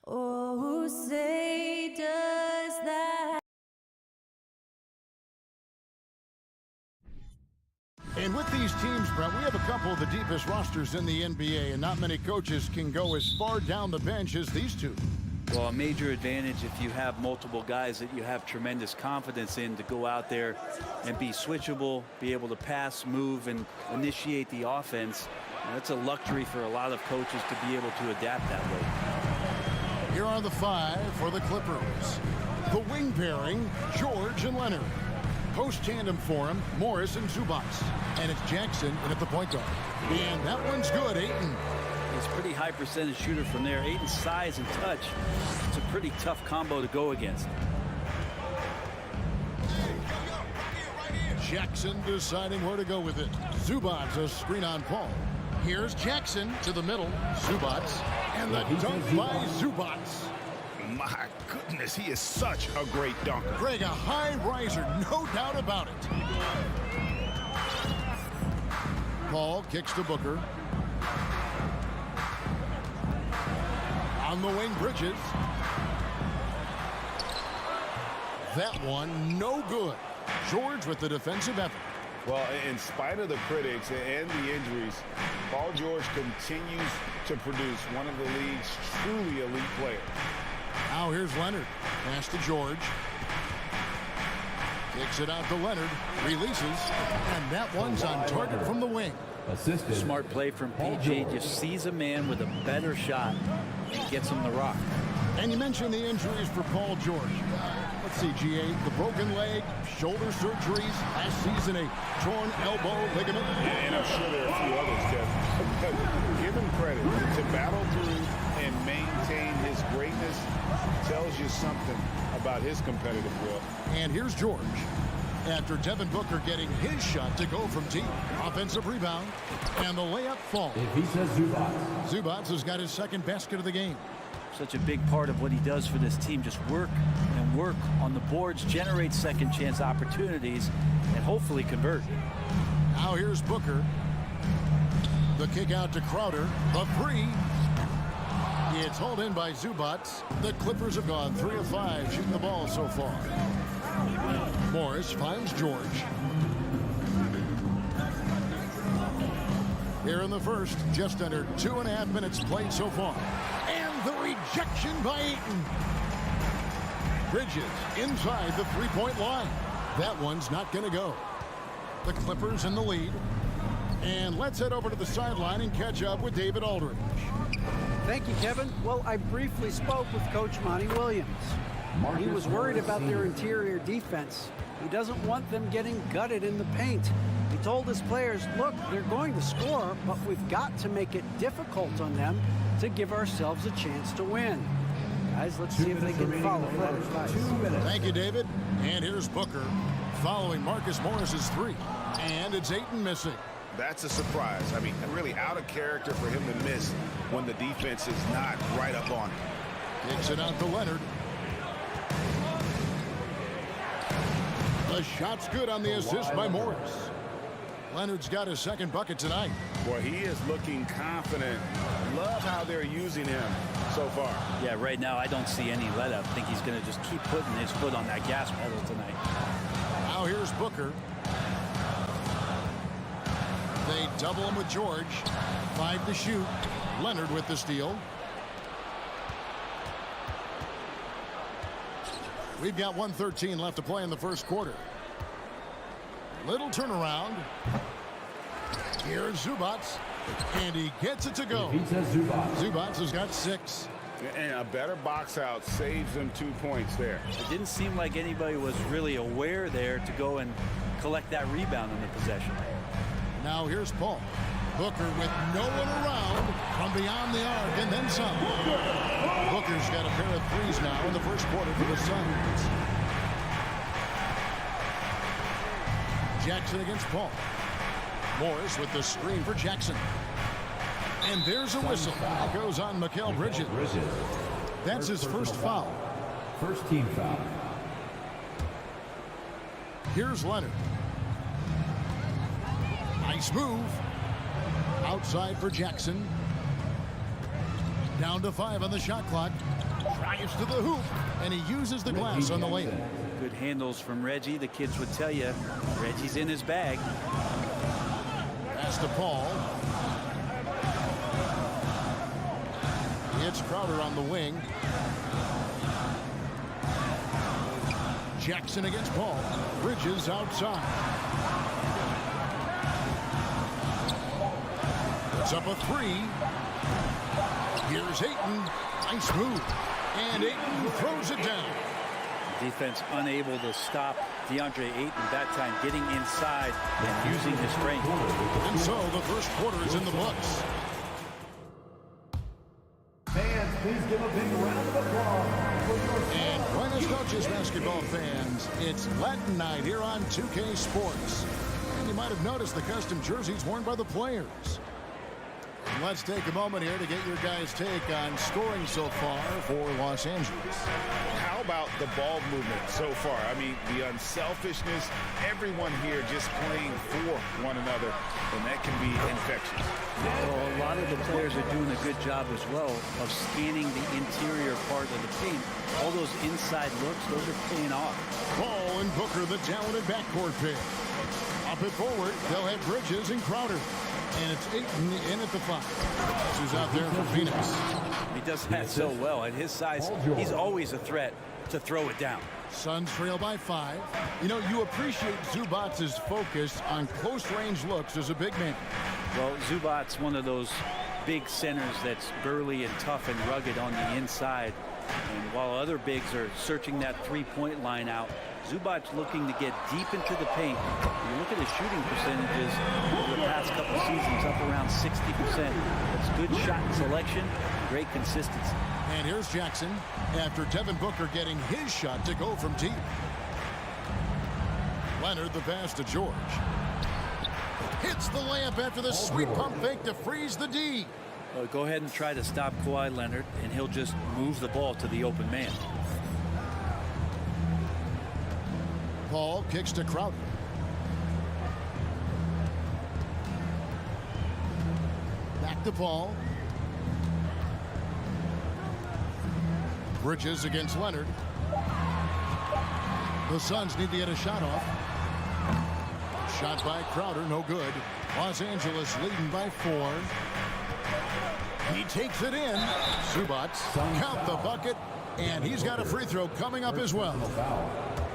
Oh, who say does that? And with these teams, Brent, we have a couple of the deepest rosters in the NBA, and not many coaches can go as far down the bench as these two. Well, a major advantage if you have multiple guys that you have tremendous confidence in to go out there and be switchable, be able to pass, move, and initiate the offense. And that's a luxury for a lot of coaches to be able to adapt that way. Here are the five for the Clippers. The wing pairing, George and Leonard. Post tandem for him, Morris and Zubac. And it's Jackson in at the point guard. And that one's good, Ayton. He's a pretty high percentage shooter from there. Ayton's size and touch, it's a pretty tough combo to go against. Jackson deciding where to go with it. Zubac, a screen on Paul. Here's Jackson to the middle. Zubac, and the dunk by Zubac. My goodness, he is such a great dunker. Greg, a high riser, no doubt about it. Paul kicks to Booker. On the wing, Bridges. That one, no good. George with the defensive effort. Well, in spite of the critics and the injuries, Paul George continues to produce one of the league's truly elite players. Now here's Leonard. Pass to George. Kicks it out to Leonard. Releases. And that one's on target from the wing. Assisted. Smart play from PG. Just sees a man with a better shot and gets him the rock. And you mentioned the injuries for Paul George. Let's see, GA, the broken leg, shoulder surgeries, last season a torn elbow ligament. And I'm sure there are a few others, Jeff. But give him credit to battle through and maintain his greatness tells you something about his competitive will. And here's George. After Devin Booker getting his shot to go from deep. Offensive rebound. And the layup falls. Zubac has got his second basket of the game. Such a big part of what he does for this team. Just work and work on the boards, generate second chance opportunities, and hopefully convert. Now here's Booker. The kick out to Crowder. The three. It's hauled in by Zubac. The Clippers have gone 3 of 5 shooting the ball so far. Morris finds George. Here in the first, just under 2.5 minutes played so far. And the rejection by Ayton. Bridges inside the three-point line. That one's not going to go. The Clippers in the lead. And let's head over to the sideline and catch up with David Aldridge. Thank you, Kevin. Well, I briefly spoke with Coach Monty Williams. He was worried about their interior defense. He doesn't want them getting gutted in the paint. He told his players, look, they're going to score, but we've got to make it difficult on them to give ourselves a chance to win. Guys, let's see if they can follow that advice. Thank you, David. And here's Booker following Marcus Morris's three. And it's Ayton missing. That's a surprise. I mean, really out of character for him to miss when the defense is not right up on him. Kicks it out to Leonard. The shot's good on the assist by Morris. Leonard's got his second bucket tonight. Boy, he is looking confident. Love how they're using him so far. Yeah, right now I don't see any let up. I think he's going to just keep putting his foot on that gas pedal tonight. Now here's Booker. They double him with George. 5 to shoot. Leonard with the steal. We've got 1:13 left to play in the first quarter. Little turnaround. Here's Zubac. And he gets it to go. Zubac has got 6. And a better box out saves them 2 points there. It didn't seem like anybody was really aware there to go and collect that rebound on the possession. Now here's Paul. Booker with no one around from beyond the arc and then some. Booker's got a pair of threes now in the first quarter for the Suns. Jackson against Paul. Morris with the screen for Jackson. And there's a whistle. That goes on Mikal Bridges. That's his first foul. First team foul. Here's Leonard. Nice move. Outside for Jackson. Down to 5 on the shot clock. Drives to the hoop, and he uses the glass on the layup. Good handles from Reggie. The kids would tell you Reggie's in his bag. Pass to Paul. It's Crowder on the wing. Jackson against Paul. Bridges outside. It's up a three. Here's Ayton. Nice move. And Ayton throws it down. Defense unable to stop DeAndre Ayton that time, getting inside and using his strength. And so the first quarter is in the books. Fans, please give a big round of applause for your And Buenos Noches, basketball fans. It's Latin night here on 2K Sports. And you might have noticed the custom jerseys worn by the players. And let's take a moment here to get your guys' take on scoring so far for Los Angeles. How about the ball movement so far? I mean, the unselfishness, everyone here just playing for one another, and that can be infectious. Well, a lot of the players are doing a good job as well of scanning the interior part of the paint. All those inside looks, those are paying off. Paul and Booker, the talented backcourt pair. Up and forward, they'll have Bridges and Crowder. And it's Ayton in at the 5. Who's out there for Phoenix. He does that so well. At his size, he's always a threat to throw it down. Suns trail by 5. You know, you appreciate Zubac's focus on close-range looks as a big man. Well, Zubac's one of those big centers that's burly and tough and rugged on the inside. And while other bigs are searching that three-point line out, Zubac's looking to get deep into the paint. You look at his shooting percentages over the past couple seasons, up around 60%. That's good shot selection, great consistency. And here's Jackson after Devin Booker getting his shot to go from deep. Leonard the pass to George. Hits the layup after the sweet pump fake to freeze the D. Well, go ahead and try to stop Kawhi Leonard, and he'll just move the ball to the open man. Paul kicks to Crowder. Back to Paul. Bridges against Leonard. The Suns need to get a shot off. Shot by Crowder, no good. Los Angeles leading by 4. He takes it in. Zubac count the bucket, and he's got a free throw coming up as well.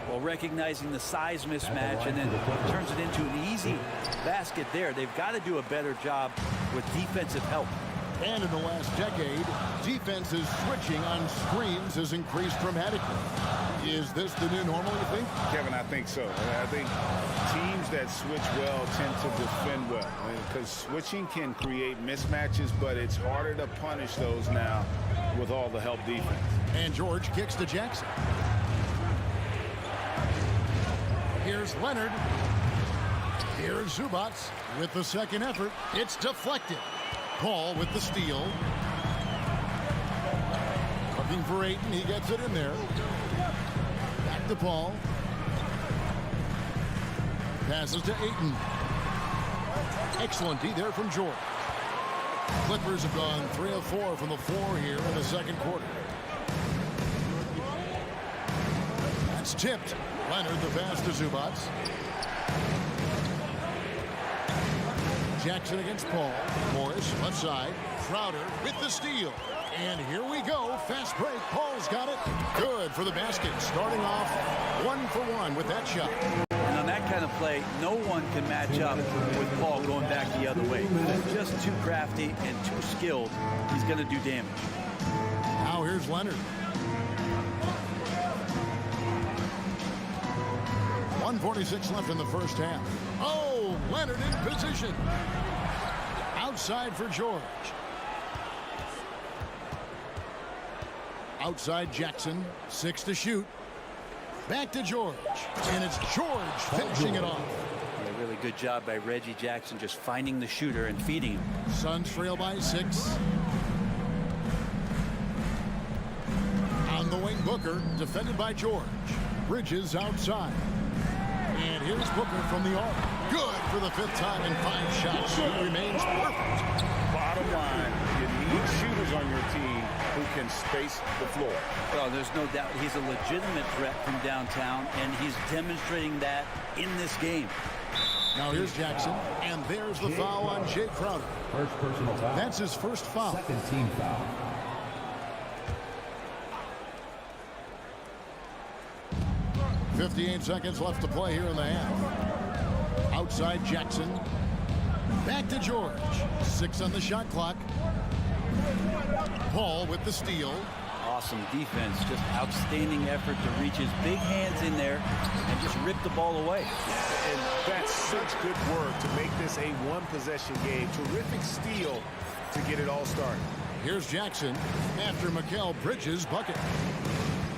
Well, recognizing the size mismatch and then turns it into an easy basket there. They've got to do a better job with defensive help. And in the last decade, defenses switching on screens has increased dramatically. Is this the new normal, you think? Kevin, I think so. I think teams that switch well tend to defend well, because switching can create mismatches, but it's harder to punish those now with all the help defense. And George kicks to Jackson. Here's Leonard. Here's Zubac with the second effort. It's deflected. Paul with the steal. Looking for Ayton. He gets it in there. Back to Paul. Passes to Ayton. Excellent D there from George. Clippers have gone 3 of 4 from the floor here in the second quarter. That's tipped. Leonard the pass to Zubac. Jackson against Paul. Morris left side. Crowder with the steal. And here we go. Fast break. Paul's got it. Good for the basket. Starting off 1 for 1 with that shot. And on that kind of play, no one can match up with Paul going back the other way. He's just too crafty and too skilled. He's going to do damage. Now here's Leonard. 1:46 left in the first half. Oh, Leonard in position. Outside for George. Outside Jackson. 6 to shoot. Back to George. And it's George finishing it off. A really good job by Reggie Jackson just finding the shooter and feeding him. Suns trail by 6. On the wing, Booker, defended by George. Bridges outside. And here's Booker from the arc. Good for the 5th time in 5 shots. He remains perfect. Bottom line, you need shooters on your team who can space the floor. Well, there's no doubt he's a legitimate threat from downtown, and he's demonstrating that in this game. Now here's Jackson, and there's the foul on Jay Crowder. First personal foul. That's his first foul. Second team foul. .58 seconds left to play here in the half. Outside Jackson. Back to George. 6 on the shot clock. Paul with the steal. Awesome defense, just outstanding effort to reach his big hands in there and just rip the ball away. And that's such good work to make this a one-possession game. Terrific steal to get it all started. Here's Jackson after Mikal Bridges' bucket.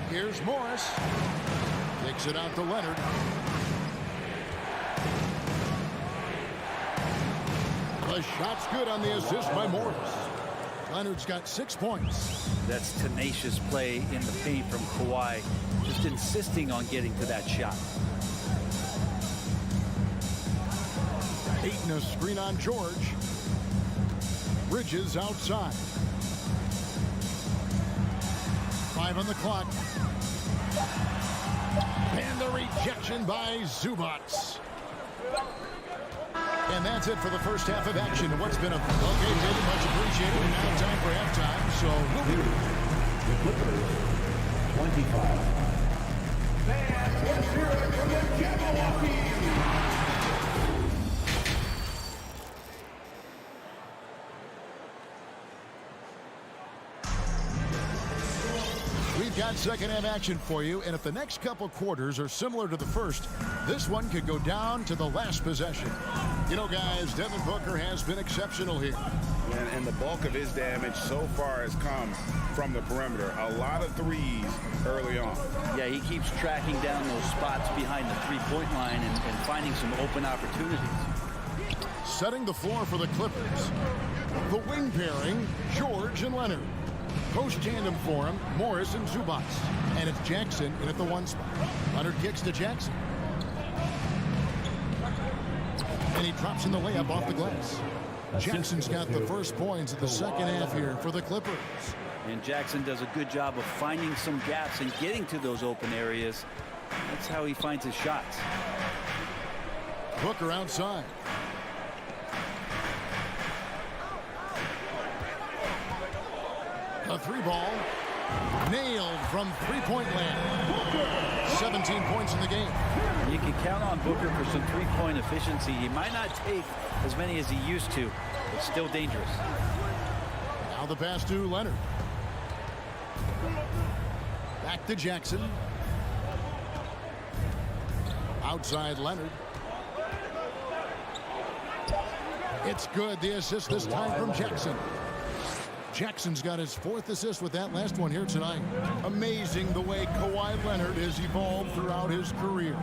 Here's Morris. Takes it out to Leonard. The shot's good on the assist by Morris. Leonard's got 6 points. That's tenacious play in the paint from Kawhi, just insisting on getting to that shot. Ayton a screen on George. Bridges outside. 5 on the clock. And the rejection by Zubats. And that's it for the first half of action. What's been a okay, David, much appreciated. And now time for halftime. So we'll be The Clippers, 25. Fans, let's hear it from the Jabberwocky. We've got second half action for you, and if the next couple quarters are similar to the first, this one could go down to the last possession. You know, guys, Devin Booker has been exceptional here. And the bulk of his damage so far has come from the perimeter. A lot of threes early on. Yeah, he keeps tracking down those spots behind the three-point line and finding some open opportunities. Setting the floor for the Clippers. The wing pairing, George and Leonard. Post tandem for him, Morris and Zubats. And it's Jackson in at the 1 spot. Leonard kicks to Jackson. And he drops in the layup off the glass. Jackson's got the first points of the second half here for the Clippers. And Jackson does a good job of finding some gaps and getting to those open areas. That's how he finds his shots. Booker outside. A 3-ball. Nailed from three-point land. 17 points in the game. You can count on Booker for some three-point efficiency. He might not take as many as he used to, but still dangerous. Now the pass to Leonard. Back to Jackson. Outside Leonard. It's good. The assist this time from Jackson. Jackson's got his 4th assist with that last one here tonight. Amazing the way Kawhi Leonard has evolved throughout his career.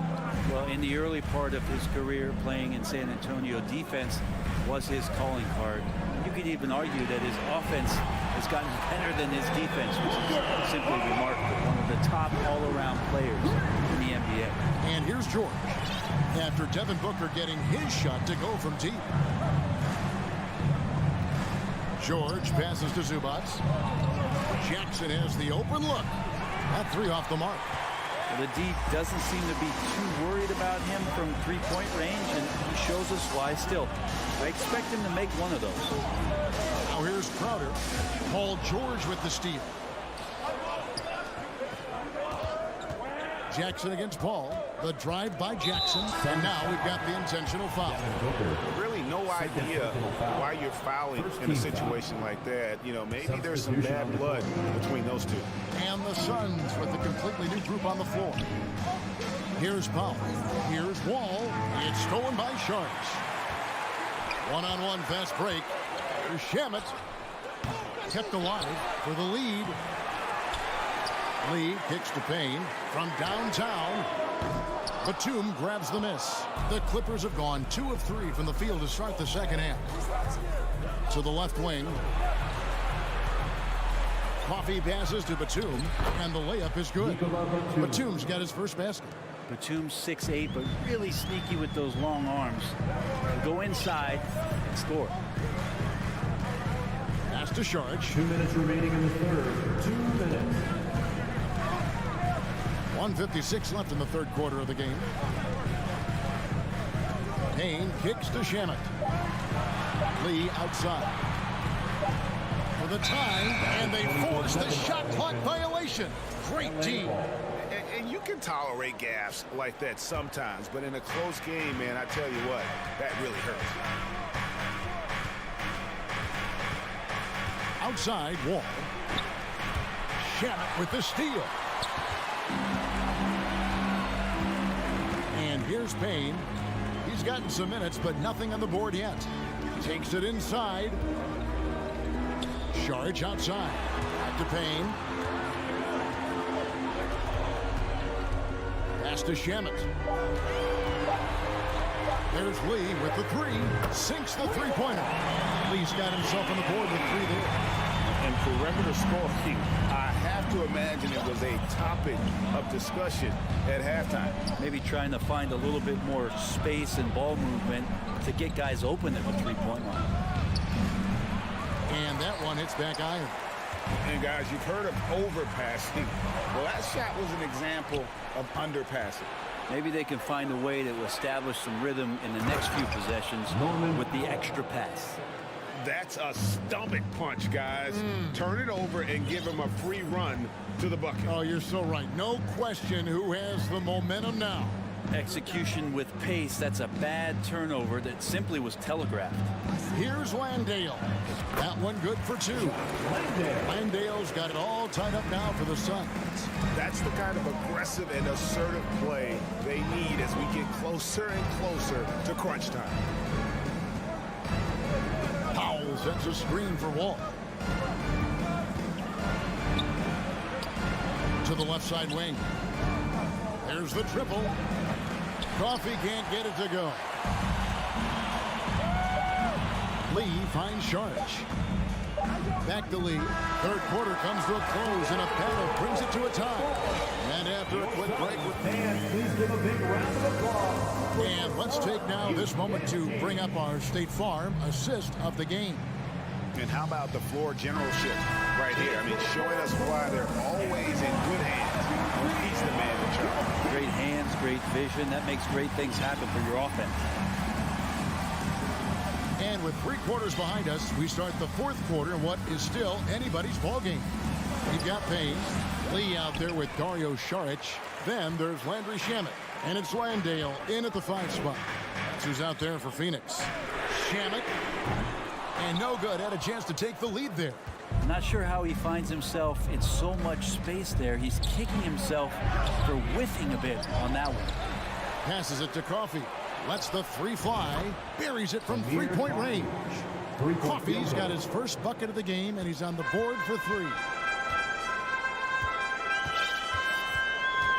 Well, in the early part of his career playing in San Antonio, defense was his calling card. You could even argue that his offense has gotten better than his defense, which is simply remarkable. One of the top all-around players in the NBA. And here's George. After Devin Booker getting his shot to go from deep. George passes to Zubats. Jackson has the open look. That 3 off the mark. Well, the D doesn't seem to be too worried about him from three-point range, and he shows us why still. I expect him to make one of those. Now here's Crowder. Paul George with the steal. Jackson against Paul. The drive by Jackson. And now we've got the intentional foul. Really no idea why you're fouling in a situation like that. You know, maybe there's some bad blood between those two. And the Suns with a completely new group on the floor. Here's Powell. Here's Wall. It's stolen by Sharks. One-on-one fast break. Here's Shamet. Kept alive for the lead. Lee kicks to Payne from downtown. Batum grabs the miss. The Clippers have gone 2 of 3 from the field to start the second half. To the left wing. Coffee passes to Batum, and the layup is good. Batum's got his first basket. Batum's 6'8", but really sneaky with those long arms. He'll go inside and score. Pass to Sharich. 2 minutes remaining in the third. 2 minutes. 1:56 left in the third quarter of the game. Payne kicks to Shamet. Lee outside. For the tie, and they force the shot clock violation. Great team. And you can tolerate gaffes like that sometimes, but in a close game, man, I tell you what, that really hurts. Outside, Wall. Shamet with the steal. And here's Payne. He's gotten some minutes, but nothing on the board yet. Takes it inside. Sharich outside. Back to Payne. Pass to Shamet. There's Lee with the three. Sinks the three-pointer. Lee's got himself on the board with three there. And perimeter scoring, I have to imagine it was a topic of discussion at halftime. Maybe trying to find a little bit more space and ball movement to get guys open at the three-point line. And that one hits back iron. And guys, you've heard of overpassing. Well, that shot was an example of underpassing. Maybe they can find a way to establish some rhythm in the next few possessions with the extra pass. That's a stomach punch, guys. Turn it over and give him a free run to the bucket. Oh, you're so right. No question who has the momentum now. Execution with pace, that's a bad turnover that simply was telegraphed. Here's Landale. That one good for two. Landale's got it all tied up now for the Suns. That's the kind of aggressive and assertive play they need as we get closer and closer to crunch time. Powell sets a screen for Wall. To the left side wing. There's the triple. Coffee can't get it to go. Lee finds Sharich. Back to Lee. Third quarter comes to a close, and a battle brings it to a tie. And after a quick break, And please give a big round of applause. and let's take now this moment to bring up our State Farm assist of the game. And how about the floor generalship right here? I mean, showing us why they're always in good hands when he's the man in charge. Great hands, great vision. That makes great things happen for your offense. And with 3 quarters behind us, we start the fourth quarter in what is still anybody's ball game. We've got Payne, Lee out there with Dario Saric. Then there's Landry Shamet. And it's Landale in at the 5 spot. That's who's out there for Phoenix. Shamet. And no good. Had a chance to take the lead there. Not sure how he finds himself in so much space there. He's kicking himself for whiffing a bit on that one. Passes it to Coffee. Lets the 3 fly. Buries it from 3-point range. Coffee's got his first bucket of the game, and he's on the board for 3.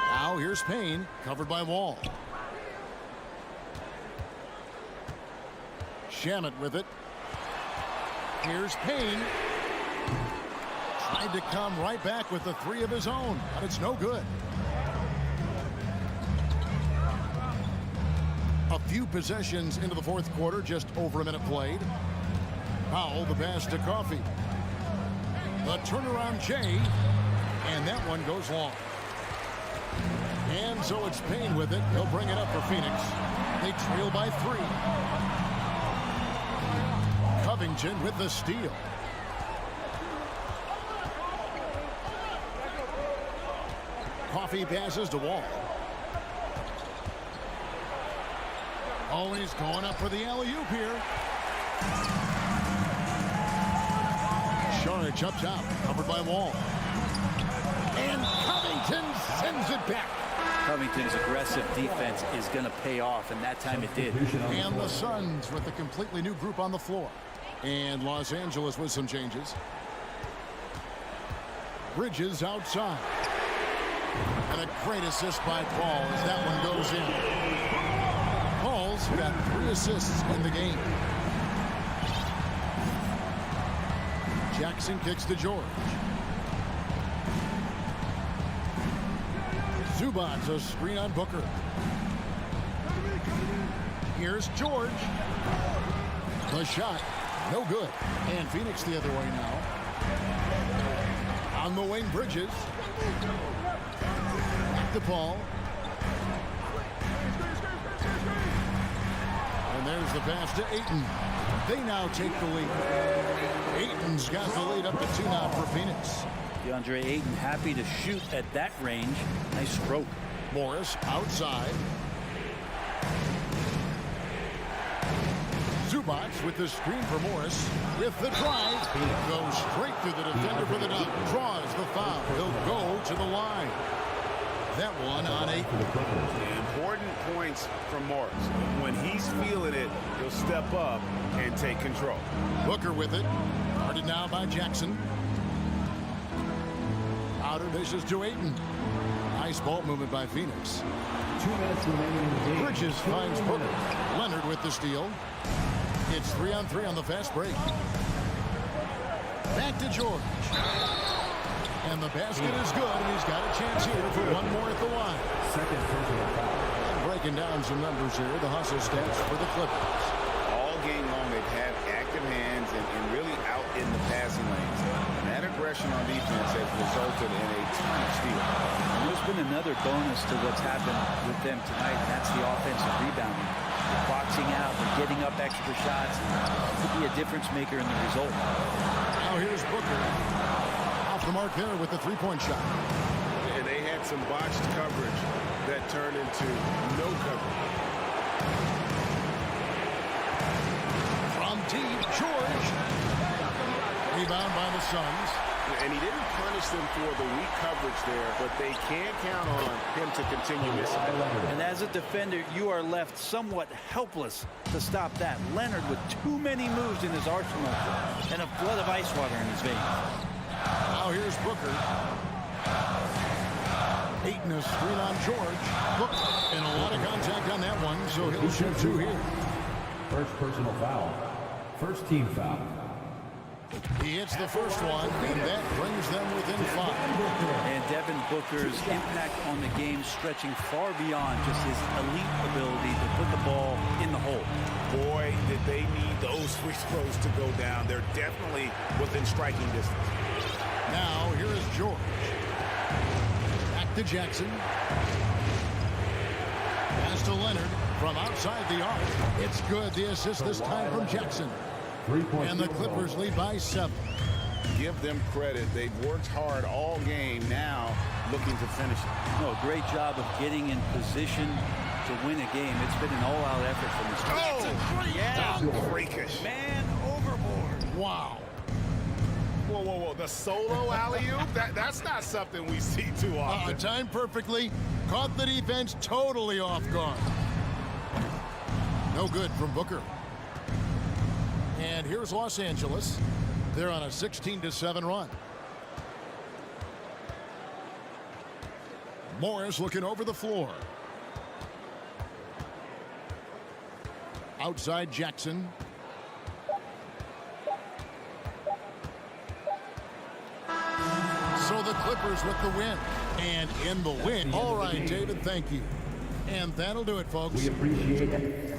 Now here's Payne, covered by Wall. Shamet with it. Here's Payne. Tried to come right back with the 3 of his own, but it's no good. A few possessions into the fourth quarter, just over a minute played. Powell, the pass to Coffee. The turnaround Jay, and that one goes long. And so it's Payne with it. He'll bring it up for Phoenix. They trail by 3. Covington with the steal. Coffee passes to Wall. Always going up for the alley-oop here. Saric up top, covered by Wall. And Covington sends it back. Covington's aggressive defense is going to pay off, and that time it did. And the Suns with a completely new group on the floor. And Los Angeles with some changes. Bridges outside. And a great assist by Paul as that one goes in. Paul's got 3 assists in the game. Jackson kicks to George. Zubac's a screen on Booker. Here's George. The shot No good. And Phoenix the other way now. On the wing, Bridges. Back to Paul. And there's the pass to Ayton. They now take the lead. Ayton's got the lead up to 2 now for Phoenix. DeAndre Ayton happy to shoot at that range. Nice stroke. Morris outside. Zubac with the screen for Morris. With the drive. Goes straight through the defender for the dunk. Draws the foul. He'll go to the line. That one on 8. Important points from Morris. When he's feeling it, he'll step up and take control. Booker with it. Guarded now by Jackson. Outer dishes to Ayton. Nice ball movement by Phoenix. 2 minutes remaining in the game. Bridges finds Booker. Leonard with the steal. It's 3-on-3 on the fast break. Back to George. And the basket is good, and he's got a chance here for one more at the line. Second personal foul. And breaking down some numbers here, the hustle stats for the Clippers. All game long, they've had active hands and really out in the passing lanes. And that aggression on defense has resulted in a ton of steals. And there's been another bonus to what's happened with them tonight, and that's the offensive rebounding. They're boxing out, they're getting up extra shots. It could be a difference maker in the result. Now here's Booker. Off the mark there with the three-point shot. And they had some botched coverage that turned into no coverage. From deep, George. Rebound by the Suns. And he didn't punish them for the weak coverage there, but they can count on him to continue missing. And as a defender, you are left somewhat helpless to stop that. Leonard with too many moves in his arsenal and a flood of ice water in his veins. Now here's Booker. Ayton a screen on George. Booker, and a lot of contact on that one, so he'll shoot 2 here. First personal foul. First team foul. He hits the first one, and that brings them within 5. And Devin Booker's impact on the game stretching far beyond just his elite ability to put the ball in the hole. Boy, did they need those free throws to go down. They're definitely within striking distance. Now, here is George. Back to Jackson. Pass to Leonard from outside the arc. It's good. The assist this time from Jackson. And the Clippers lead by 7. Give them credit. They've worked hard all game, now looking to finish it. No, great job of getting in position to win a game. It's been an all-out effort from the start. That's a great Yeah. freakish. Man overboard. Wow. Whoa, whoa, whoa. The solo alley-oop? That's not something we see too often. Timed perfectly. Caught the defense totally off guard. No good from Booker. And here's Los Angeles. They're on a 16-7 run. Morris looking over the floor. Outside Jackson. So the Clippers with the win. And in the win. All right, David, thank you. And that'll do it, folks. We appreciate it.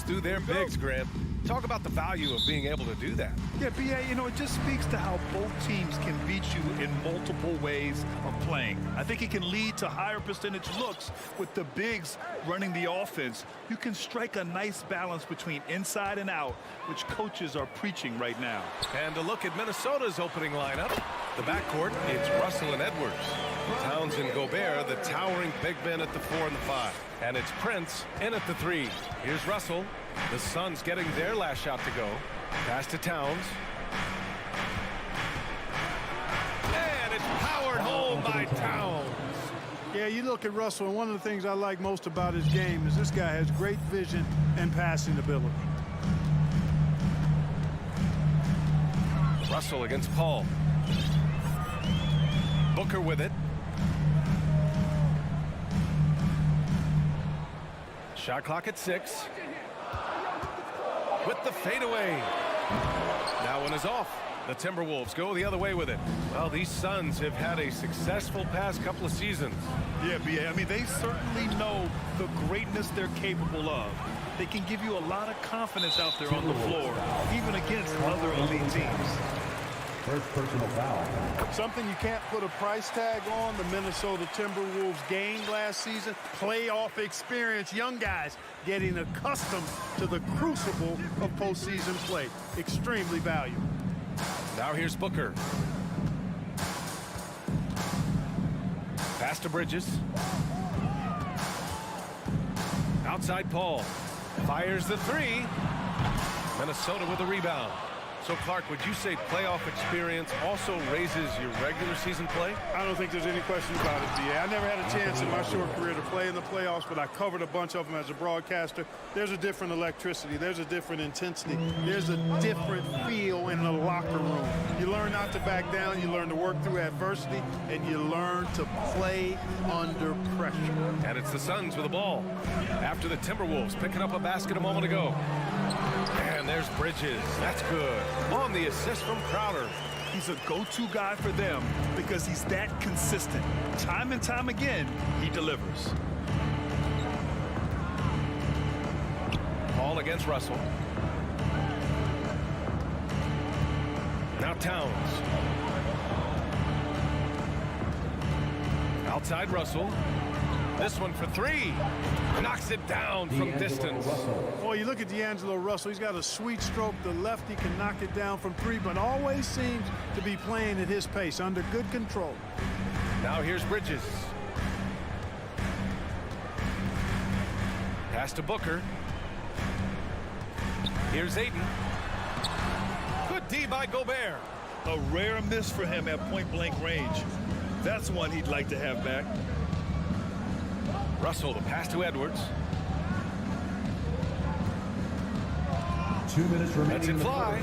Through their bigs, Grant. Talk about the value of being able to do that. Yeah, B.A., you know, it just speaks to how both teams can beat you in multiple ways of playing. I think it can lead to higher percentage looks with the bigs running the offense. You can strike a nice balance between inside and out, which coaches are preaching right now. And to look at Minnesota's opening lineup, the backcourt, it's Russell and Edwards. Towns and Gobert, the towering big men at the 4 and the 5. And it's Prince in at the 3. Here's Russell. The Suns getting their last shot to go. Pass to Towns. And it's powered home by Towns. Yeah, you look at Russell, and one of the things I like most about his game is this guy has great vision and passing ability. Russell against Paul. Booker with it. Shot clock at 6. With the fadeaway. That one is off. The Timberwolves go the other way with it. Well, these Suns have had a successful past couple of seasons. Yeah, B.A., I mean, they certainly know the greatness they're capable of. They can give you a lot of confidence out there on the floor, even against other elite teams. First personal foul. Something you can't put a price tag on, the Minnesota Timberwolves gained last season. Playoff experience, young guys getting accustomed to the crucible of postseason play. Extremely valuable. Now here's Booker. Pass to Bridges. Outside Paul. Fires the 3. Minnesota with a rebound. So, Clark, would you say playoff experience also raises your regular season play? I don't think there's any question about it, D.A. I never had a chance in my short career to play in the playoffs, but I covered a bunch of them as a broadcaster. There's a different electricity. There's a different intensity. There's a different feel in the locker room. You learn not to back down. You learn to work through adversity, and you learn to play under pressure. And it's the Suns with the ball. After the Timberwolves picking up a basket a moment ago. And there's Bridges. That's good. On the assist from Crowder. He's a go-to guy for them because he's that consistent. Time and time again, he delivers. Paul against Russell. Now Towns. Outside Russell. This one for three. Knocks it down from distance. Boy, you look at D'Angelo Russell. He's got a sweet stroke. The lefty can knock it down from three, but always seems to be playing at his pace, under good control. Now here's Bridges. Pass to Booker. Here's Ayton. Good D by Gobert. A rare miss for him at point-blank range. That's one he'd like to have back. Russell, the pass to Edwards. 2 minutes remaining. Lets it fly.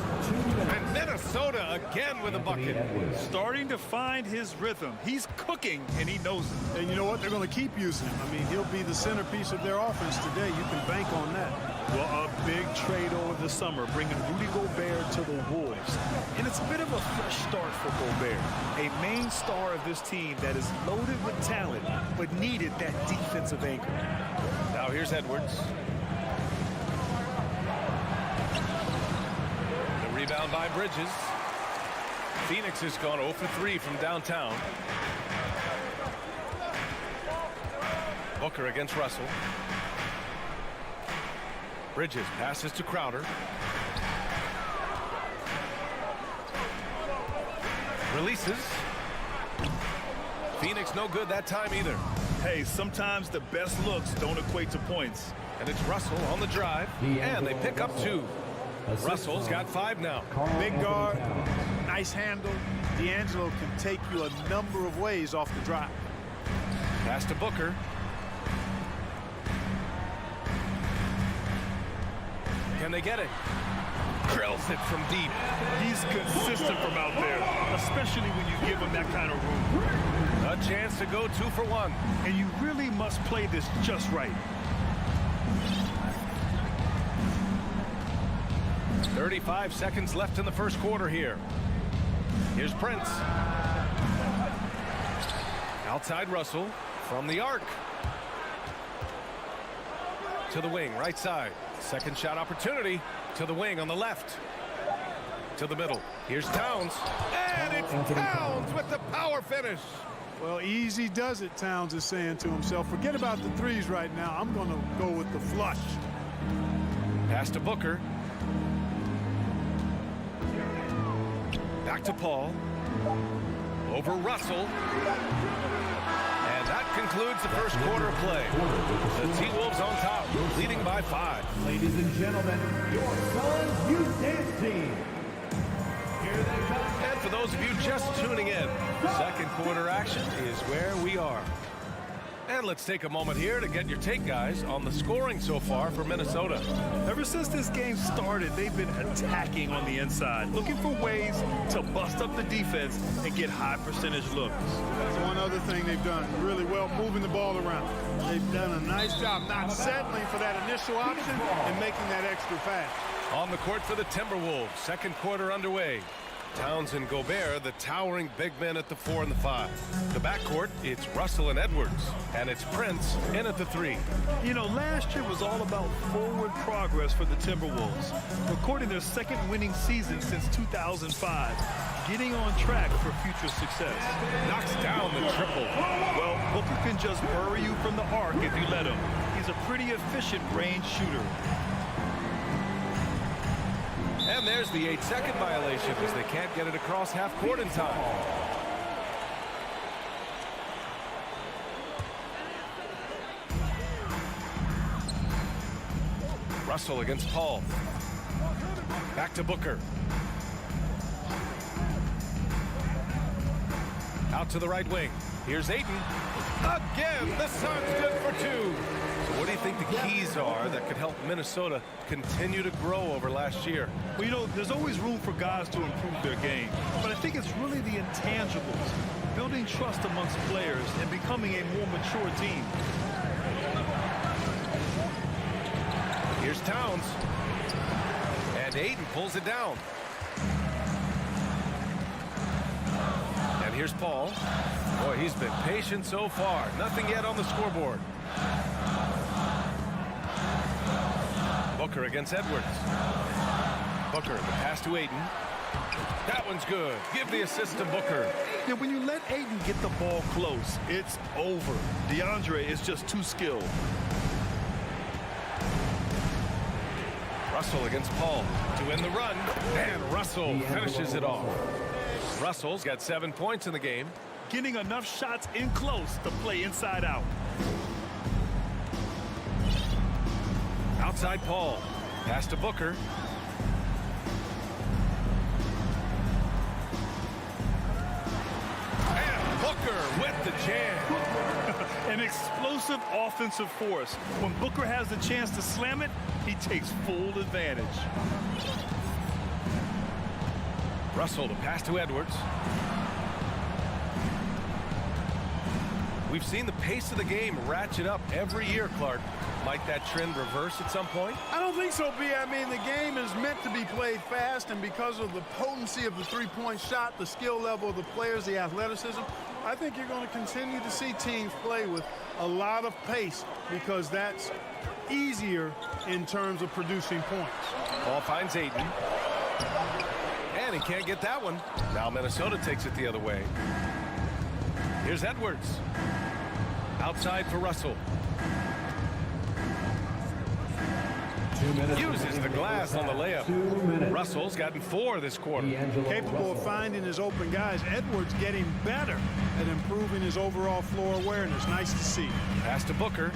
And Minnesota again with a bucket. Starting to find his rhythm. He's cooking, and he knows it. And you know what? They're going to keep using him. I mean, he'll be the centerpiece of their offense today. You can bank on that. Well, a big trade over the summer, bringing Rudy Gobert to the Wolves. And it's a bit of a fresh start for Gobert, a main star of this team that is loaded with talent, but needed that defensive anchor. Now here's Edwards. The rebound by Bridges. Phoenix has gone 0 for 3 from downtown. Booker against Russell. Bridges passes to Crowder. Releases. Phoenix no good that time either. Hey, sometimes the best looks don't equate to points. And it's Russell on the drive. And they pick up 2. Russell's got 5 now. Big guard, nice handle. D'Angelo can take you a number of ways off the drive. Pass to Booker. Can they get it? Drills it from deep. He's consistent from out there, especially when you give him that kind of room. A chance to go 2 for 1. And you really must play this just right. 35 seconds left in the first quarter here. Here's Prince. Outside Russell from the arc. To the wing, right side. Second shot opportunity to the wing on the left. To the middle. Here's Towns. And it's Towns with the power finish. Well, easy does it, Towns is saying to himself. Forget about the threes right now. I'm going to go with the flush. Pass to Booker. Back to Paul. Over Russell. And that concludes the first quarter of play. The T-Wolves on top, leading by 5. Ladies and gentlemen, your Suns Youth Dance Team. Here they come. And for those of you just tuning in, second quarter action is where we are. And let's take a moment here to get your take, guys, on the scoring so far for Minnesota. Ever since this game started, they've been attacking on the inside, looking for ways to bust up the defense and get high percentage looks. That's one other thing they've done really well, moving the ball around. They've done a nice job not settling for that initial option and making that extra pass. On the court for the Timberwolves, second quarter underway. Towns and Gobert, the towering big men at the 4 and the 5. The backcourt, it's Russell and Edwards. And it's Prince in at the 3. You know, last year was all about forward progress for the Timberwolves, recording their second winning season since 2005, getting on track for future success. Knocks down the triple. Well, Booker can just bury you from the arc if you let him. He's a pretty efficient range shooter. And there's the 8-second violation because they can't get it across half court in time. Russell against Paul. Back to Booker. Out to the right wing. Here's Ayton. Again, the Suns good for 2. So what do you think the keys are that could help Minnesota continue to grow over last year? Well, you know, there's always room for guys to improve their game, but I think it's really the intangibles, building trust amongst players and becoming a more mature team. Here's Towns. And Ayton pulls it down. And here's Paul. Boy, he's been patient so far. Nothing yet on the scoreboard. Booker against Edwards. Booker, the pass to Ayton. That one's good. Give the assist to Booker. Yeah, when you let Ayton get the ball close, it's over. DeAndre is just too skilled. Russell against Paul to win the run, and Russell finishes it off. Russell's got 7 points in the game. Getting enough shots in close to play inside out. Outside Paul. Pass to Booker. And Booker with the jam. An explosive offensive force. When Booker has the chance to slam it, he takes full advantage. Russell to pass to Edwards. We've seen the pace of the game ratchet up every year, Clark. Might that trend reverse at some point? I don't think so, B. I mean, the game is meant to be played fast, and because of the potency of the three-point shot, the skill level of the players, the athleticism, I think you're going to continue to see teams play with a lot of pace because that's easier in terms of producing points. Ball finds Ayton. And he can't get that one. Now Minnesota takes it the other way. Here's Edwards. Outside for Russell. Uses the glass on the layup. Russell's gotten 4 this quarter. Capable of finding his open guys. Edwards getting better at improving his overall floor awareness. Nice to see. Pass to Booker.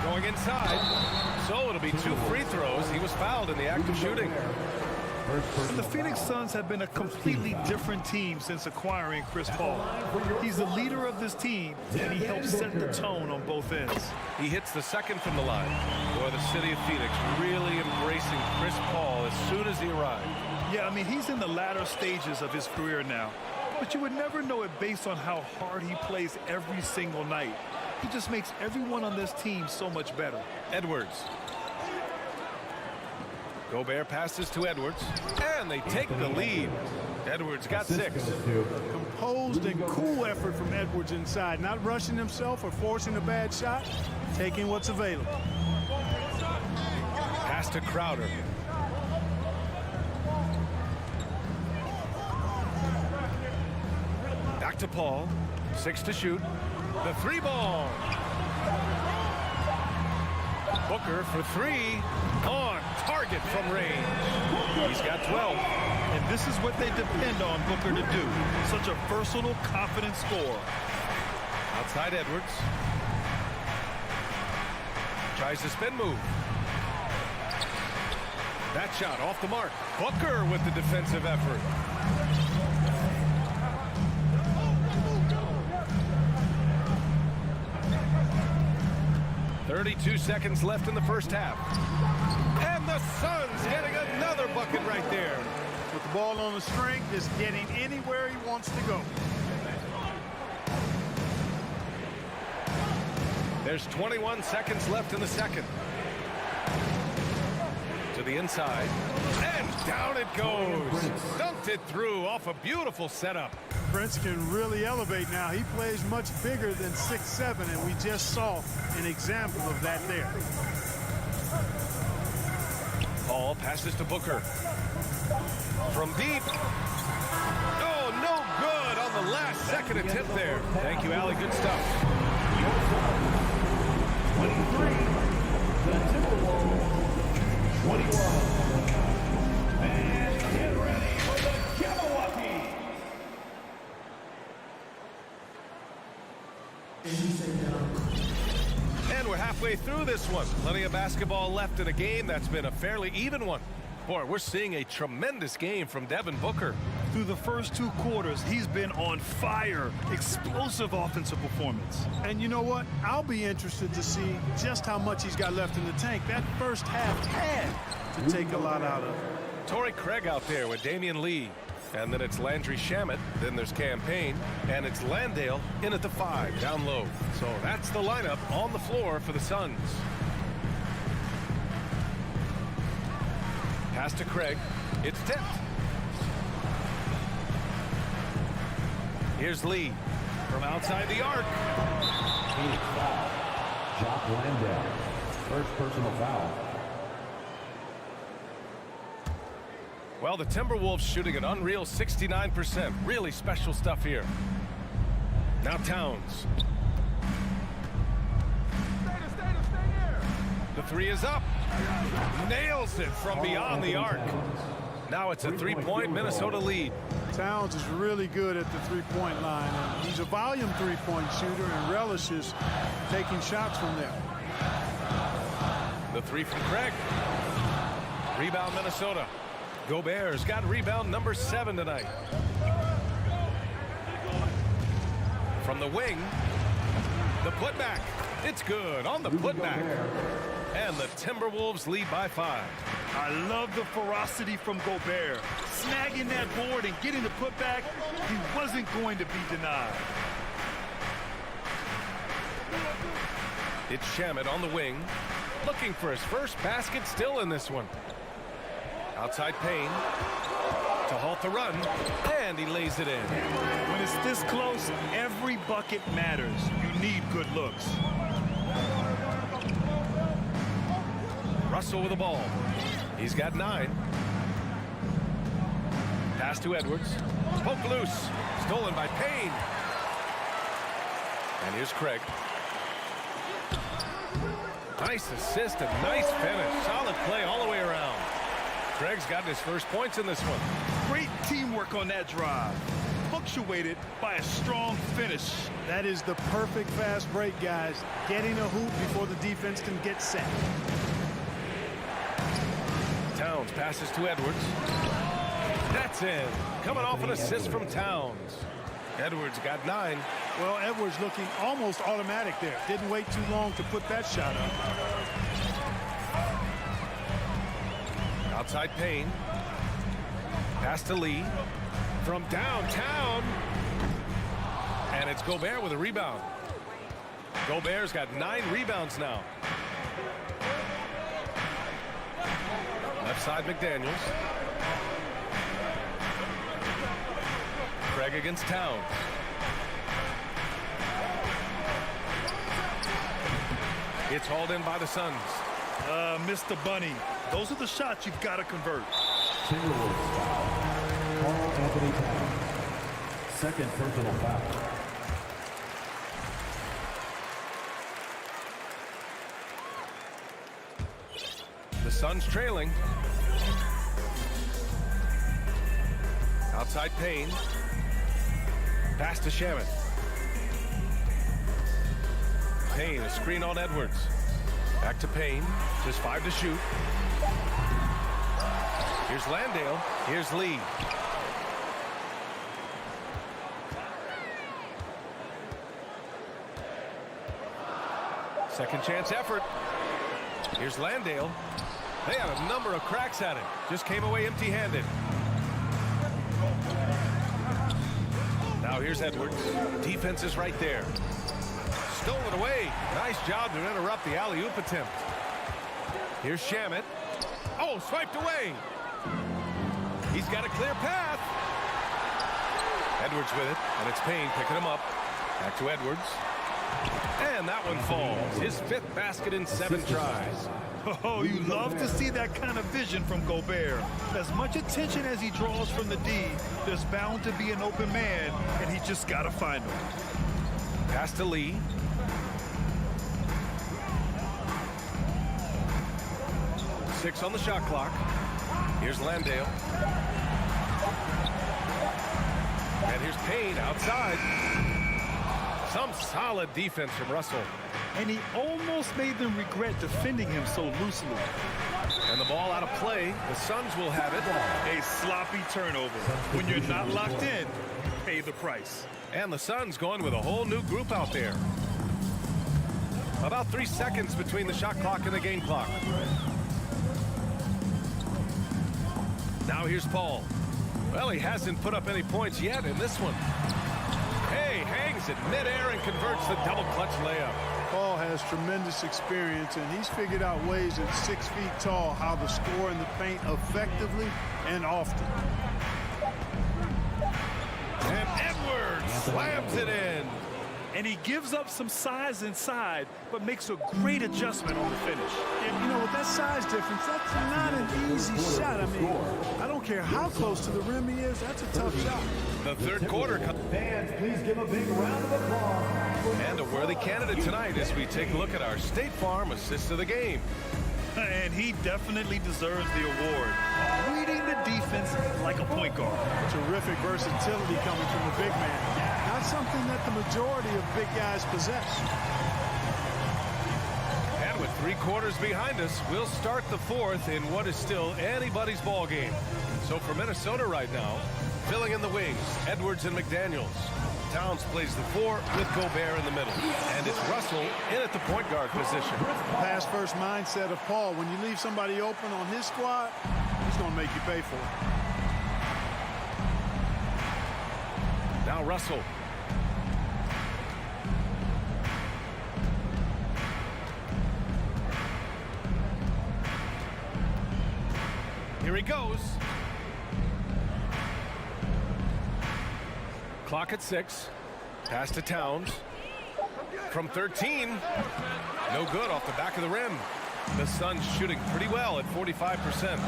Going inside. So it'll be 2 free throws. He was fouled in the act of shooting. The Phoenix Suns have been a completely different team since acquiring Chris Paul. He's the leader of this team, and he helps set the tone on both ends. He hits the second from the line. Boy, the city of Phoenix really embracing Chris Paul as soon as he arrived. Yeah, I mean, he's in the latter stages of his career now. But you would never know it based on how hard he plays every single night. He just makes everyone on this team so much better. Edwards. Gobert passes to Edwards, and they take the lead. Edwards got 6. Composed and cool effort from Edwards inside. Not rushing himself or forcing a bad shot. Taking what's available. Pass to Crowder. Back to Paul. 6 to shoot. The 3-ball. Booker for 3 on target from range. He's got 12. And this is what they depend on Booker to do. Such a versatile, confident scorer. Outside Edwards. Tries the spin move. That shot off the mark. Booker with the defensive effort. .32 seconds left in the first half. And the Suns getting another bucket right there. With the ball on the string, just getting anywhere he wants to go. There's 21 seconds left in the second. To the inside. And down it goes. Dunked it through off a beautiful setup. Prince can really elevate now. He plays much bigger than 6'7", and we just saw an example of that there. Paul passes to Booker. From deep. Oh, no good on the last second attempt there. Thank you, Allie. Good stuff. 23, the Timberwolves, 21. And get ready for the Jabberwocky. And we're halfway through this one. Plenty of basketball left in a game that's been a fairly even one. Boy, we're seeing a tremendous game from Devin Booker. Through the first 2 quarters, he's been on fire. Explosive offensive performance. And you know what? I'll be interested to see just how much he's got left in the tank. That first half had to take a lot out of it. Torrey Craig out there with Damian Lee. And then it's Landry Shamet. Then there's Campaign. And it's Landale in at the 5, down low. So that's the lineup on the floor for the Suns. Pass to Craig. It's tipped. Here's Lee from outside the arc. Jock Landale. First personal foul. Well, the Timberwolves shooting an unreal 69%. Really special stuff here. Now Towns. The three is up. Nails it from beyond the arc. Now it's a three-point Minnesota lead. Towns is really good at the three-point line. And he's a volume three-point shooter and relishes taking shots from there. The three from Craig. Rebound Minnesota. Gobert's got rebound number 7 tonight. From the wing, the putback. It's good on the putback. And the Timberwolves lead by 5. I love the ferocity from Gobert. Snagging that board and getting the putback, he wasn't going to be denied. It's Shamet on the wing, looking for his first basket, still in this one. Outside Payne to halt the run, and he lays it in. When it's this close, every bucket matters. You need good looks. Russell with the ball. He's got 9. Pass to Edwards. Poke loose. Stolen by Payne. And here's Craig. Nice assist and nice finish. Solid play all the way around. Craig's gotten his first points in this one. Great teamwork on that drive. Punctuated by a strong finish. That is the perfect fast break, guys. Getting a hoop before the defense can get set. Towns passes to Edwards. That's in. Coming off an assist from Towns. Edwards got 9. Well, Edwards looking almost automatic there. Didn't wait too long to put that shot up. Outside Payne. Pass to Lee. From downtown. And it's Gobert with a rebound. Gobert's got 9 rebounds now. Left side McDaniels. Craig against Towns. It's hauled in by the Suns. Mr. Bunny. Those are the shots you've got to convert. Timberwolves foul. Carl Anthony Towns. Second personal foul. The Suns trailing. Outside Payne. Pass to Shamet. Payne, a screen on Edwards. Back to Payne. Just 5 to shoot. Here's Landale. Here's Lee. Second chance effort. Here's Landale. They had a number of cracks at it. Just came away empty-handed. Now here's Edwards. Defense is right there. Stolen away. Nice job to interrupt the alley-oop attempt. Here's Shamet. Oh, swiped away. He's got a clear path. Edwards with it, and it's Payne picking him up. Back to Edwards. And that one falls. His 5th basket in 7 tries. Oh, you love to see that kind of vision from Gobert. As much attention as he draws from the D, there's bound to be an open man, and he just got to find him. Pass to Lee. Six on the shot clock. Here's Landale. And here's Payne outside. Some solid defense from Russell. And he almost made them regret defending him so loosely. And the ball out of play. The Suns will have it. A sloppy turnover. When you're not locked in, pay the price. And the Suns going with a whole new group out there. About 3 seconds between the shot clock and the game clock. Now here's Paul. Well, he hasn't put up any points yet in this one. Hey, hangs it midair and converts the double clutch layup. Paul has tremendous experience, and he's figured out ways at 6 feet tall how to score in the paint effectively and often. And Edwards slams it in. And he gives up some size inside, but makes a great adjustment on the finish. And, you know, with that size difference, that's not an easy shot. I mean, I don't care how close to the rim he is. That's a tough shot. The third quarter. Fans, please give a big round of applause. And a worthy candidate tonight as we take a look at our State Farm assist of the game. And he definitely deserves the award. Reading the defense like a point guard. Terrific versatility coming from the big man. Not something that the majority of big guys possess. And with 3 quarters behind us, we'll start the fourth in what is still anybody's ball game. So for Minnesota right now, filling in the wings, Edwards and McDaniels. Towns plays the 4 with Gobert in the middle. And it's Russell in at the point guard position. Pass first mindset of Paul. When you leave somebody open on his squad, he's going to make you pay for it. Now Russell. Here he goes. Clock at 6. Pass to Towns. From 13. No good off the back of the rim. The Suns shooting pretty well at 45%.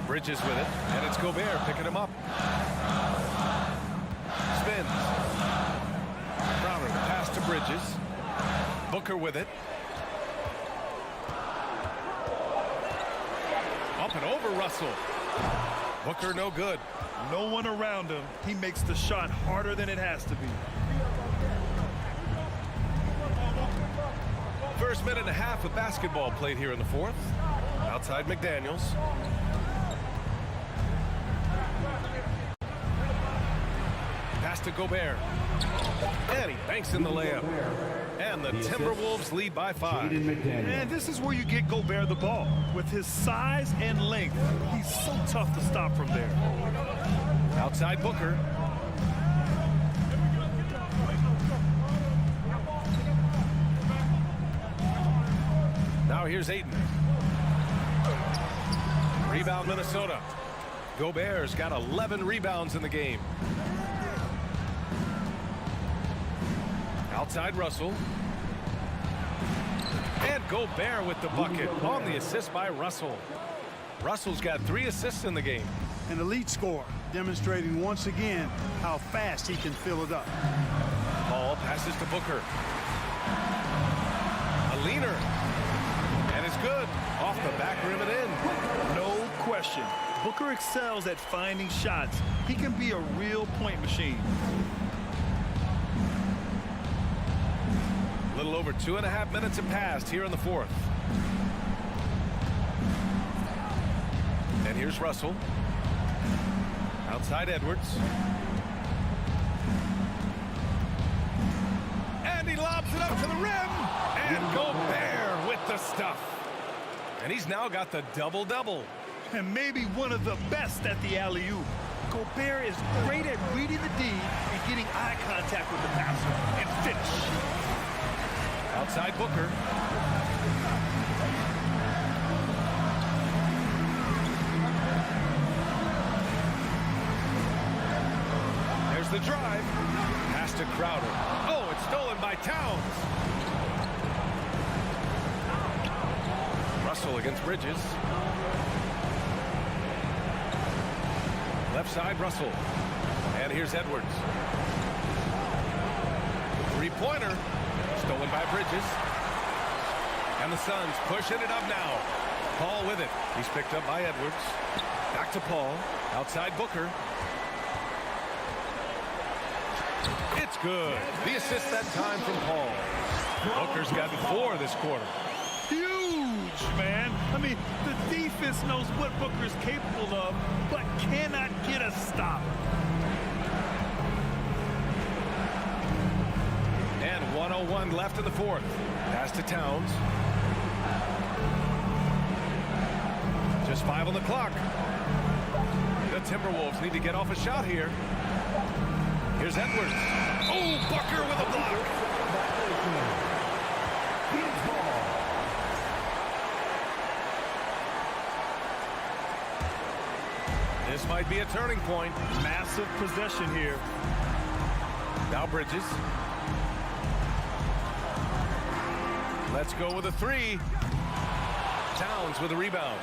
Bridges with it, and it's Gobert picking him up. Spins. Crowder, pass to Bridges. Booker with it. Up and over Russell. Booker no good. No one around him. He makes the shot harder than it has to be. First minute and a half of basketball played here in the fourth. Outside McDaniels. Pass to Gobert. And he banks in the layup. And the Timberwolves lead by 5. And this is where you get Gobert the ball. With his size and length, he's so tough to stop from there. Outside Booker. Now here's Ayton. Rebound Minnesota. Gobert's got 11 rebounds in the game. Outside Russell. And Gobert with the bucket on the assist by Russell. Russell's got 3 assists in the game. An elite scorer, demonstrating once again how fast he can fill it up. Ball passes to Booker. A leaner. And it's good. Off the back rim and in. No question. Booker excels at finding shots. He can be a real point machine. A little over 2.5 minutes have passed here in the fourth. And here's Russell. Outside Edwards. And he lobs it up to the rim. And Gobert with the stuff. And he's now got the double-double. And maybe one of the best at the alley-oop. Gobert is great at reading the D and getting eye contact with the passer and finish. Outside Booker. There's the drive. Pass to Crowder. Oh, it's stolen by Towns. Russell against Bridges. Left side, Russell. And here's Edwards. 3-pointer. Stolen by Bridges. And the Suns pushing it up now. Paul with it. He's picked up by Edwards. Back to Paul. Outside Booker. It's good. The assist that time from Paul. Booker's gotten 4 this quarter. Huge, man. I mean, the defense knows what Booker's capable of, but cannot get a stop. And 1:01 left in the fourth. Pass to Towns. Just 5 on the clock. The Timberwolves need to get off a shot here. Here's Edwards. Oh, Booker with a block. This might be a turning point. Massive possession here. Now Bridges. Let's go with a three. Towns with a rebound.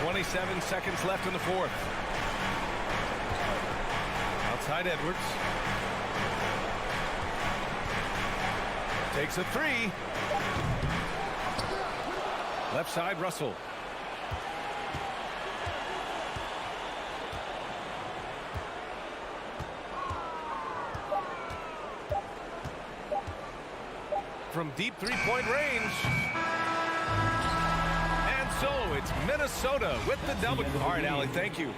.27 seconds left in the fourth. Outside Edwards. Takes a three. Left side Russell. From deep three-point range. And so it's Minnesota with the double. All right, Allie, thank you.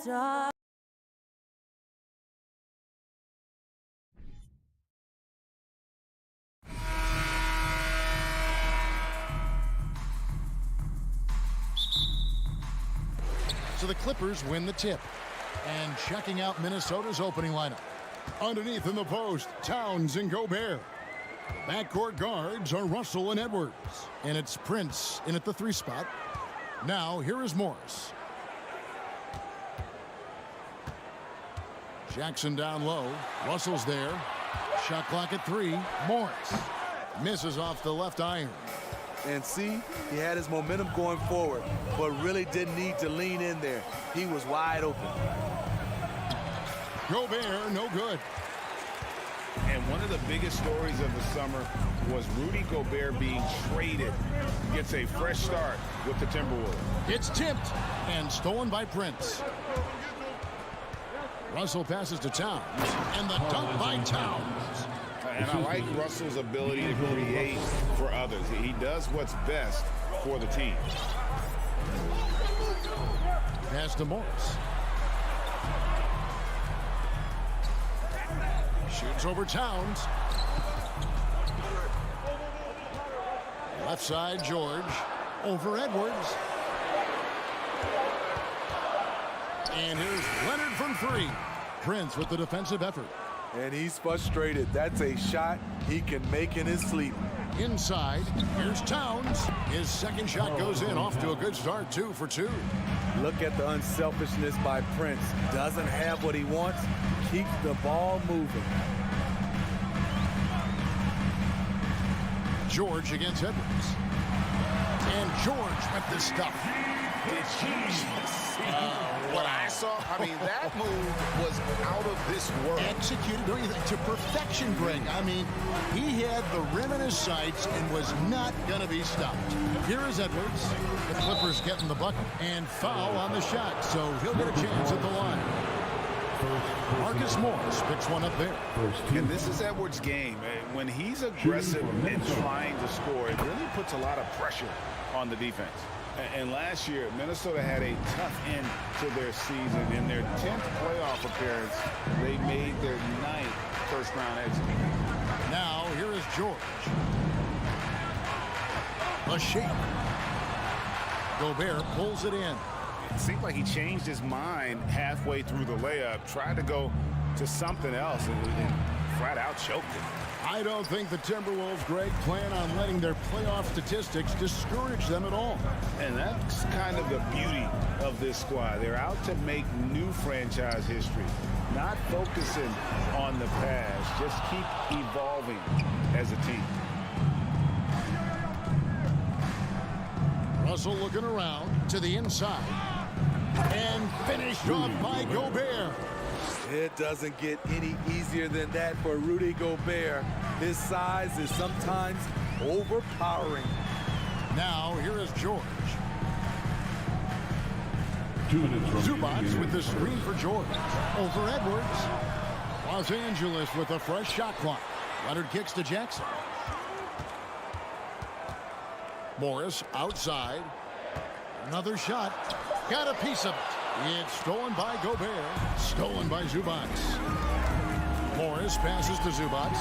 star. So the Clippers win the tip. And checking out Minnesota's opening lineup. Underneath in the post, Towns and Gobert. Backcourt guards are Russell and Edwards. And it's Prince in at the 3 spot. Now, here is Morris. Jackson down low. Russell's there. Shot clock at 3. Morris misses off the left iron. And see, he had his momentum going forward, but really didn't need to lean in there. He was wide open. Gobert, no good. And one of the biggest stories of the summer was Rudy Gobert being traded. Gets a fresh start with the Timberwolves. It's tipped and stolen by Prince. Russell passes to Towns, and the dunk by Towns. And I like Russell's ability to create for others. He does what's best for the team. Pass to Morris. Shoots over Towns. Left side, George. Over Edwards. And here's Leonard from 3. Prince with the defensive effort. And he's frustrated. That's a shot he can make in his sleep. Inside, here's Towns. His second shot goes in, off to a good start, 2 for 2. Look at the unselfishness by Prince. Doesn't have what he wants, keeps the ball moving. George against Edwards. And George with the stuff. Did you see what I saw? I mean, that move was out of this world. Executed, don't you think, to perfection, Greg. I mean, he had the rim in his sights and was not going to be stopped. Here is Edwards. The Clippers getting the bucket. And foul on the shot, so he'll get a chance at the line. Marcus Morris picks one up there. And this is Edwards' game. When he's aggressive and trying to score, it really puts a lot of pressure on the defense. And last year, Minnesota had a tough end to their season. In their 10th playoff appearance, they made their 9th first-round exit. Now, here is George. A shape. Gobert pulls it in. It seemed like he changed his mind halfway through the layup, tried to go to something else, and flat out choked it. I don't think the Timberwolves, Greg, plan on letting their playoff statistics discourage them at all. And that's kind of the beauty of this squad. They're out to make new franchise history, not focusing on the past. Just keep evolving as a team. Russell looking around to the inside. And finished off by Gobert. It doesn't get any easier than that for Rudy Gobert. His size is sometimes overpowering. Now, here is George. Zubac with the screen for George. Over Edwards. Los Angeles with a fresh shot clock. Leonard kicks to Jackson. Morris outside. Another shot. Got a piece of it. It's stolen by Gobert. Stolen by Zubac. Morris passes to Zubac.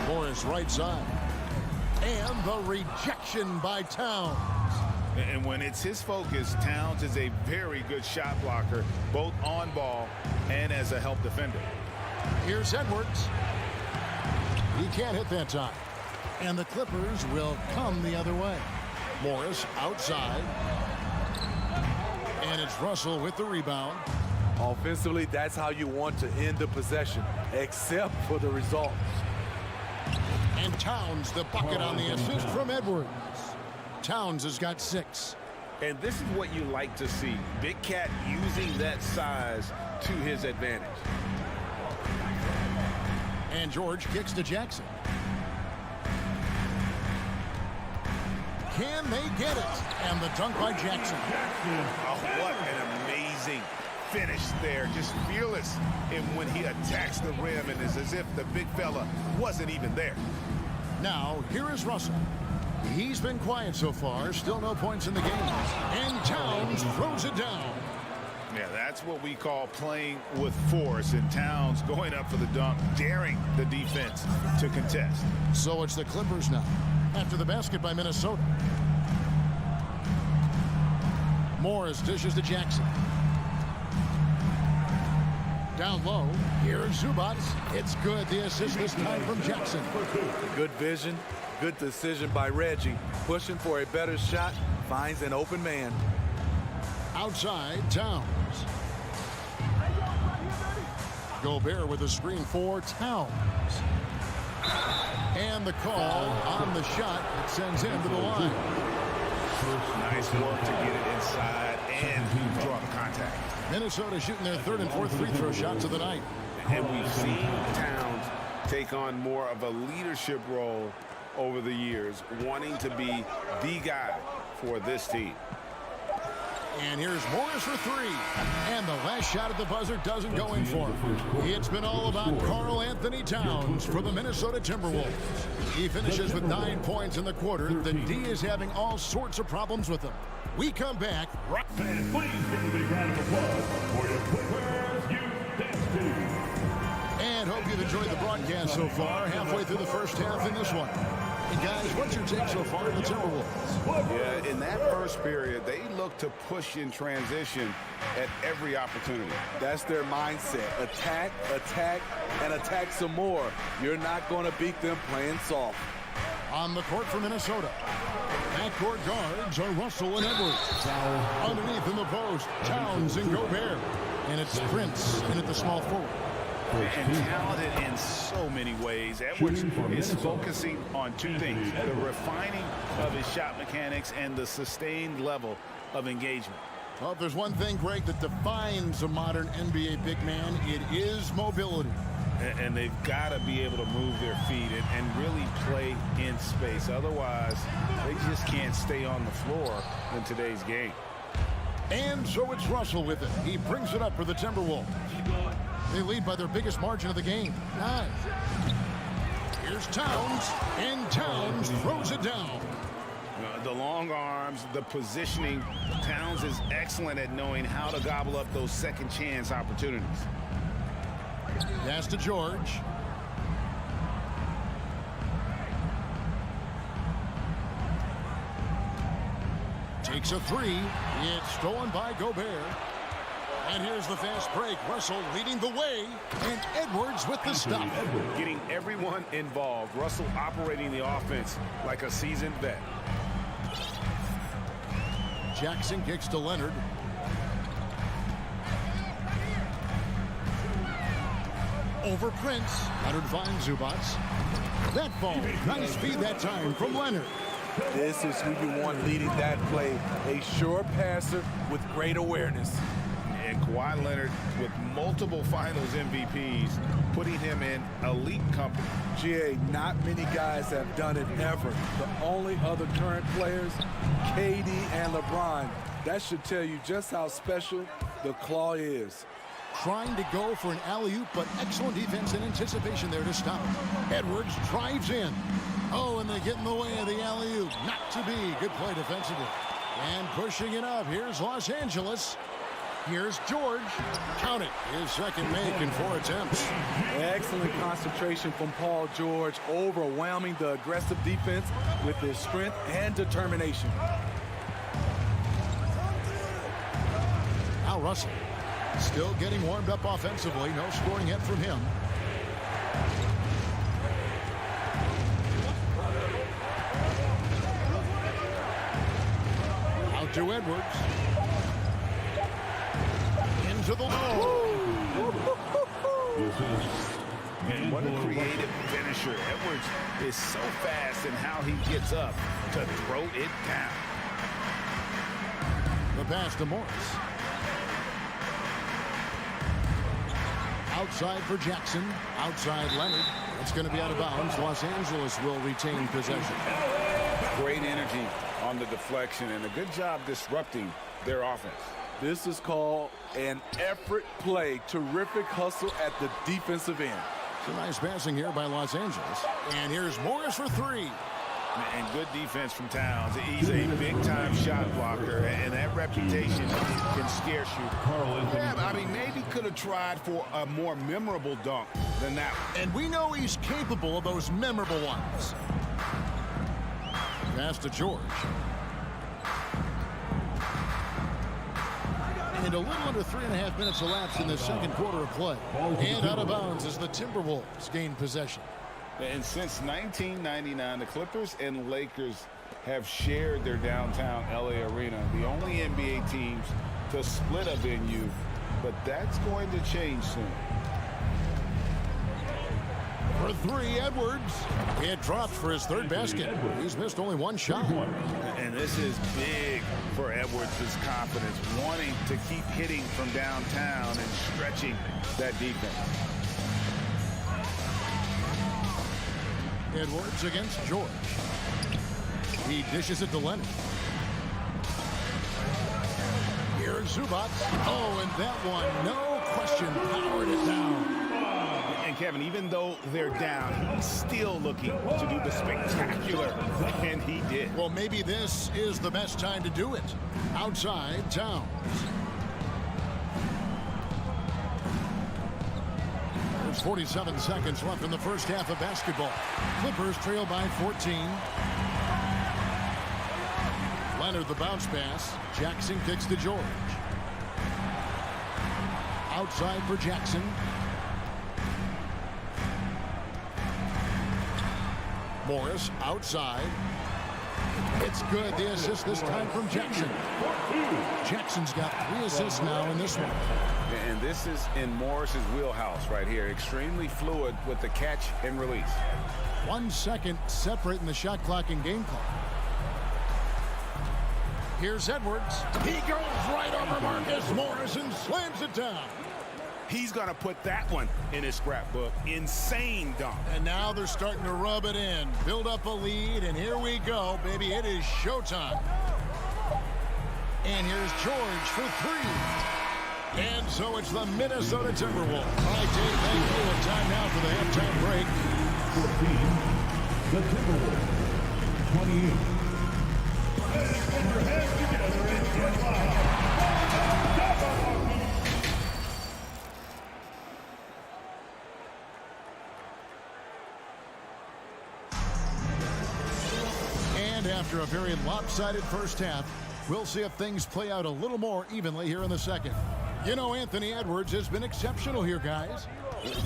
Morris right side. And the rejection by Towns. And when it's his focus, Towns is a very good shot blocker, both on ball and as a help defender. Here's Edwards. He can't hit that time. And the Clippers will come the other way. Morris outside. And it's Russell with the rebound. Offensively, that's how you want to end the possession, except for the results. And Towns, the bucket on the assist from Edwards. Towns has got 6. And this is what you like to see. Big Cat using that size to his advantage. And George kicks to Jackson. Can they get it? And the dunk by Jackson. Oh, what an amazing finish there. Just fearless when he attacks the rim, and it's as if the big fella wasn't even there. Now, here is Russell. He's been quiet so far. Still no points in the game. And Towns throws it down. Yeah, that's what we call playing with force, and Towns going up for the dunk, daring the defense to contest. So it's the Clippers now, after the basket by Minnesota. Morris dishes to Jackson. Down low, here's Zubac. It's good. The assist this time from Jackson. Good vision, good decision by Reggie. Pushing for a better shot, finds an open man. Outside, Towns. Gobert with a screen for Towns. And the call on the shot that sends him to the line. Nice work to get it inside and draw the contact. Minnesota shooting their third and fourth free throw shots of the night. And we've seen Towns take on more of a leadership role over the years, wanting to be the guy for this team. And here's Morris for three. And the last shot at the buzzer doesn't go in for him. It's been all about Karl Anthony Towns for the Minnesota Timberwolves. He finishes with 9 points in the quarter. The D is having all sorts of problems with him. We come back. And please give a big round of applause for your Clippers Youth Dance Team. And hope you've enjoyed the broadcast so far. Halfway through the first half in this one. And guys, what's your take so far in the Timberwolves? Yeah, in that first period, they look to push in transition at every opportunity. That's their mindset. Attack, attack, and attack some more. You're not going to beat them playing soft. On the court for Minnesota. Backcourt guards are Russell and Edwards. Underneath in the post, Towns and Gobert. And it's Prince in at the small forward. And talented in so many ways. Edwards is focusing on two things: the refining of his shot mechanics and the sustained level of engagement. Well, if there's one thing, Greg, that defines a modern NBA big man, it is mobility. And they've got to be able to move their feet and really play in space. Otherwise, they just can't stay on the floor in today's game. And so it's Russell with it. He brings it up for the Timberwolves. They lead by their biggest margin of the game, 9. Here's Towns, and Towns throws it down. The long arms, the positioning. Towns is excellent at knowing how to gobble up those second chance opportunities. Pass to George. Takes a three. It's stolen by Gobert. And here's the fast break. Russell leading the way. And Edwards with the stop. Getting everyone involved. Russell operating the offense like a seasoned vet. Jackson kicks to Leonard. Over Prince. Leonard finds Zubac. That ball. Nice feed that time from Leonard. This is who you want leading that play. A sure passer with great awareness. And Kawhi Leonard with multiple finals MVPs, putting him in elite company. GA, not many guys have done it ever. The only other current players, KD and LeBron. That should tell you just how special the claw is. Trying to go for an alley-oop, but excellent defense and anticipation there to stop him. Edwards drives in. Oh, and they get in the way of the alley-oop. Not to be. Good play defensively. And pushing it up. Here's Los Angeles. Here's George. Count it. His second make in 4 attempts. Excellent concentration from Paul George, overwhelming the aggressive defense with his strength and determination. Now Russell still getting warmed up offensively. No scoring yet from him. Out to Edwards. To the low. And what a creative finisher. Edwards is so fast in how he gets up to throw it down. The pass to Morris. Outside for Jackson. Outside Leonard. It's going to be out of bounds. Los Angeles will retain possession. Great energy on the deflection and a good job disrupting their offense. This is called an effort play. Terrific hustle at the defensive end. Some nice passing here by Los Angeles. And here's Morris for 3. And good defense from Towns. He's a big-time shot blocker, and that reputation can scare shooter. Yeah, but I mean, maybe could have tried for a more memorable dunk than that one. And we know he's capable of those memorable ones. Pass to George. And a little under 3.5 minutes elapsed in the second quarter of play. And out of bounds as the Timberwolves gain possession. And since 1999, the Clippers and Lakers have shared their downtown LA arena, the only NBA teams to split a venue, but that's going to change soon. For three, Edwards. It drops for his third basket. He's missed only one shot. And this is big for Edwards' confidence, wanting to keep hitting from downtown and stretching that defense. Edwards against George. He dishes it to Leonard. Here's Zubac. Oh, and that one, no question, powered it down. And Kevin, even though they're down, he's still looking to do the spectacular, and he did. Well, maybe this is the best time to do it. Outside, Towns. There's 47 seconds left in the first half of basketball. Clippers trail by 14. Leonard the bounce pass. Jackson kicks to George. Outside for Jackson. Morris outside. It's good. The assist this time from Jackson. Jackson's got 3 assists now in this one. And this is in Morris's wheelhouse right here. Extremely fluid with the catch and release. 1 second separating the shot clock and game clock. Here's Edwards. He goes right over Marcus Morris and slams it down. He's going to put that one in his scrapbook. Insane dunk. And now they're starting to rub it in. Build up a lead, and here we go, baby. It is showtime. And here's George for 3. And so it's the Minnesota Timberwolves. All right, Dave, thank you. And time now for the halftime break. 14, the Timberwolves. 28. Put your hands together and get loud. After a very lopsided first half, we'll see if things play out a little more evenly here in the second. You know, Anthony Edwards has been exceptional here, guys.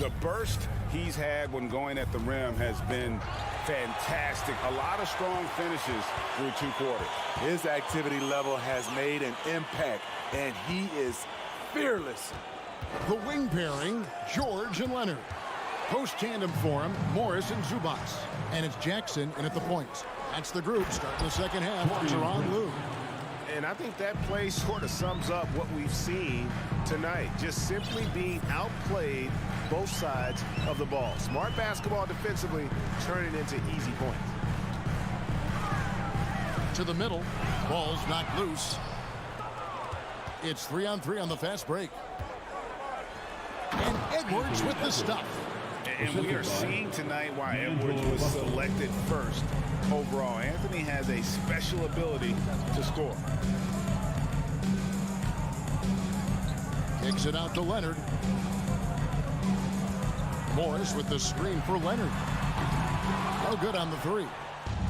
The burst he's had when going at the rim has been fantastic. A lot of strong finishes through 2 quarters. His activity level has made an impact, and he is fearless. The wing pairing, George and Leonard. Post tandem for him, Morris and Zubac. And it's Jackson in at the points. That's the group starting the second half for Tyronn Lue. And I think that play sort of sums up what we've seen tonight. Just simply being outplayed both sides of the ball. Smart basketball defensively, turning into easy points. To the middle, ball's knocked loose. It's 3-on-3 on the fast break. And Edwards with the stuff. And we are seeing tonight why Edwards was selected first overall. Anthony has a special ability to score. Kicks it out to Leonard. Morris with the screen for Leonard. No good on the 3.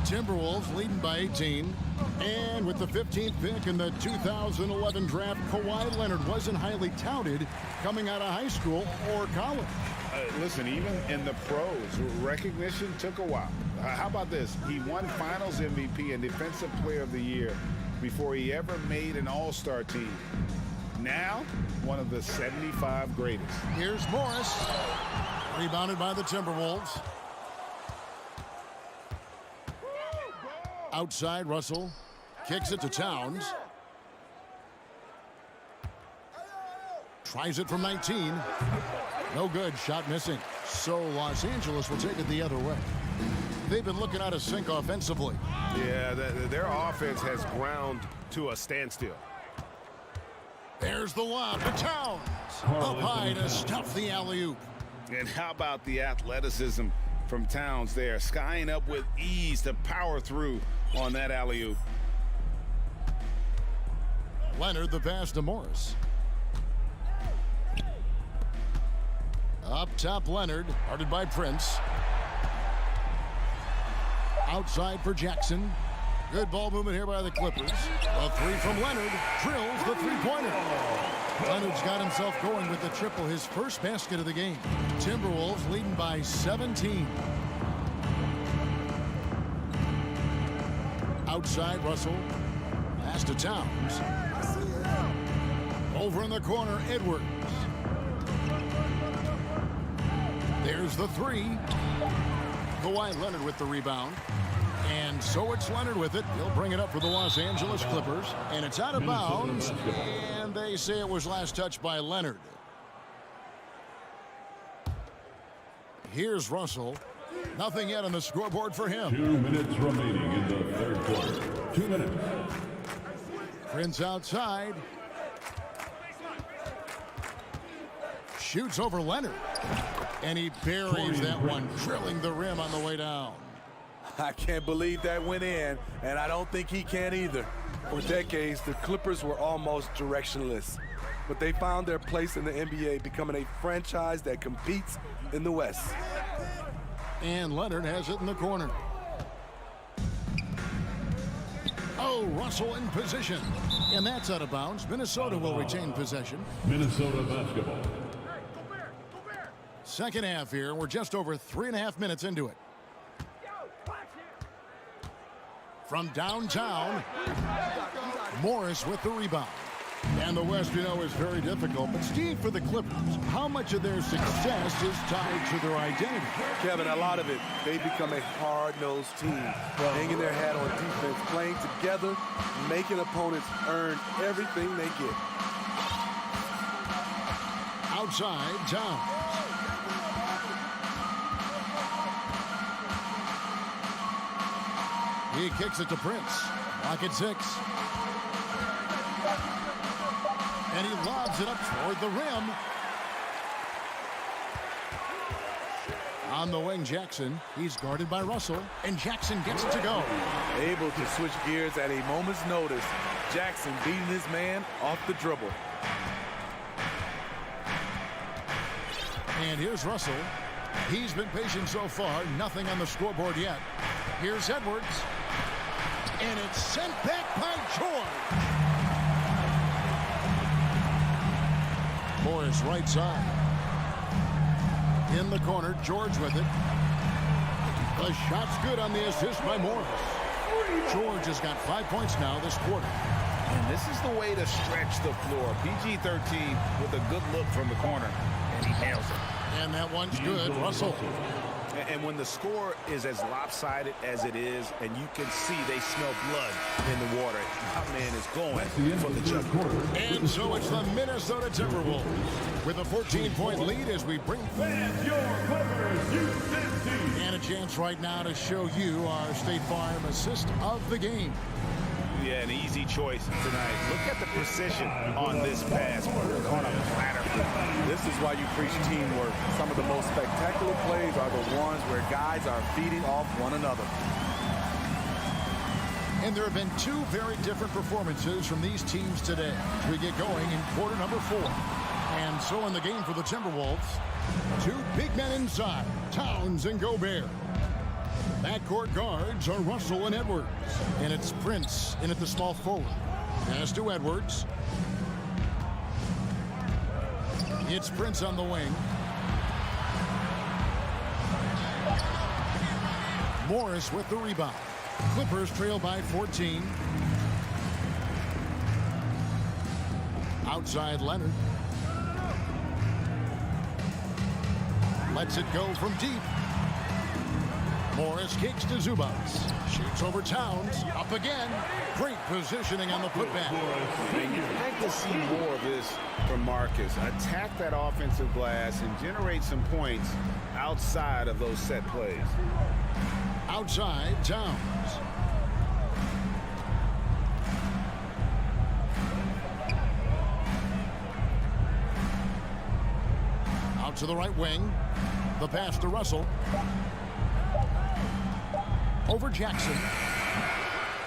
Timberwolves leading by 18. And with the 15th pick in the 2011 draft, Kawhi Leonard wasn't highly touted coming out of high school or college. Listen, even in the pros, recognition took a while. How about this? He won Finals MVP and Defensive Player of the Year before he ever made an All-Star team. Now, one of the 75 greatest. Here's Morris. Rebounded by the Timberwolves. Outside, Russell kicks it to Towns. Tries it from 19. No good. Shot missing. So Los Angeles will take it the other way. They've been looking out of sync offensively. Yeah, their offense has ground to a standstill. There's the lob to Towns. Up high to stuff the alley-oop. And how about the athleticism from Towns there, skying up with ease to power through on that alley-oop. Leonard the pass to Morris. Up top, Leonard, guarded by Prince. Outside for Jackson. Good ball movement here by the Clippers. A three from Leonard drills the three-pointer. Leonard's got himself going with the triple, his first basket of the game. Timberwolves leading by 17. Outside, Russell. Pass to Towns. Over in the corner, Edwards. There's the three. Kawhi Leonard with the rebound. And so it's Leonard with it. He'll bring it up for the Los Angeles Clippers. And it's out of bounds. And they say it was last touched by Leonard. Here's Russell. Nothing yet on the scoreboard for him. 2 minutes remaining in the third quarter. 2 minutes. Prince outside. Shoots over Leonard. And he buries that one, drilling the rim on the way down. I can't believe that went in, and I don't think he can either. For decades, the Clippers were almost directionless, but they found their place in the NBA, becoming a franchise that competes in the West. And Leonard has it in the corner. Oh, Russell in position. And that's out of bounds. Minnesota will retain possession. Minnesota basketball. Second half here. We're just over 3.5 minutes into it. From downtown, Morris with the rebound. And the West, you know, is very difficult. But Steve, for the Clippers, how much of their success is tied to their identity? Kevin, a lot of it. They become a hard-nosed team, hanging their hat on defense, playing together, making opponents earn everything they get. Outside, Towns. He kicks it to Prince. Rocket 6. And he lobs it up toward the rim. On the wing, Jackson. He's guarded by Russell. And Jackson gets it to go. Able to switch gears at a moment's notice. Jackson beating his man off the dribble. And here's Russell. He's been patient so far. Nothing on the scoreboard yet. Here's Edwards. And it's sent back by George. Morris right side. In the corner, George with it. The shot's good on the assist by Morris. George has got 5 points now this quarter. And this is the way to stretch the floor. PG-13 with a good look from the corner. And he nails it. And that one's good. Russell. And when the score is as lopsided as it is, and you can see they smell blood in the water, my man is going for the jump. And so it's the Minnesota Timberwolves with a 14-point lead as we bring Fans, your Clippers, and a chance right now to show you our State Farm assist of the game. Yeah, an easy choice tonight. Look at the precision on this pass. On a platter. This is why you preach teamwork. Some of the most spectacular plays are the ones where guys are feeding off one another. And there have been two very different performances from these teams today as we get going in quarter number 4. And so in the game for the Timberwolves, two big men inside, Towns and Gobert. Backcourt guards are Russell and Edwards. And it's Prince in at the small forward. Pass to Edwards. It's Prince on the wing. Morris with the rebound. Clippers trail by 14. Outside Leonard. Lets it go from deep. Morris kicks to Zubats. Shoots over Towns. Up again. Great positioning on the putback. I'd like to see more of this from Marcus. Attack that offensive glass and generate some points outside of those set plays. Outside, Towns. Out to the right wing. The pass to Russell. Over Jackson.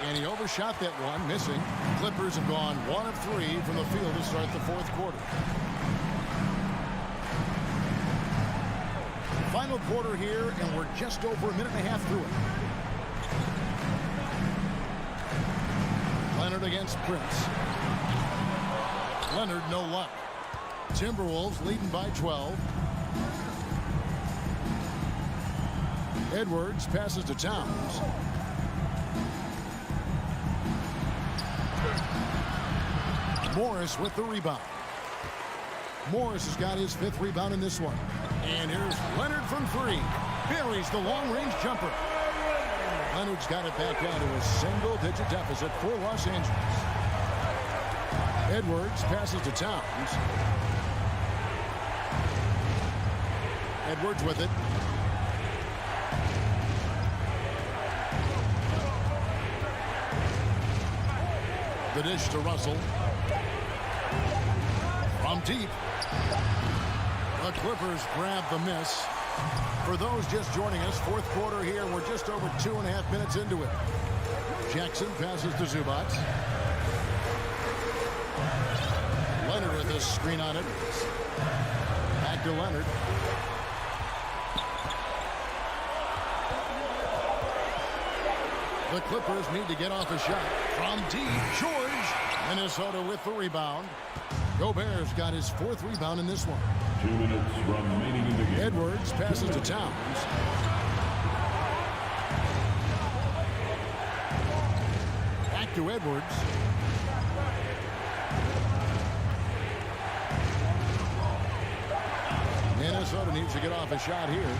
And he overshot that one, missing. Clippers have gone 1 of 3 from the field to start the fourth quarter. final quarter here, and we're just over a minute and a half through it. Leonard against Prince. Leonard, no luck. Timberwolves leading by 12. Edwards passes to Towns. Morris with the rebound. Morris has got his 5th rebound in this one. And here's Leonard from 3. Buries the long-range jumper. Leonard's got it back down to a single-digit deficit for Los Angeles. Edwards passes to Towns. Edwards with it. The dish to Russell. From deep. The Clippers grab the miss. For those just joining us, 4th quarter here. We're just over 2.5 minutes into it. Jackson passes to Zubac. Leonard with a screen on it. Back to Leonard. The Clippers need to get off a shot. From deep, George. Minnesota with the rebound. Gobert's got his 4th rebound in this one. 2 minutes remaining in the game. Edwards passes to Towns. Back to Edwards. Minnesota needs to get off a shot here.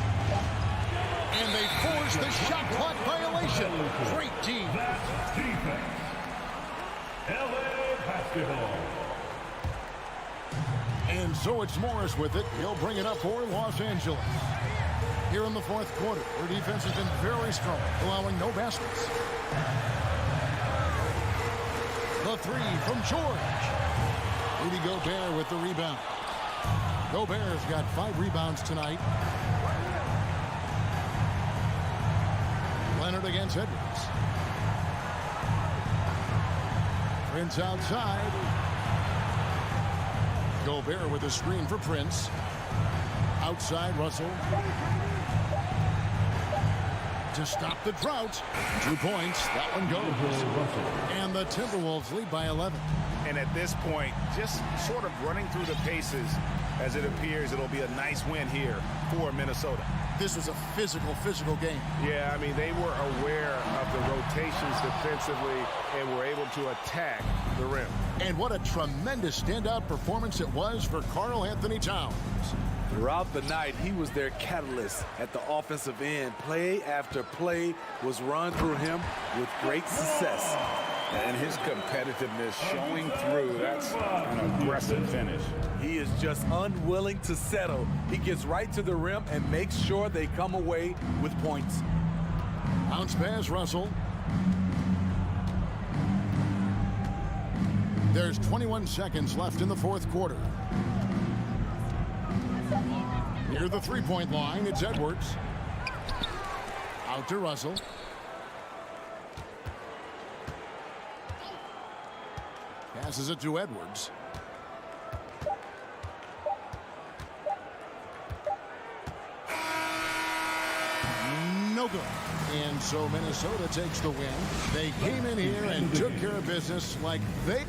And they force the shot clock violation. Great team. That's defense. LA basketball. And so it's Morris with it. He'll bring it up for Los Angeles. Here in the 4th quarter, their defense has been very strong, allowing no baskets. The 3 from George. Rudy Gobert with the rebound. Gobert's got 5 rebounds tonight. Leonard against Edwards. Prince outside. Gobert with a screen for Prince. Outside Russell. To stop the drought. 2 points. That one goes. And the Timberwolves lead by 11. And at this point, just sort of running through the paces, as it appears it'll be a nice win here for Minnesota. This was a physical game. Yeah, I mean, they were aware of the rotations defensively and were able to attack the rim. And what a tremendous standout performance it was for Karl Anthony Towns. Throughout the night, he was their catalyst at the offensive end. Play after play was run through him with great success. And his competitiveness showing through. That's an aggressive finish. He is just unwilling to settle. He gets right to the rim and makes sure they come away with points. Bounce pass, Russell. There's 21 seconds left in the 4th quarter. Near the 3-point line, it's Edwards. Out to Russell. Passes it to Edwards. No good. And so Minnesota takes the win. They came in here and took care of business like they...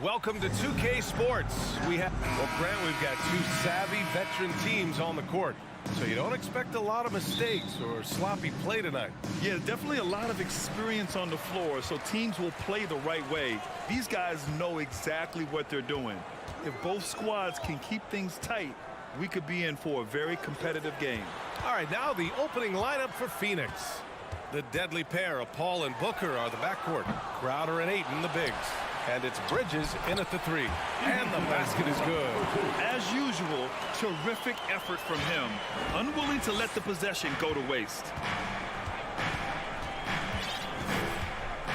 welcome to 2K Sports. Well, Brent, we've got two savvy veteran teams on the court. So you don't expect a lot of mistakes or sloppy play tonight. Yeah, definitely a lot of experience on the floor, so teams will play the right way. These guys know exactly what they're doing. If both squads can keep things tight, we could be in for a very competitive game. All right, now the opening lineup for Phoenix. The deadly pair of Paul and Booker are the backcourt. Crowder and Ayton, the bigs. And it's Bridges in at the 3. And the basket is good. As usual, terrific effort from him. Unwilling to let the possession go to waste.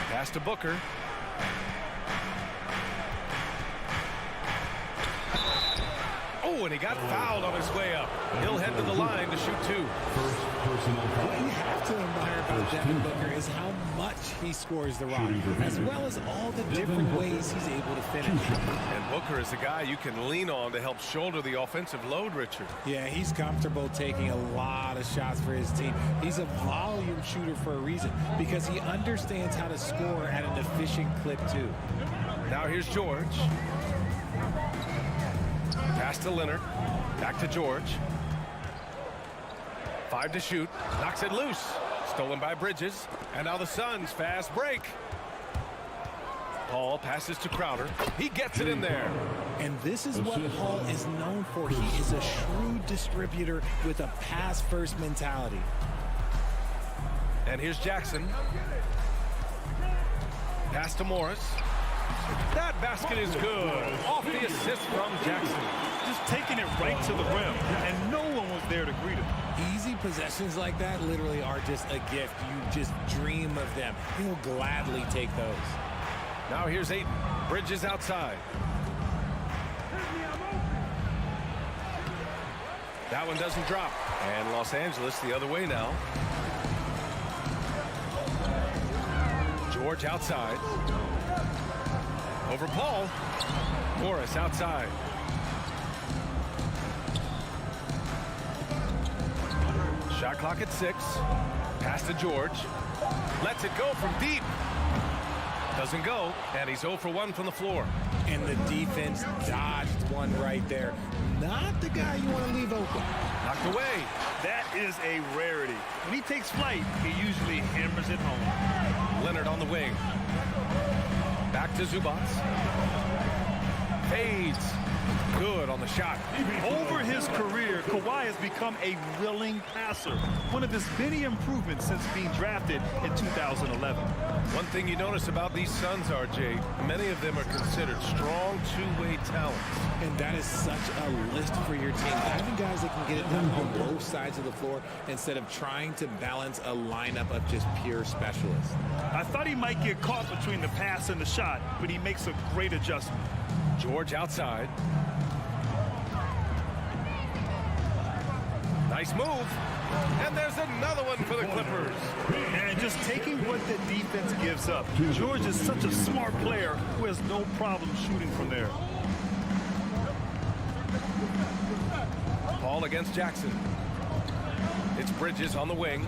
Pass to Booker. Oh, and he got fouled on his way up. He'll head to the line to shoot 2. What you have to admire about Devin Booker is how much he scores the rock, as well as all the different ways he's able to finish. And Booker is a guy you can lean on to help shoulder the offensive load, Richard. Yeah, he's comfortable taking a lot of shots for his team. He's a volume shooter for a reason, because he understands how to score at an efficient clip, too. Now here's George. Pass to Leonard. Back to George. 5 to shoot. Knocks it loose. Stolen by Bridges. And now the Suns fast break. Paul passes to Crowder. He gets it in there. And this is what Paul is known for. He is a shrewd distributor with a pass-first mentality. And here's Jackson. Pass to Morris. That basket is good. Off the assist from Jackson. Just taking it right to the rim, and no one was there to greet him. Easy possessions like that literally are just a gift. You just dream of them. He'll gladly take those. Now here's Ayton. Bridges outside. That one doesn't drop. And Los Angeles the other way now. George outside. Over Paul. Morris outside. Shot clock at 6. Pass to George. Lets it go from deep. Doesn't go. And he's 0 for 1 from the floor. And the defense dodged one right there. Not the guy you want to leave open. Knocked away. That is a rarity. When he takes flight, he usually hammers it home. Leonard on the wing. Back to Zubats. Fades. Good on the shot. Over his career, Kawhi has become a willing passer. One of his many improvements since being drafted in 2011. One thing you notice about these Suns, RJ, many of them are considered strong two-way talents. And that is such a list for your team. Having guys that can get it done on both sides of the floor instead of trying to balance a lineup of just pure specialists. I thought he might get caught between the pass and the shot, but he makes a great adjustment. George outside. Nice move. And there's another one for the Clippers. And just taking what the defense gives up. George is such a smart player who has no problem shooting from there. Paul against Jackson. It's Bridges on the wing.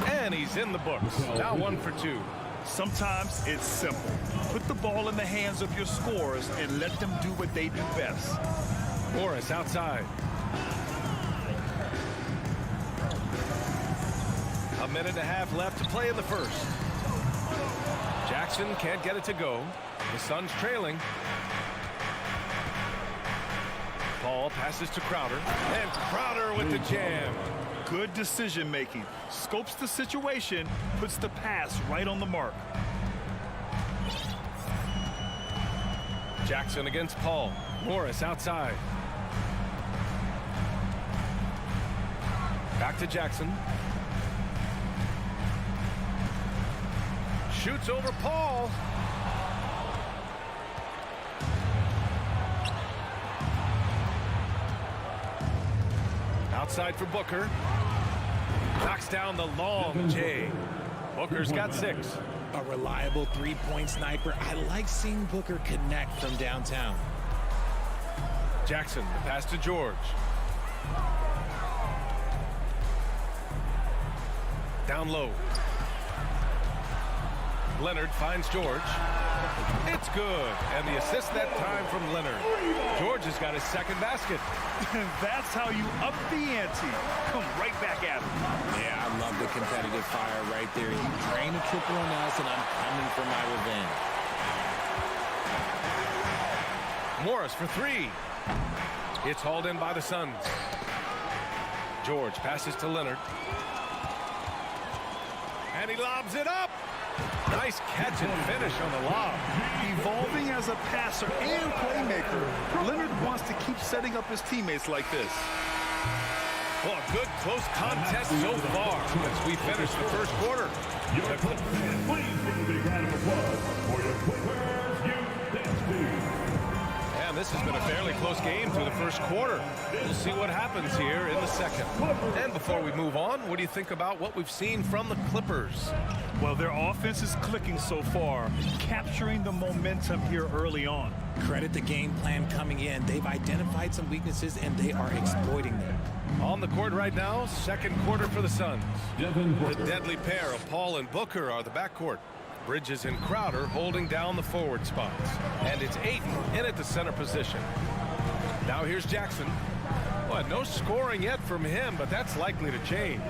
And he's in the books. Now 1 for 2. Sometimes it's simple. Put the ball in the hands of your scorers and let them do what they do best. Morris outside. A minute and a half left to play in the first. Jackson can't get it to go. The Suns trailing. Paul passes to Crowder. And Crowder with the jam. Good decision making. Scopes the situation, puts the pass right on the mark. Jackson against Paul. Morris outside. Back to Jackson. Shoots over Paul. Outside for Booker. Knocks down the long J. Booker's got 6. A reliable three-point sniper. I like seeing Booker connect from downtown. Jackson, the pass to George. Down low. Leonard finds George. It's good. And the assist that time from Leonard. George has got his second basket. That's how you up the ante. Come right back at him. Yeah, I love the competitive fire right there. You drain a triple on us, and I'm coming for my revenge. Morris for three. It's hauled in by the Suns. George passes to Leonard. And he lobs it up. Nice catch and finish on the lob. Evolving as a passer and playmaker, Leonard wants to keep setting up his teammates like this. Well, a good close contest so far as we finish the first quarter. Please give a big round of applause for your Clippers Youth Dance Team. And this has been a fairly close game through the first quarter. We'll see what happens here in the second. And before we move on, what do you think about what we've seen from the Clippers? Well, their offense is clicking so far, capturing the momentum here early on. Credit the game plan coming in. They've identified some weaknesses, and they are exploiting them. On the court right now, second quarter for the Suns. The deadly pair of Paul and Booker are the backcourt. Bridges and Crowder holding down the forward spots. And it's Ayton in at the center position. Now here's Jackson. Well, no scoring yet from him, but that's likely to change.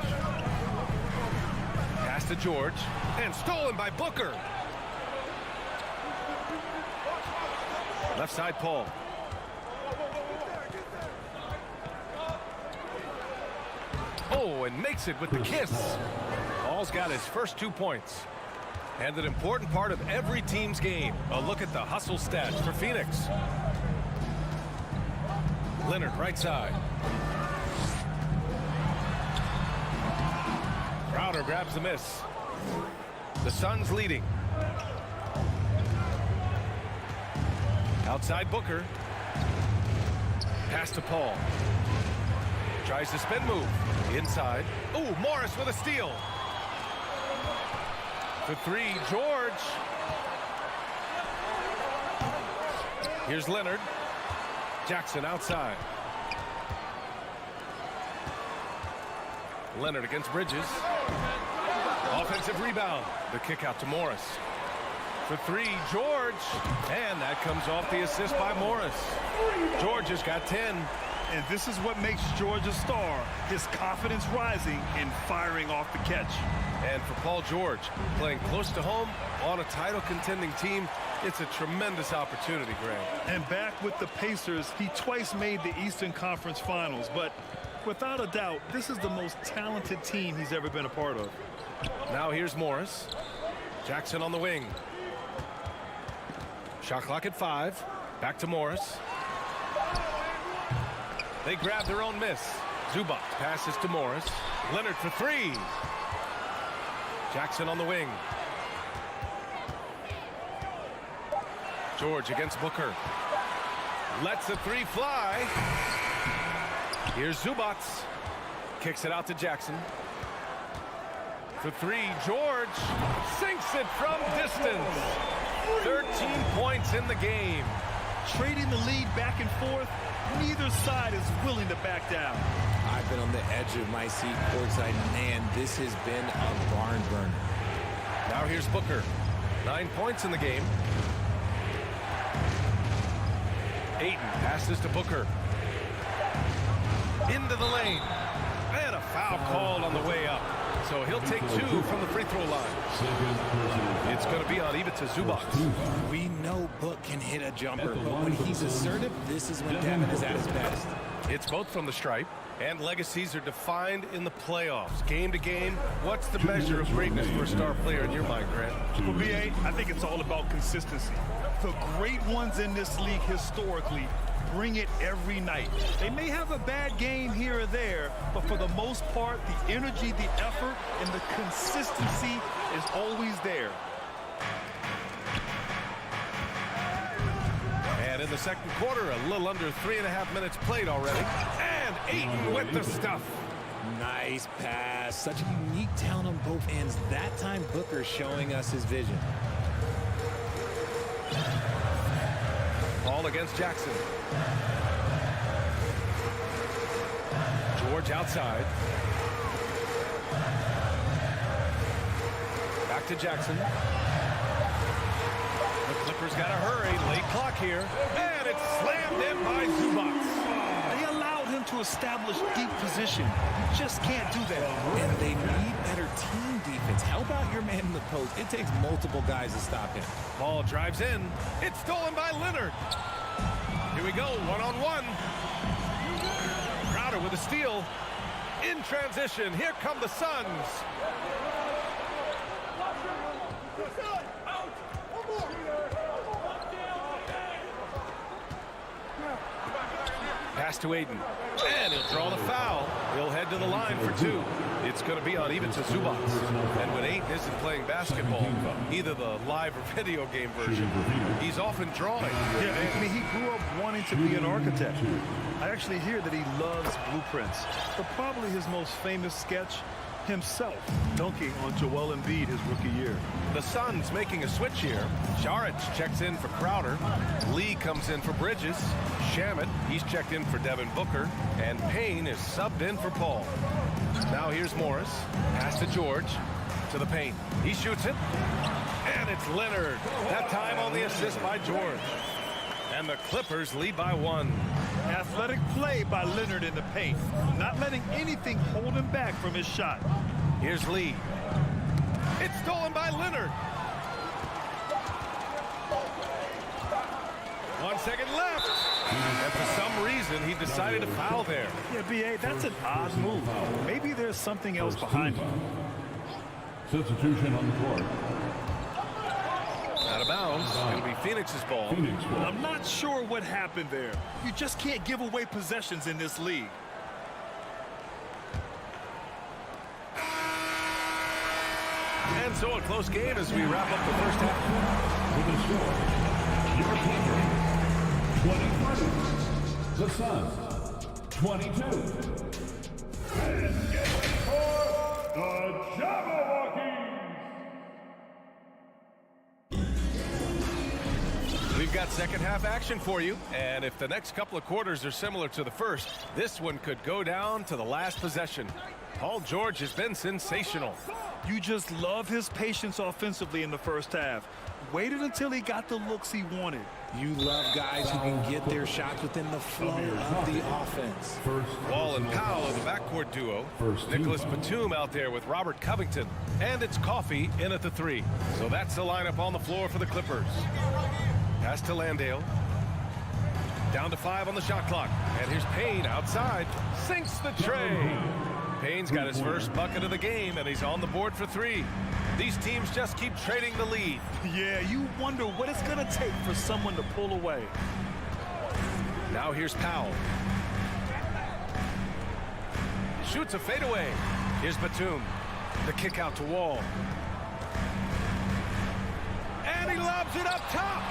Pass to George, and stolen by Booker. Left side, Paul. Oh, and makes it with the kiss. Paul's got his first 2 points. And an important part of every team's game. A look at the hustle stats for Phoenix. Leonard, right side. Crowder grabs the miss. The Suns leading. Outside Booker. Pass to Paul. Tries the spin move. Inside. Ooh, Morris with a steal. For three, George. Here's Leonard. Jackson outside. Leonard against Bridges. Offensive rebound. The kick out to Morris. For three, George. And that comes off the assist by Morris. George has got 10. And this is what makes George a star. His confidence rising and firing off the catch. And for Paul George, playing close to home on a title contending team, it's a tremendous opportunity, Graham. And back with the Pacers, he twice made the Eastern Conference Finals. But without a doubt, this is the most talented team he's ever been a part of. Now here's Morris. Jackson on the wing. Shot clock at 5. Back to Morris. They grab their own miss. Zubac passes to Morris. Leonard for three. Jackson on the wing. George against Booker. Lets the three fly. Here's Zubac. Kicks it out to Jackson. For three, George sinks it from distance. 13 points in the game. Trading the lead back and forth. Neither side is willing to back down. I've been on the edge of my seat courtside. Man, this has been a barn burner. Now here's Booker. 9 points in the game. Ayton passes to Booker. Into the lane. And a foul called on the way up. So he'll take 2 from the free throw line. It's going to be on Ivica Zubac. We know Book can hit a jumper, but when he's assertive, this is when Devin is at his best. It's both from the stripe, and legacies are defined in the playoffs. Game to game, what's the measure of greatness for a star player in your mind, Grant? For BA, I think it's all about consistency. The great ones in this league historically bring it every night. They may have a bad game here or there, but for the most part, the energy, the effort, and the consistency is always there. And in the second quarter, a little under 3.5 minutes played already. And Ayton with the stuff. Nice pass. Such a unique talent on both ends. That time, Booker showing us his vision. Ball against Jackson. George outside. Back to Jackson. Clippers got to hurry. Late clock here. And it's slammed in by Zubac. They allowed him to establish deep position. You just can't do that. And they need better team defense. Help out your man in the post. It takes multiple guys to stop him. Ball drives in. It's stolen by Leonard. Here we go, one-on-one. Crowder with a steal. In transition, here come the Suns. Pass to Aiden. And he'll draw the foul. He'll head to the line for two. It's going to be on even to Zubac. And when Aiden isn't playing basketball, either the live or video game version, he's often drawing. Yeah, I mean, he grew up wanting to be an architect. I actually hear that he loves blueprints. But probably his most famous sketch, himself dunking on Joel Embiid his rookie year. The Suns making a switch here. Saric checks in for Crowder. Lee comes in for Bridges. Shamet, he's checked in for Devin Booker. And Payne is subbed in for Paul. Now here's Morris. Pass to George. To the paint. He shoots it. And it's Leonard. That time on the assist by George. And the Clippers lead by one. Athletic play by Leonard in the paint. Not letting anything hold him back from his shot. Here's Lee. It's stolen by Leonard. 1 second left. And for some reason, he decided to foul there. Yeah, B.A., that's an odd move. Maybe there's something else behind it. Substitution on the court. Out of bounds. It'll be Phoenix's ball. I'm not sure what happened there. You just can't give away possessions in this league. And so a close game as we wrap up the first half. With the score, your team, 20 The Suns, 22. And get for the Jabberwockies. We've got second half action for you, and if the next couple of quarters are similar to the first, this one could go down to the last possession. Paul George has been sensational. You just love his patience offensively in the first half. Waited until he got the looks he wanted. You love guys who can get their shots within the flow of the offense. Wall and Powell are the backcourt duo. Nicholas Batum out there with Robert Covington. And it's Coffey in at the three. So that's the lineup on the floor for the Clippers. Pass to Landale. Down to 5 on the shot clock. And here's Payne outside. Sinks the tray. Payne's got his first bucket of the game, and he's on the board for 3. These teams just keep trading the lead. Yeah, you wonder what it's going to take for someone to pull away. Now here's Powell. Shoots a fadeaway. Here's Batum. The kick out to Wall. And he lobs it up top.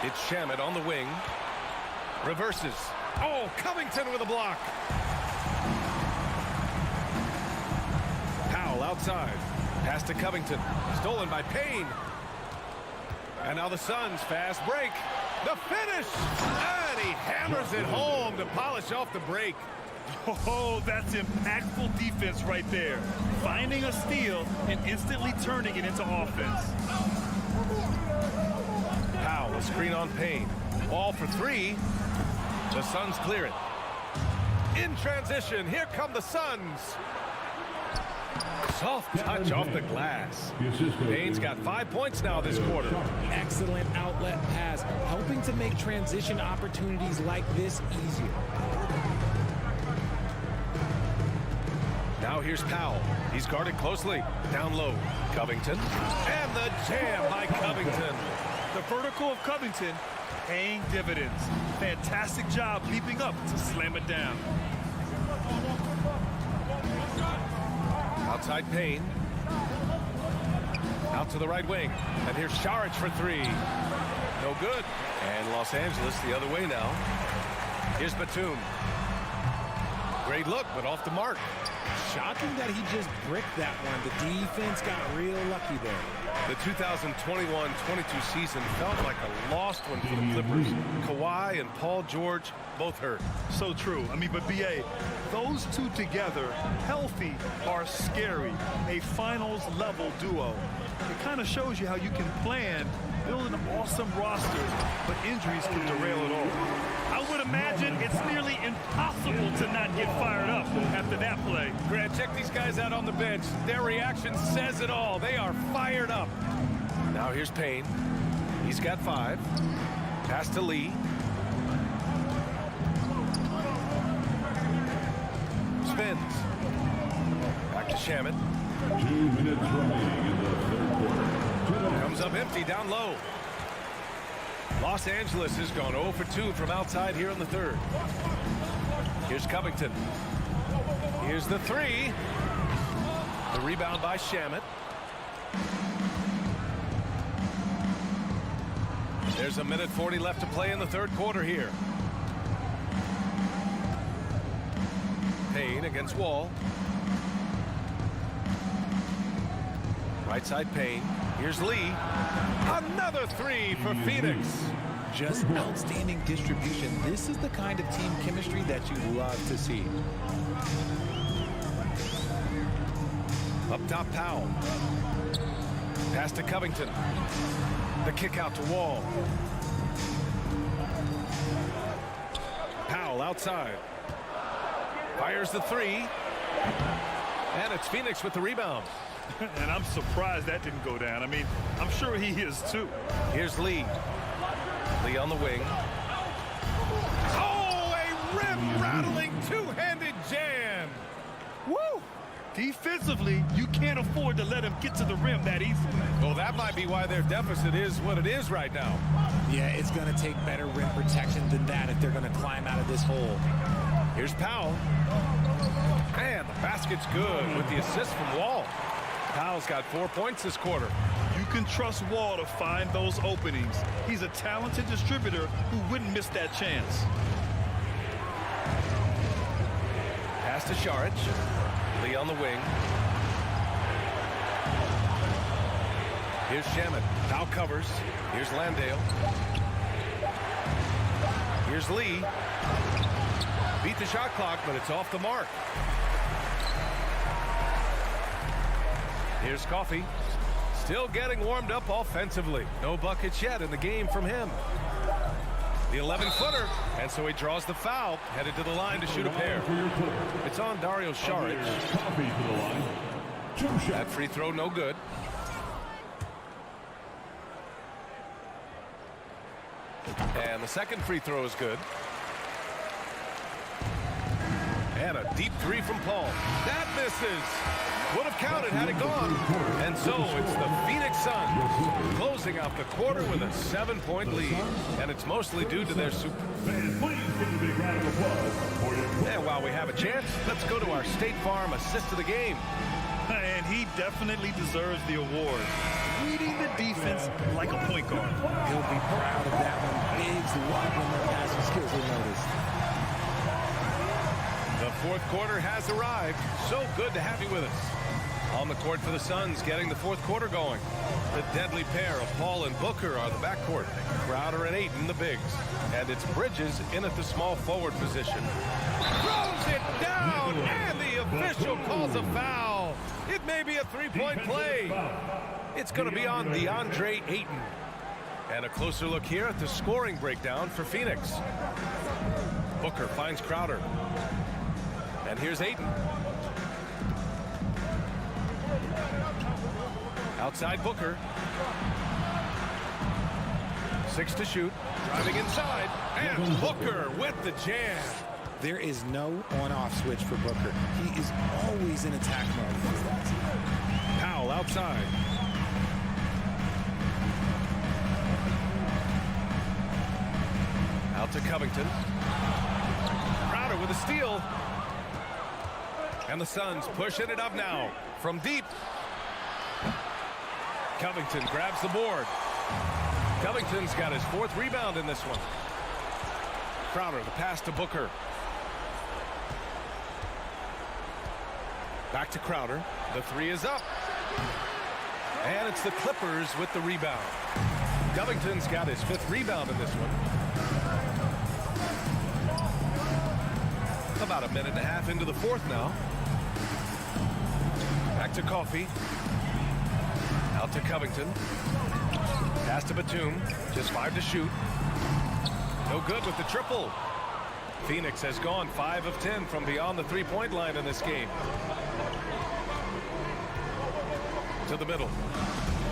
It's Shamet on the wing. Reverses. Oh, Covington with a block. Powell outside. Pass to Covington. Stolen by Payne. And now the Suns fast break. The finish. And he hammers it home to polish off the break. Oh, that's impactful defense right there. Finding a steal and instantly turning it into offense. Powell, a screen on Payne. Ball for 3. The Suns clear it. In transition, here come the Suns. Soft touch off the glass. Payne's got 5 points now this quarter. Excellent outlet pass, helping to make transition opportunities like this easier. Now here's Powell. He's guarded closely. Down low. Covington. And the jam by Covington. The vertical of Covington paying dividends. Fantastic job leaping up to slam it down. Outside Payne. Out to the right wing. And here's Saric for 3. No good. And Los Angeles the other way now. Here's Batum. Great look, but off the mark. Shocking that he just bricked that one. The defense got real lucky there. The 2021-22 season felt like a lost one for the Clippers. Kawhi and Paul George both hurt. So true. I mean, but BA, those two together, healthy, are scary. A finals level duo. It kind of shows you how you can plan, build an awesome roster, but injuries can derail it all. I would imagine it's nearly impossible to not get fired up after that play. Grant, check these guys out on the bench. Their reaction says it all. They are fired up. Now here's Payne. He's got 5. Pass to Lee. Spins. Back to Shamet. 2 minutes remaining in the third quarter. Comes up empty down low. Los Angeles has gone 0 for 2 from outside here in the third. Here's Covington. Here's the 3. The rebound by Shamet. There's 1:40 left to play in the third quarter here. Payne against Wall. Right side Payne. Here's Lee. Another 3 for Phoenix. Just outstanding distribution. This is the kind of team chemistry that you love to see. Up top, Powell. Pass to Covington. The kick out to Wall. Powell outside. Fires the 3. And it's Phoenix with the rebound. And I'm surprised that didn't go down. I mean, I'm sure he is too. Here's Lee. Lee on the wing. Oh, a rim-rattling two-handed jam. Woo! Defensively, you can't afford to let him get to the rim that easily. Well, that might be why their deficit is what it is right now. Yeah, it's going to take better rim protection than that if they're going to climb out of this hole. Here's Powell. And the basket's good with the assist from Wall. Powell's got 4 points this quarter. You can trust Wall to find those openings. He's a talented distributor who wouldn't miss that chance. Pass to Saric. Lee on the wing. Here's Shamet. Powell covers. Here's Landale. Here's Lee. Beat the shot clock, but it's off the mark. Here's Coffey. Still getting warmed up offensively. No buckets yet in the game from him. The 11-footer, and so he draws the foul, headed to the line to shoot a pair. It's on Dario Saric. That free throw no good. And the second free throw is good. And a deep 3 from Paul. That misses. Would have counted had it gone. And so it's the Phoenix Suns closing out the quarter with a 7-point lead. And it's mostly due to their super. And while we have a chance, let's go to our State Farm assist of the game. And he definitely deserves the award. Reading the defense like a point guard. He'll be proud of that one. Bigs love when their passing skills are noticed. The fourth quarter has arrived. So good to have you with us. On the court for the Suns, getting the fourth quarter going. The deadly pair of Paul and Booker are the backcourt. Crowder and Ayton, the bigs. And it's Bridges in at the small forward position. Throws it down, and the official calls a foul. It may be a three-point play. It's going to be on DeAndre Ayton. And a closer look here at the scoring breakdown for Phoenix. Booker finds Crowder. And here's Ayton. Outside Booker. 6 to shoot. Driving inside. And Booker with the jam. There is no on-off switch for Booker. He is always in attack mode. Powell outside. Out to Covington. Crowder with a steal. And the Suns pushing it up now from deep. Covington grabs the board. Covington's got his 4th rebound in this one. Crowder, the pass to Booker. Back to Crowder. The three is up. And it's the Clippers with the rebound. Covington's got his 5th rebound in this one. About a minute and a half into the 4th now. Back to Coffey. Out to Covington. Pass to Batum. Just 5 to shoot. No good with the triple. Phoenix has gone 5 of 10 from beyond the three-point line in this game. To the middle.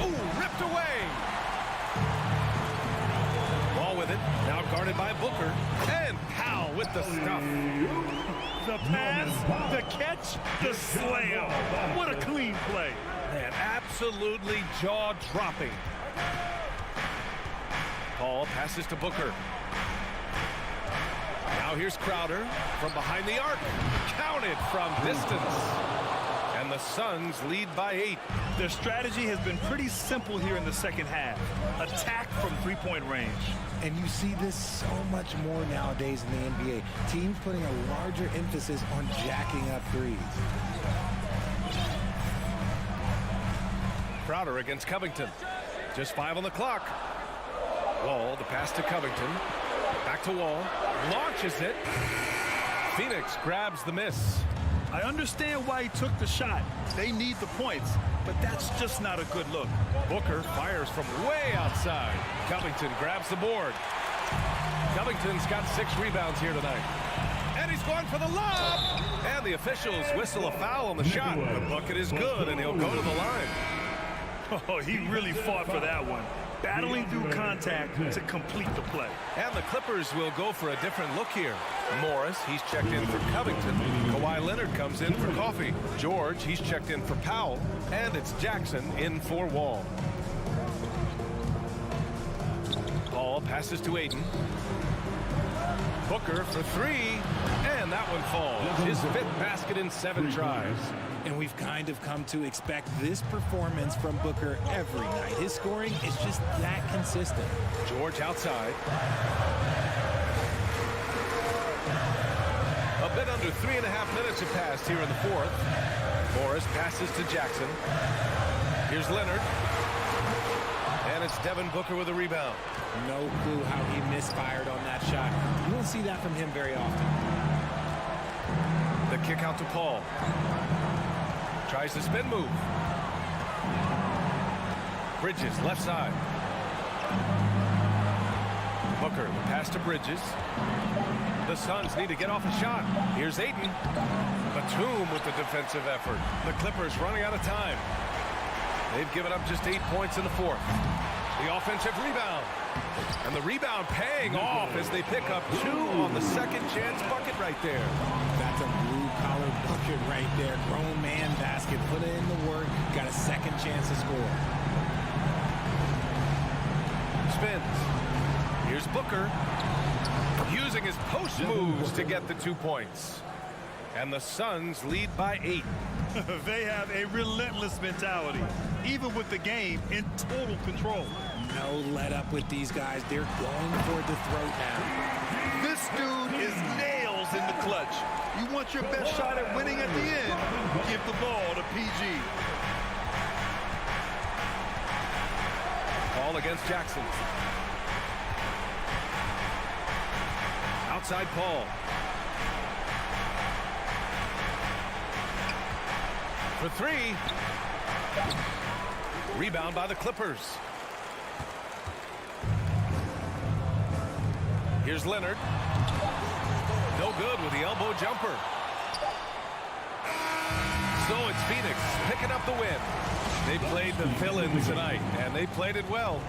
Ooh, ripped away. Ball with it. Now guarded by Booker. And Powell with the stuff. The pass, the catch, the slam. What a clean play. Man, absolutely jaw-dropping. Paul passes to Booker. Now here's Crowder from behind the arc. Counted from distance. And the Suns lead by 8. Their strategy has been pretty simple here in the second half. Attack from three-point range. And you see this so much more nowadays in the NBA. Teams putting a larger emphasis on jacking up threes. Crowder against Covington. Just 5 on the clock. Wall, the pass to Covington. Back to Wall. Launches it. Phoenix grabs the miss. I understand why he took the shot. They need the points, but that's just not a good look. Booker fires from way outside. Covington grabs the board. Covington's got 6 rebounds here tonight. And he's going for the lob. And the officials whistle a foul on the shot. The bucket is good, and he'll go to the line. Oh, he really fought for that one. Battling through contact to complete the play. And the Clippers will go for a different look here. Morris, he's checked in for Covington. Kawhi Leonard comes in for Coffey. George, he's checked in for Powell. And it's Jackson in for Wall. Paul passes to Ayton. Booker for 3. And that one falls. His 5th basket in 7 tries. And we've kind of come to expect this performance from Booker every night. His scoring is just that consistent. George outside. A bit under 3.5 minutes have passed here in the 4th. Morris passes to Jackson. Here's Leonard. And it's Devin Booker with a rebound. No clue how he misfired on that shot. You won't see that from him very often. The kick out to Paul. Tries the spin move. Bridges, left side. Booker, the pass to Bridges. The Suns need to get off a shot. Here's Ayton. Batum with the defensive effort. The Clippers running out of time. They've given up just 8 points in the 4th. The offensive rebound. And the rebound paying off as they pick up 2 on the second chance bucket right there. That's a blue-collar bucket right there. Grown man basket. Put in the work. Got a second chance to score. Spins. Here's Booker. Using his post moves to get the 2 points. And the Suns lead by 8. They have a relentless mentality, even with the game in total control. No let up with these guys. They're going for the throat now. This dude is nails in the clutch. You want your best shot at winning at the end, give the ball to PG. Ball against Jackson. Outside Paul. For 3. Rebound by the Clippers. Here's Leonard. No good with the elbow jumper. So it's Phoenix picking up the win. They played the villain tonight, and they played it well.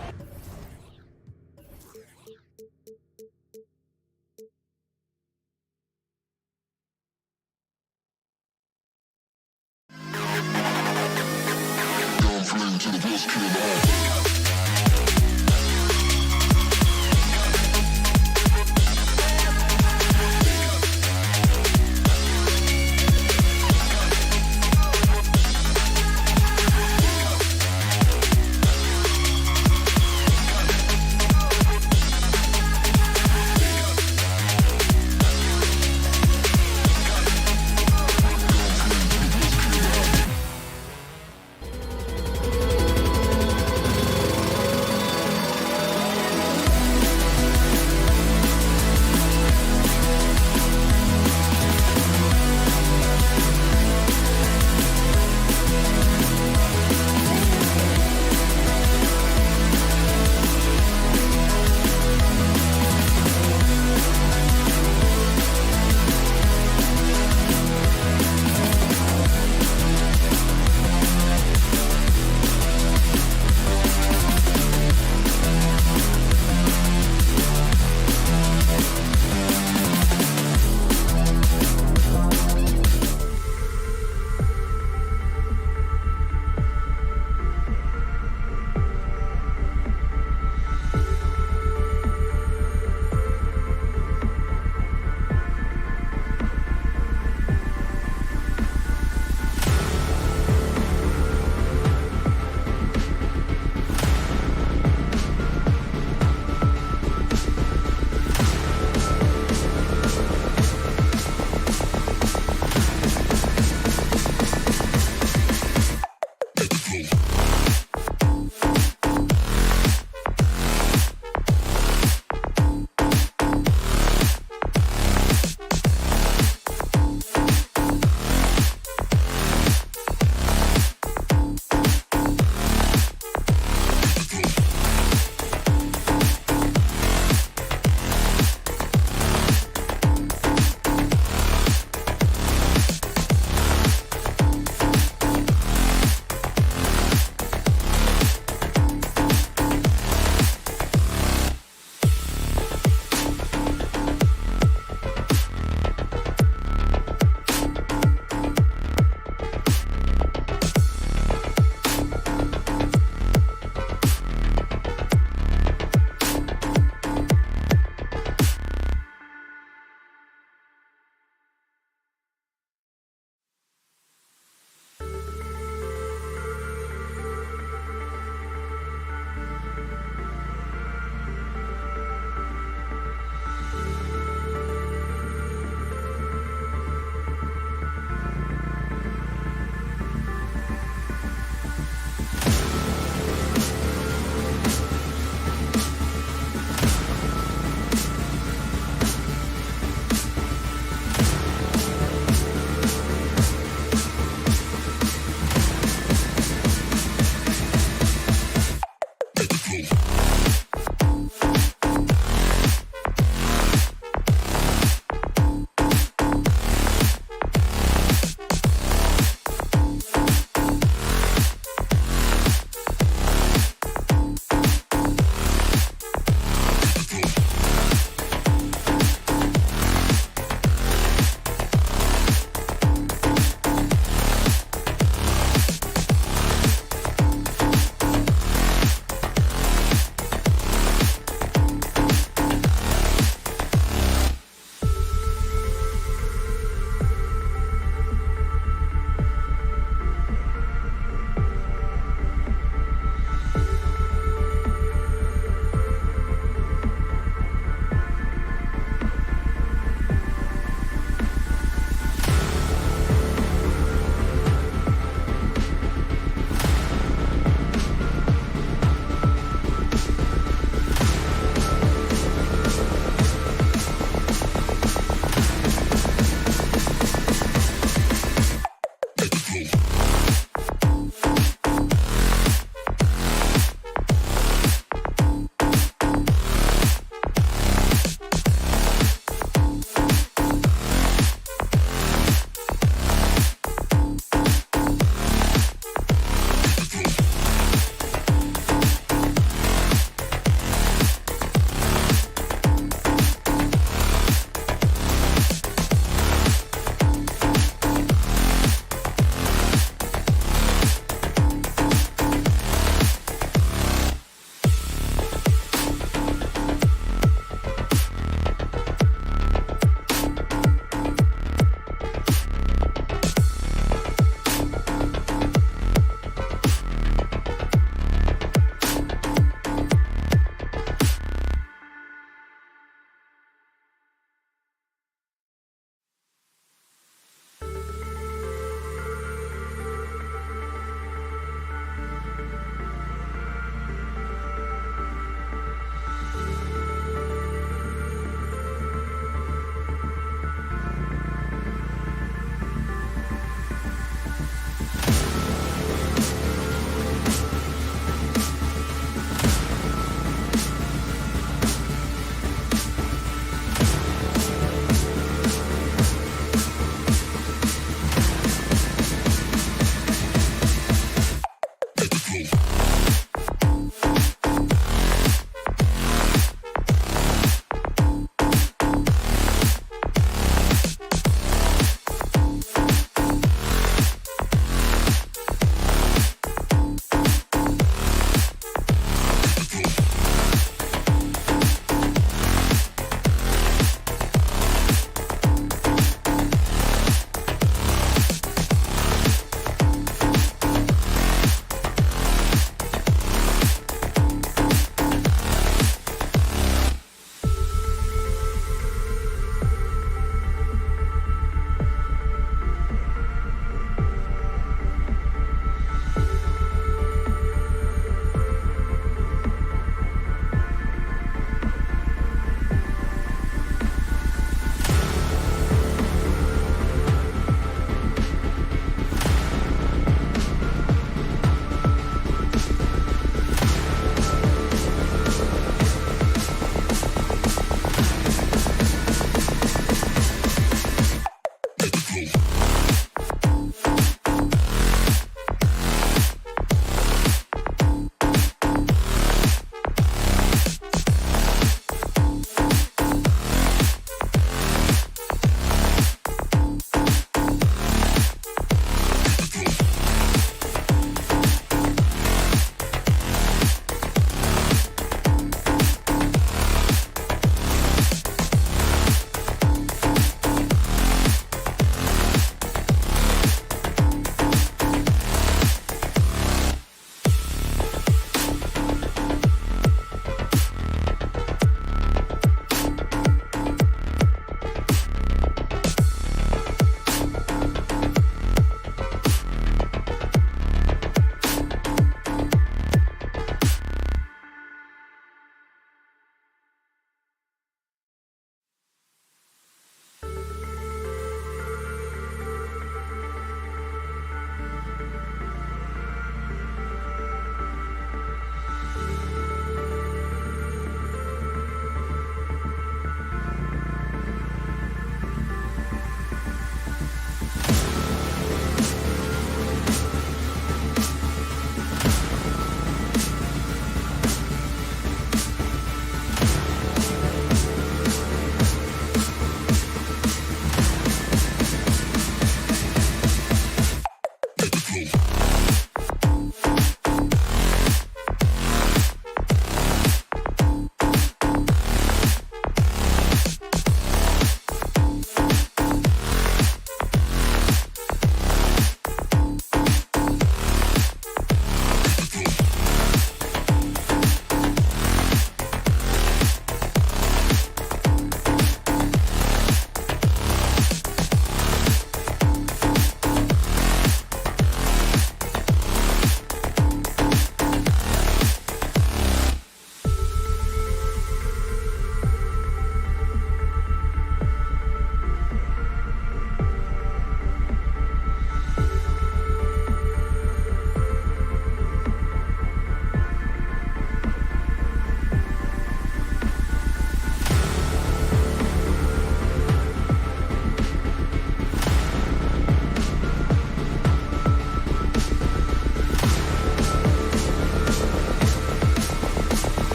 To the best kid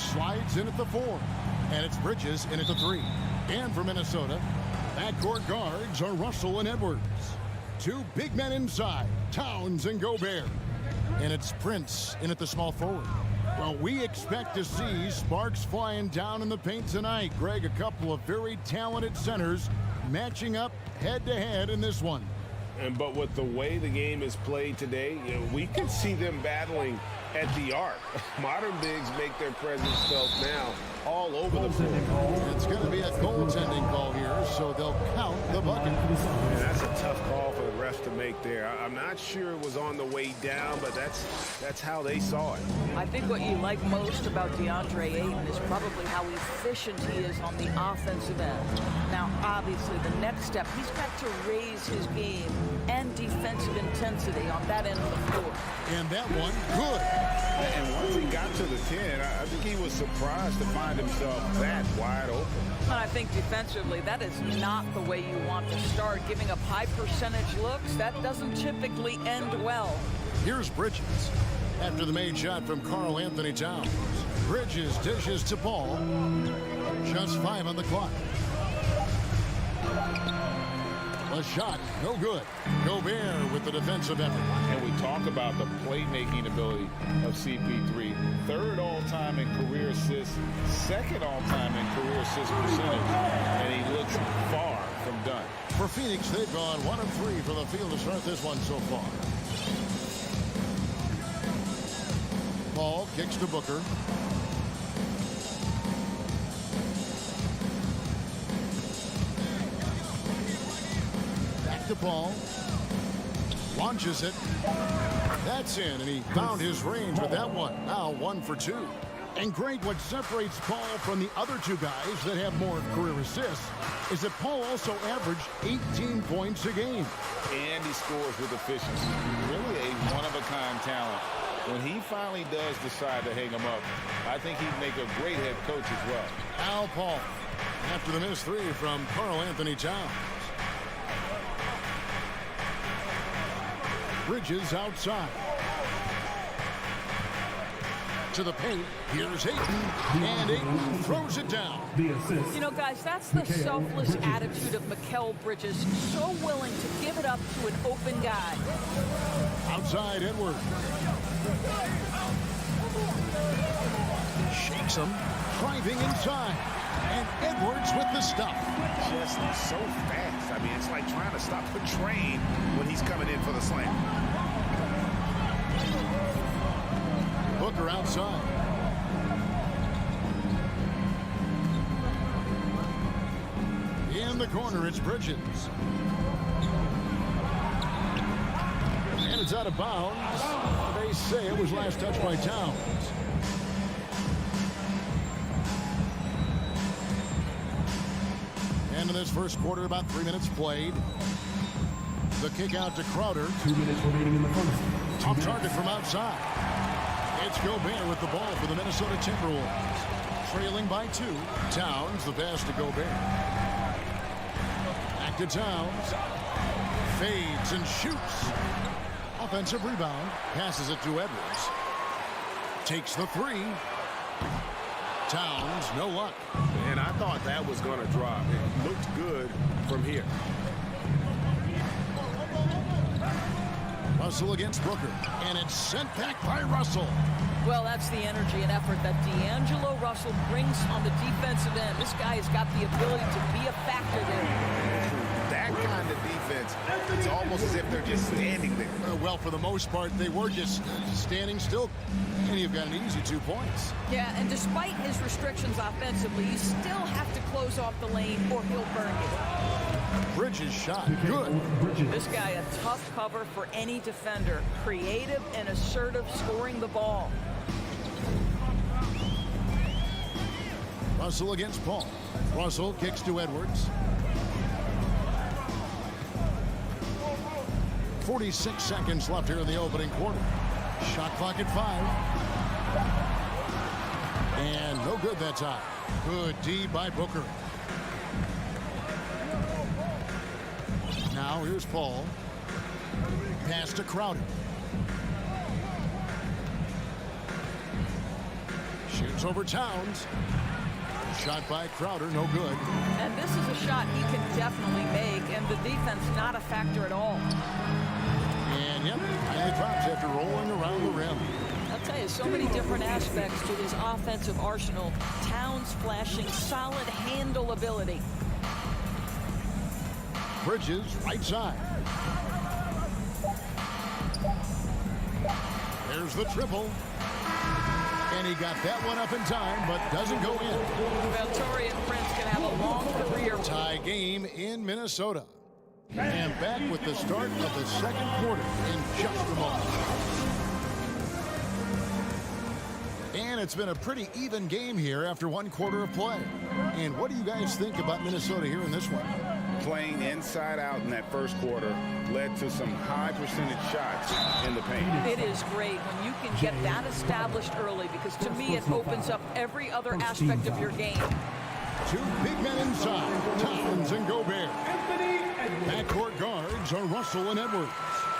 slides in at the 4. And it's Bridges in at the 3. And for Minnesota, backcourt guards are Russell and Edwards. 2 big men inside, Towns and Gobert. And it's Prince in at the small forward. Well, we expect to see sparks flying down in the paint tonight. Greg, a couple of very talented centers matching up head-to-head in this one. But with the way the game is played today, we can see them battling at the arc. Modern bigs make their presence felt now all over the floor. It's going to be a goaltending call here, so they'll count the bucket. And that's a tough call for the refs to make there. I'm not sure it was on the way down, but that's how they saw it. I think what you like most about DeAndre Ayton is probably how efficient he is on the offensive end. Now, obviously, the next step, he's got to raise his game and defensive intensity on that end of the floor. And that one, good. And once he got to the 10, I think he was surprised to find himself that wide open. And I think defensively, that is not the way you want to start. Giving up high percentage looks, that doesn't typically end well. Here's Bridges. After the made shot from Karl Anthony Towns. Bridges dishes to Paul. Just 5 on the clock. A shot, no good. Gobert with the defensive effort. And we talk about the playmaking ability of CP3. 3rd all-time in career assists, 2nd all-time in career assist percentage. And he looks far from done. For Phoenix, they've gone 1 of 3 from the field to start this one so far. Paul kicks to Booker. To Paul, launches it. That's in, and he found his range with that one. Now 1 for 2. And Greg, what separates Paul from the other 2 guys that have more career assists is that Paul also averaged 18 points a game. And he scores with efficiency. Really a one-of-a-kind talent. When he finally does decide to hang him up, I think he'd make a great head coach as well. Al Paul, after the missed 3 from Karl Anthony Towns. Bridges outside. To the paint. Here's Ayton. And Ayton throws it down. You know, guys, that's the selfless attitude of Mikal Bridges. So willing to give it up to an open guy. Outside Edwards. Shakes him. Driving inside. And Edwards with the stuff. Just so fast. I mean, it's like trying to stop a train when he's coming in for the slam. Booker outside. In the corner, it's Bridges. And it's out of bounds. They say it was last touched by Towns. And in this first quarter, about 3 minutes played. The kick out to Crowder. 2 minutes remaining in the first. Top target from outside. It's Gobert with the ball for the Minnesota Timberwolves. Trailing by 2. Towns, the pass to Gobert. Back to Towns. Fades and shoots. Offensive rebound. Passes it to Edwards. Takes the 3. Towns, no luck. And I thought that was going to drop. It looked good from here. Russell against Booker. And it's sent back by Russell. Well, that's the energy and effort that D'Angelo Russell brings on the defensive end. This guy has got the ability to be a factor there. That kind of defense, it's almost as if they're just standing there. Well, for the most part, they were just standing still. And you've got an easy 2 points. Yeah, and despite his restrictions offensively, you still have to close off the lane or he'll burn you. Bridges shot. Good. This guy, a tough cover for any defender. Creative and assertive scoring the ball. Russell against Paul. Russell kicks to Edwards. 46 seconds left here in the opening quarter. Shot clock at 5. And no good that time. Good D by Booker. Now here's Paul. Pass to Crowder. Shoots over Towns. Shot by Crowder, no good. And this is a shot he can definitely make, and the defense not a factor at all. And yep, finally drops after rolling around the rim. I'll tell you, so many different aspects to his offensive arsenal. Towns flashing solid handle ability. Bridges, right side. There's the triple. And he got that one up in time, but doesn't go in. Valtori and Prince can have a long career. Tie game in Minnesota. And back with the start of the second quarter in just a moment. And it's been a pretty even game here after one quarter of play. And what do you guys think about Minnesota here in this one? Playing inside out in that first quarter led to some high percentage shots in the paint. It is great when you can get that established early, because to me it opens up every other aspect of your game. Two big men inside, Towns and Gobert. Backcourt guards are Russell and Edwards.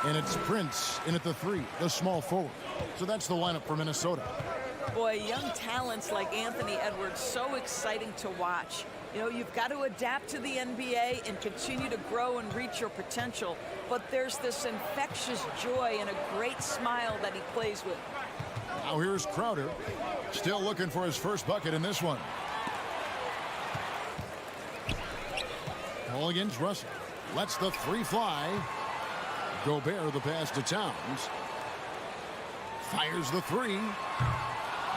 And it's Prince in at the three, the small forward. So that's the lineup for Minnesota. Boy, young talents like Anthony Edwards, so exciting to watch. You know, you've got to adapt to the NBA and continue to grow and reach your potential. But there's this infectious joy and a great smile that he plays with. Now here's Crowder, still looking for his first bucket in this one. Ball against Russell. Lets the three fly. Gobert the pass to Towns. Fires the three.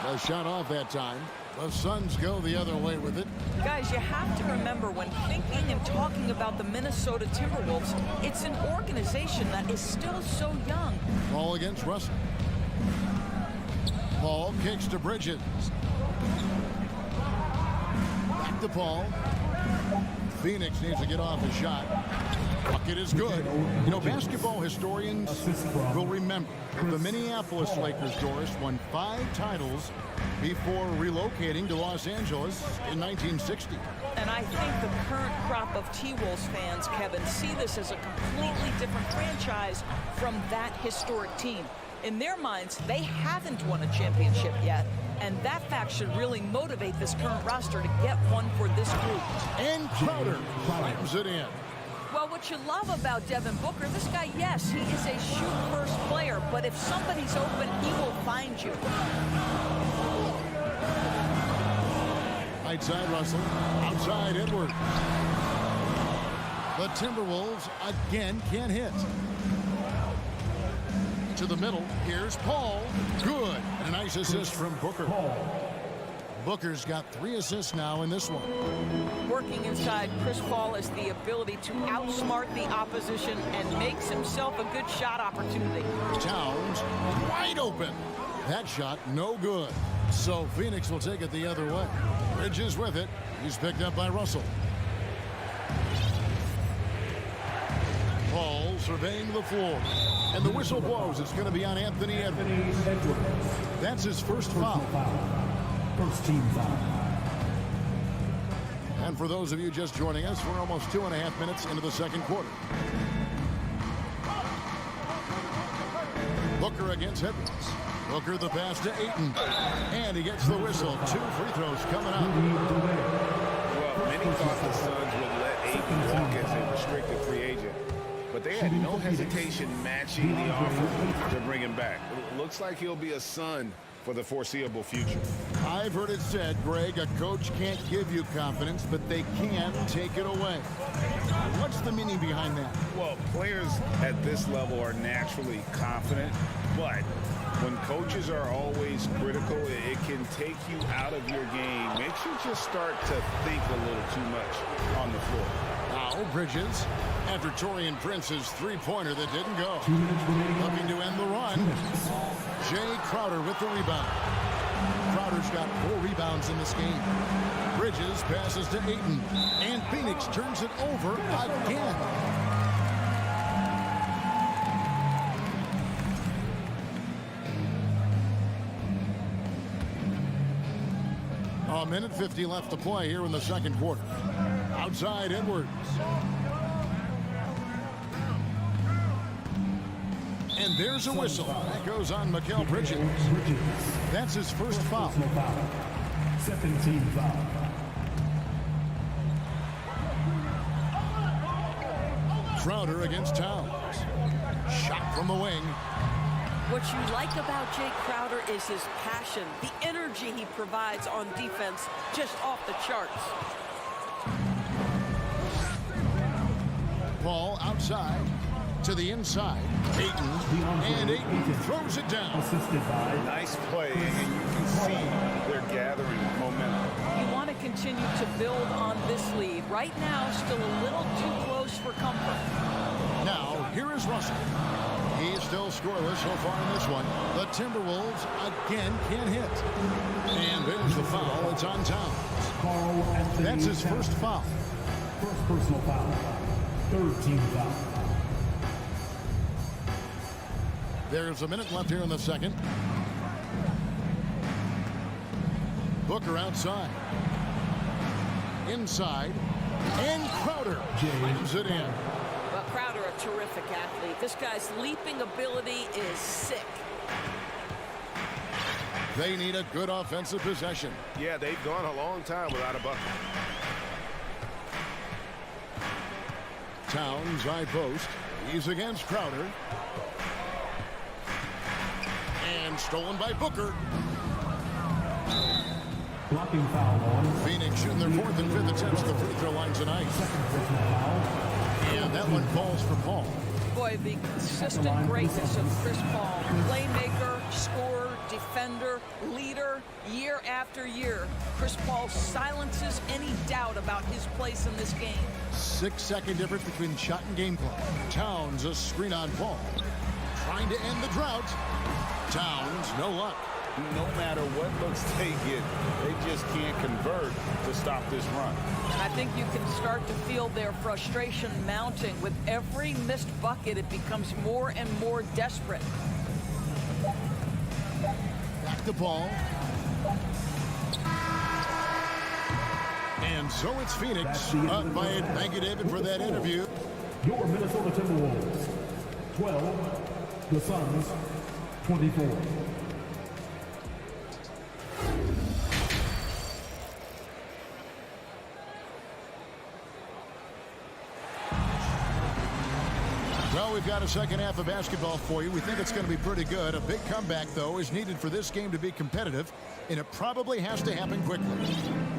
The shot off that time. The Suns go the other way with it. Guys, you have to remember, when thinking and talking about the Minnesota Timberwolves, it's an organization that is still so young. Ball against Russell. Paul kicks to Bridges. Back to Paul. Phoenix needs to get off his shot. Bucket is good. You know, basketball historians will remember the Minneapolis Lakers, Doris, won 5 titles before relocating to Los Angeles in 1960. And I think the current crop of T-Wolves fans, Kevin, see this as a completely different franchise from that historic team. In their minds, they haven't won a championship yet, and that fact should really motivate this current roster to get one for this group. And Crowder slams it in. Well, what you love about Devin Booker, this guy, yes, he is a shoot-first player, but if somebody's open, he will find you. Right side Russell, outside Edwards. The Timberwolves again can't hit. To the middle, here's Paul. Good. And a nice assist from Booker. Booker's got 3 assists now in this one. Working inside, Chris Paul has the ability to outsmart the opposition and makes himself a good shot opportunity. Towns wide open. That shot no good. So Phoenix will take it the other way. Bridges with it. He's picked up by Russell. Paul surveying the floor. And the whistle blows. It's going to be on Anthony Edwards. That's his first foul. First team foul. And for those of you just joining us, we're almost 2.5 minutes into the second quarter. Booker against Edwards. Booker the pass to Ayton. And he gets the whistle. 2 free throws coming up. Well, many thought the Suns would let Ayton walk as a restricted free agent, but they had no hesitation matching the offer to bring him back. It looks like he'll be a Sun for the foreseeable future. I've heard it said, Greg, a coach can't give you confidence, but they can take it away. What's the meaning behind that? Well, players at this level are naturally confident, but when coaches are always critical, it can take you out of your game. Makes you just start to think a little too much on the floor. Now Bridges, after Taurean Prince's three-pointer that didn't go. Looking to end the run. Jay Crowder with the rebound. Crowder's got 4 rebounds in this game. Bridges passes to Ayton. And Phoenix turns it over again. A minute 50 left to play here in the second quarter. Outside Edwards. And there's a whistle. That goes on Mikal Bridges. That's his first foul. Second team foul. Crowder against Towns. Shot from the wing. What you like about Jay Crowder is his passion, the energy he provides on defense, just off the charts. Ball outside to the inside. And Ayton throws it down. Assisted by. Nice play, and you can see they're gathering momentum. You want to continue to build on this lead. Right now, still a little too close for comfort. Now, here is Russell. He's still scoreless so far in this one. The Timberwolves again can't hit. And there's the foul. It's on Towns. That's his first foul. First personal foul. Third team foul. There's a minute left here in the second. Booker outside. Inside. And Crowder slams it in. Well, Crowder, a terrific athlete. This guy's leaping ability is sick. They need a good offensive possession. Yeah, they've gone a long time without a bucket. Towns high post. He's against Crowder. And stolen by Booker. Blocking foul on. Phoenix shooting their fourth and fifth attempts at the free throw line tonight. Second personal foul. And that one falls for Paul. Boy, the consistent greatness of Chris Paul. Playmaker, scorer, defender, leader, year after year. Chris Paul silences any doubt about his place in this game. 6-second difference between shot and game clock. Towns a screen on Paul. Trying to end the drought. Towns, no luck. No matter what looks they get, they just can't convert to stop this run. I think you can start to feel their frustration mounting. With every missed bucket, it becomes more and more desperate. Back to Paul. And so it's Phoenix up by it. Thank you, David, for that interview. Your Minnesota Timberwolves. 12. The Suns. 24. Well, we've got a second half of basketball for you. We think it's going to be pretty good. A big comeback, though, is needed for this game to be competitive, and it probably has to happen quickly.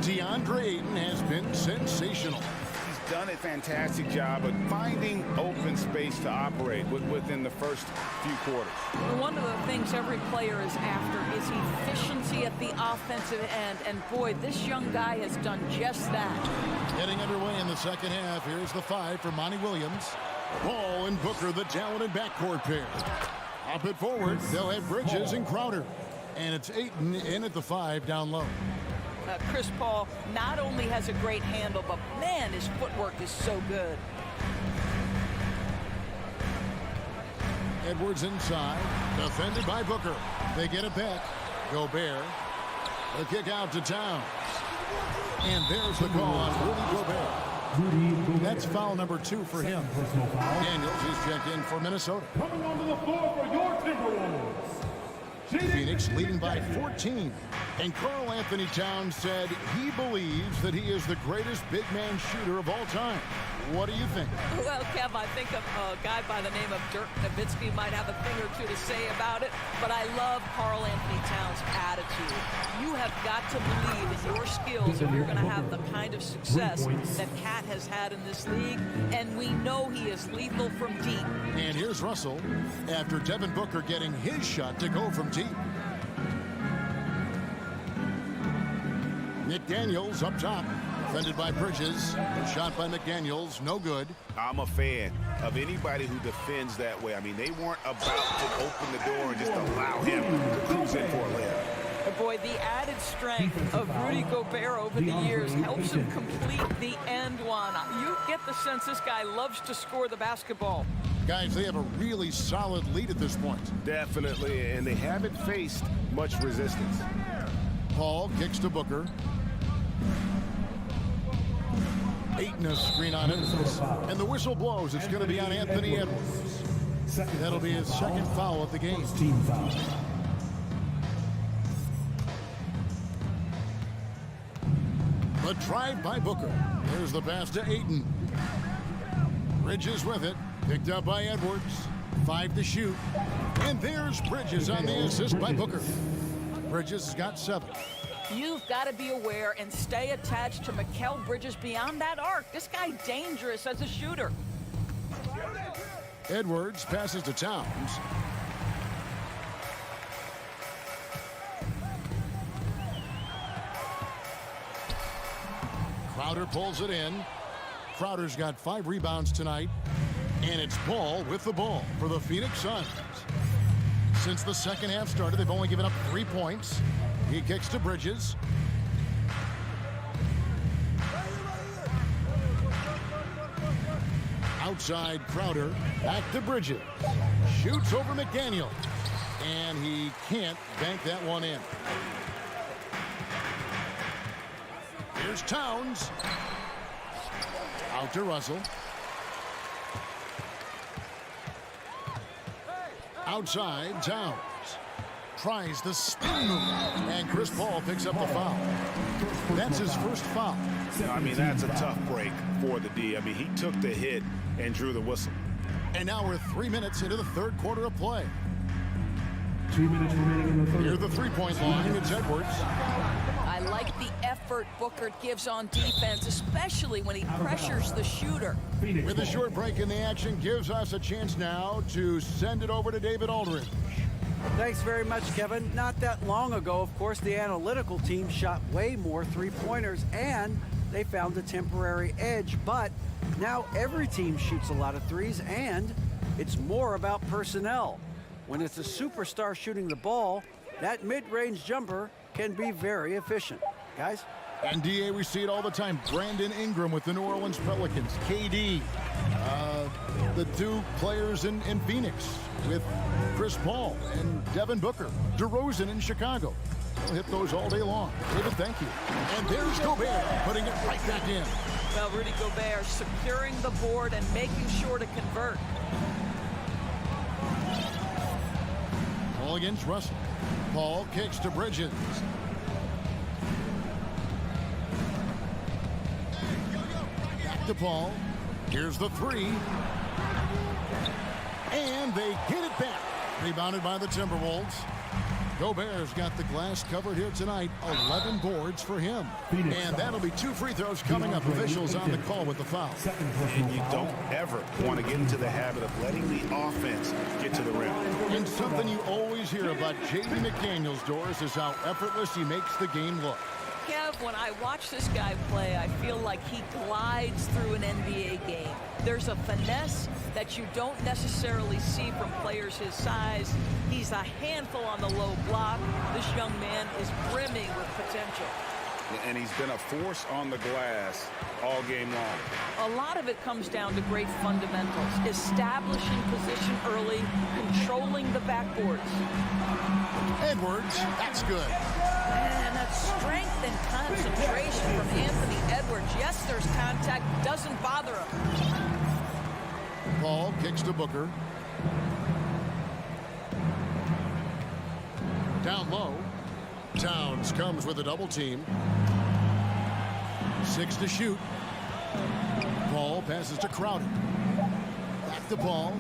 DeAndre Ayton has been sensational. He's done a fantastic job of finding open space to operate within the first few quarters. One of the things every player is after is efficiency at the offensive end, and boy, this young guy has done just that. Getting underway in the second half. Here's the 5 for Monty Williams. Ball and Booker, the talented backcourt pair. Up it forward. They'll have Bridges and Crowder. And it's Ayton in at the 5 down low. Chris Paul not only has a great handle, but man, his footwork is so good. Edwards inside. Defended by Booker. They get it back. Gobert. The kick out to Towns. And there's the call on Rudy Gobert. That's foul number 2 for him. Daniels is checked in for Minnesota. Coming onto the floor for your Timberwolves. Phoenix leading by 14. And Karl Anthony Towns said he believes that he is the greatest big man shooter of all time. What do you think? Well, Kev, I think a guy by the name of Dirk Nowitzki might have a thing or two to say about it, but I love Karl Anthony Towns' attitude. You have got to believe in your skills if you're going to have the kind of success that Cat has had in this league, and we know he is lethal from deep. And here's Russell after Devin Booker getting his shot to go from deep. McDaniels up top. Defended by Bridges. Shot by McDaniels. No good. I'm a fan of anybody who defends that way. I mean, they weren't about to open the door and just allow him to cruise in for a layup. Boy, the added strength of Rudy Gobert over the years helps him complete the end one. You get the sense this guy loves to score the basketball. Guys, they have a really solid lead at this point. Definitely, and they haven't faced much resistance. Paul kicks to Booker. Ayton a screen on Edwards. And the whistle blows. It's going to be on Anthony Edwards. That'll be his second foul of the game. The drive by Booker. There's the pass to Ayton. Bridges with it. Picked up by Edwards. 5 to shoot. And there's Bridges on the assist by Booker. Bridges has got 7. You've got to be aware and stay attached to Mikal Bridges beyond that arc. This guy dangerous as a shooter. Edwards passes to Towns. Crowder pulls it in. Crowder's got 5 rebounds tonight. And it's Ball with the ball for the Phoenix Suns. Since the second half started, they've only given up 3 points. He kicks to Bridges. Outside Crowder, back to Bridges. Shoots over McDaniel. And he can't bank that one in. Here's Towns. Out to Russell. Outside, Towns. Tries the spin move. And Chris Paul picks up the foul. That's his first foul. I mean, that's a tough break for the D. I mean, he took the hit and drew the whistle. And now we're 3 minutes into the third quarter of play. 2 minutes remaining in the third. Near the three-point line, it's Edwards. I like the effort Booker gives on defense, especially when he pressures the shooter. With a short break in the action, gives us a chance now to send it over to David Aldridge. Thanks very much, Kevin. Not that long ago, of course, the analytical team shot way more three-pointers, and they found a temporary edge. But now every team shoots a lot of threes, and it's more about personnel. When it's a superstar shooting the ball, that mid-range jumper can be very efficient. Guys? And DA, we see it all the time. Brandon Ingram with the New Orleans Pelicans. KD, the 2 players in Phoenix with Chris Paul and Devin Booker. DeRozan in Chicago. They'll hit those all day long. David, thank you. And there's Gobert putting it right back in. Well, Rudy Gobert securing the board and making sure to convert. Paul against Russell. Paul kicks to Bridges. Back to Paul. Here's the 3. And they get it back. Rebounded by the Timberwolves. Gobert's got the glass covered here tonight. 11 boards for him. And that'll be 2 free throws coming up. Officials on the call with the foul. And you don't ever want to get into the habit of letting the offense get to the rim. And something you always hear about J.D. McDaniels, Doris, is how effortless he makes the game look. Kev, when I watch this guy play, I feel like he glides through an NBA game. There's a finesse that you don't necessarily see from players his size. He's a handful on the low block. This young man is brimming with potential. And he's been a force on the glass all game long. A lot of it comes down to great fundamentals. Establishing position early, controlling the backboards. Edwards, that's good. And that strength and concentration from Anthony Edwards. Yes, there's contact, doesn't bother him. Paul kicks to Booker. Down low. Towns comes with a double team. 6 to shoot. Paul passes to Crowder. Back to Paul.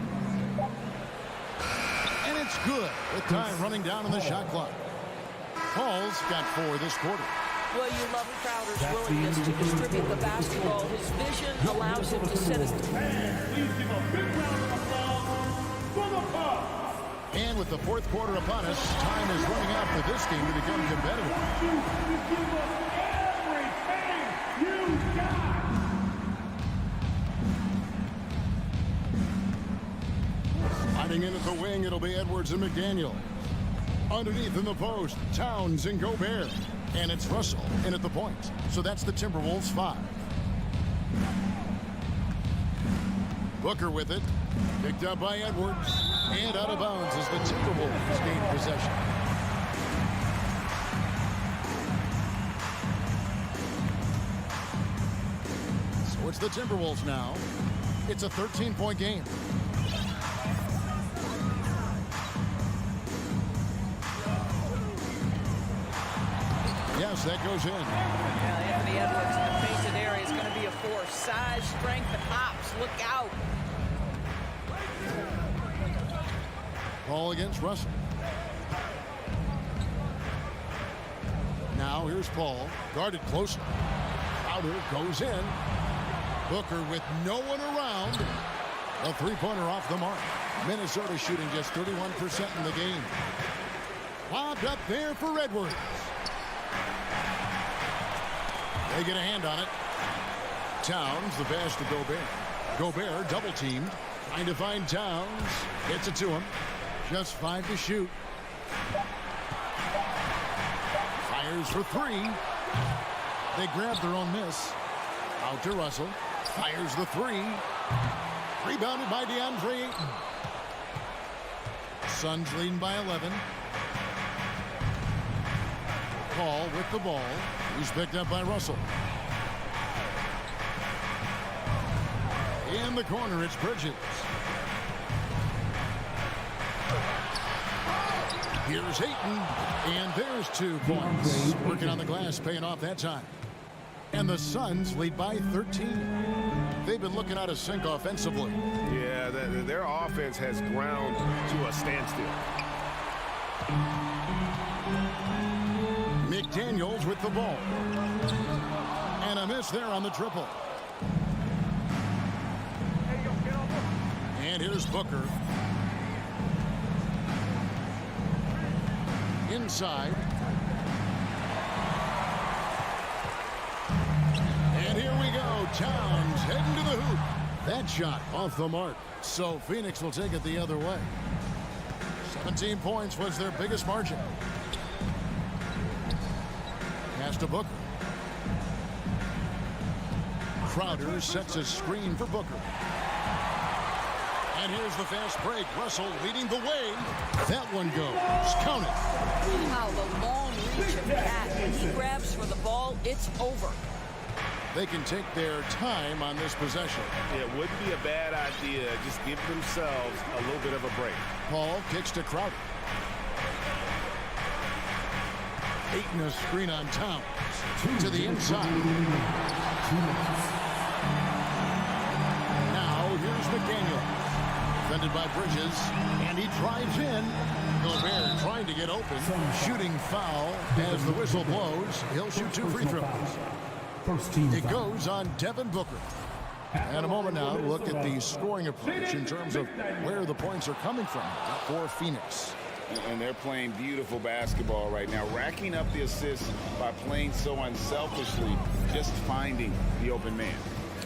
And it's good with time running down on the shot clock. Paul's got 4 this quarter. Well, you love Crowder's willingness to distribute the basketball. His vision allows him to set his... Please give a big round of applause for the Bucks. And with the fourth quarter upon us, time is running out for this game to become competitive. You give us everything you got. Sliding in at the wing, it'll be Edwards and McDaniel. Underneath in the post, Towns and Gobert. And it's Russell in at the point. So that's the Timberwolves 5. Booker with it. Picked up by Edwards. And out of bounds as the Timberwolves gain possession. So it's the Timberwolves now. It's a 13-point game. Yes, that goes in. Yeah, Anthony Edwards strength at hops. Look out. Ball against Russell. Now here's Paul, guarded closely. Crowder goes in. Booker with no one around. A three-pointer off the mark. Minnesota shooting just 31% in the game. Lobbed up there for Edwards. They get a hand on it. Towns, the pass to Gobert. Gobert double-teamed. Trying to find Towns. Gets it to him. Just 5 to shoot. Fires for 3. They grab their own miss. Out to Russell. Fires the 3. Rebounded by DeAndre Ayton. Suns leading by 11. Paul with the ball. He's picked up by Russell. In the corner, it's Bridges. Here's Ayton, and there's 2 points. Working on the glass, paying off that time. And the Suns lead by 13. They've been looking out of sync offensively. Yeah, their offense has ground to a standstill. McDaniels with the ball. And a miss there on the triple. And here's Booker. Inside. And here we go. Towns heading to the hoop. That shot off the mark. So Phoenix will take it the other way. 17 points was their biggest margin. Pass to Booker. Crowder sets a screen for Booker. And here's the fast break. Russell leading the way. That one goes. Count it. Wow, the long reach of that. When he grabs for the ball, it's over. They can take their time on this possession. It wouldn't be a bad idea. Just give themselves a little bit of a break. Paul kicks to Crowder. Ayton a screen on Towns. To the inside. Now here's McDaniel. Defended by Bridges, and he drives in. Gobert trying to get open. Shooting foul as the whistle blows. He'll shoot 2 free throws. It goes on Devin Booker. And a moment now to look at the scoring approach in terms of where the points are coming from for Phoenix. And they're playing beautiful basketball right now, racking up the assists by playing so unselfishly, just finding the open man.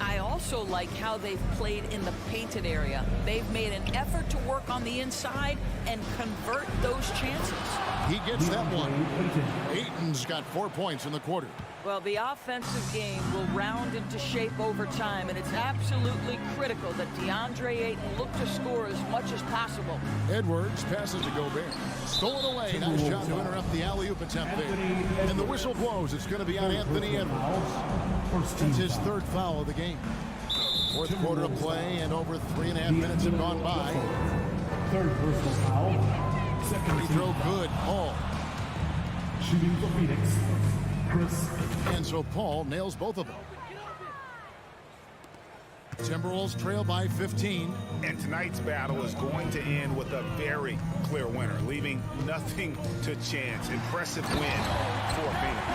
I also like how they've played in the painted area. They've made an effort to work on the inside and convert those chances. He gets that one. Ayton's got 4 points in the quarter. Well, the offensive game will round into shape over time, and it's absolutely critical that DeAndre Ayton look to score as much as possible. Edwards passes to Gobert. Stolen away. Nice shot to interrupt the alley-oop attempt there. And the whistle blows. It's going to be on Anthony Edwards. It's his 3rd foul of the game. 4th quarter of play, and over 3.5 minutes have gone by. 3rd personal foul. Free throw good. Paul. Shooting for Phoenix. Chris. And so Paul nails both of them. Timberwolves trail by 15. And tonight's battle is going to end with a very clear winner, leaving nothing to chance. Impressive win for Phoenix.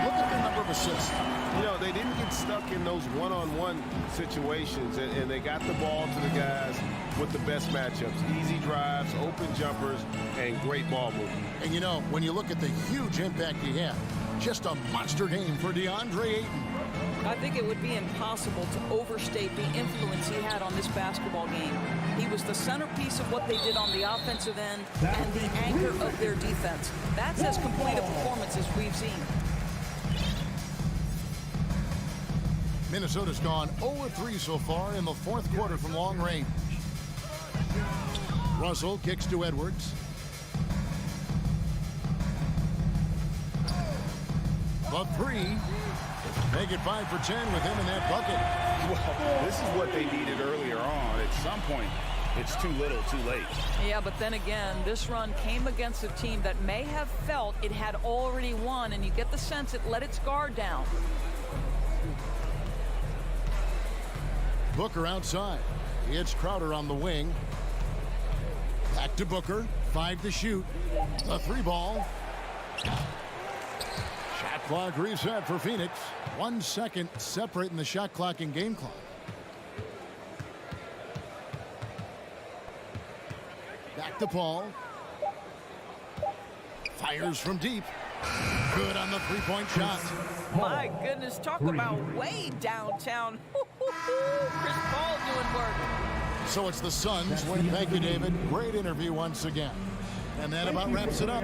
Look at the number of assists. You know, they didn't get stuck in those one-on-one situations, and they got the ball to the guys with the best matchups. Easy drives, open jumpers, and great ball movement. And you know, when you look at the huge impact he had, just a monster game for DeAndre Ayton. I think it would be impossible to overstate the influence he had on this basketball game. He was the centerpiece of what they did on the offensive end and the anchor of their defense. That's as complete a performance as we've seen. Minnesota's gone 0-3 so far in the 4th quarter from long range. Russell kicks to Edwards. The 3. Make it 5 for 10 with him in that bucket. Well, this is what they needed earlier on. At some point, it's too little, too late. Yeah, but then again, this run came against a team that may have felt it had already won, and you get the sense it let its guard down. Booker outside. It's Crowder on the wing. Back to Booker. 5 to shoot. The 3-ball. Shot clock reset for Phoenix. 1 second separating the shot clock and game clock. Back to Paul. Fires from deep. Good on the 3-point shot. My goodness, talk about way downtown. Chris Paul doing work. So it's the Suns win. Thank you, David. Great interview once again. And that about wraps it up.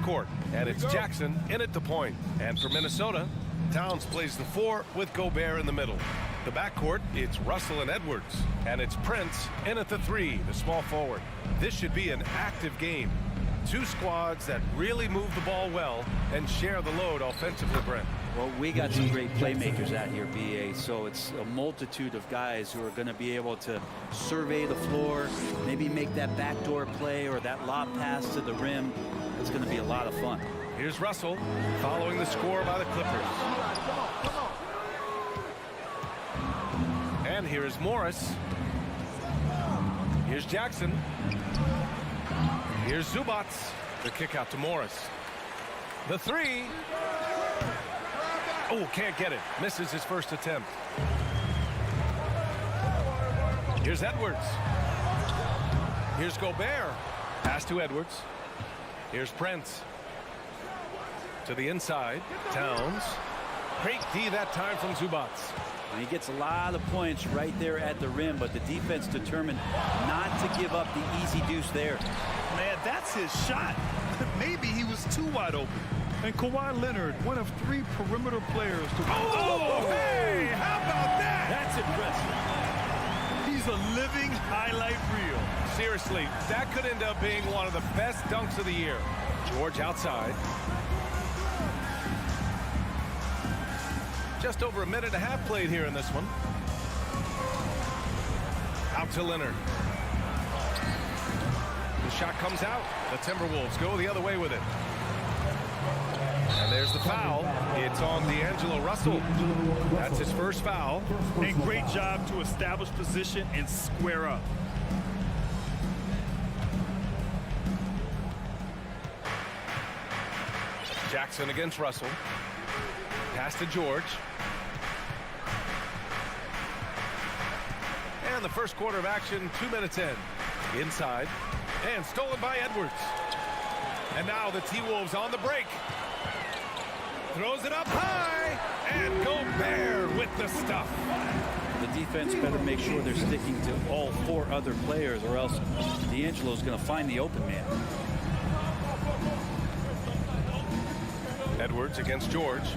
backcourt, and it's Jackson in at the point. And for Minnesota, Towns plays the 4 with Gobert in the middle. The backcourt, it's Russell and Edwards, and it's Prince in at the 3, the small forward. This should be an active game. Two squads that really move the ball well and share the load offensively, Brent. Well, we got some great playmakers out here, BA, so it's a multitude of guys who are going to be able to survey the floor, maybe make that backdoor play or that lob pass to the rim. It's going to be a lot of fun. Here's Russell following the score by the Clippers. And here's Morris. Here's Jackson. Here's Zubac. The kick out to Morris. The 3. Oh, can't get it. Misses his first attempt. Here's Edwards. Here's Gobert. Pass to Edwards. Here's Prince. To the inside. Towns. Great D that time from Zubac. And he gets a lot of points right there at the rim, but the defense determined not to give up the easy deuce there. Man, that's his shot. Maybe he was too wide open. And Kawhi Leonard, one of 3 perimeter players to... Oh, hey, how about that? That's impressive. He's a living highlight reel. Seriously, that could end up being one of the best dunks of the year. George outside. Just over a minute and a half played here in this one. Out to Leonard. The shot comes out. The Timberwolves go the other way with it. And there's the foul. It's on D'Angelo Russell. That's his first foul. And great job to establish position and square up. Jackson against Russell. Pass to George. And the first quarter of action, 2 minutes in. Inside. And stolen by Edwards. And now the T-Wolves on the break. Throws it up high. And Gobert with the stuff. The defense better make sure they're sticking to all 4 other players, or else D'Angelo's going to find the open man. Edwards against George.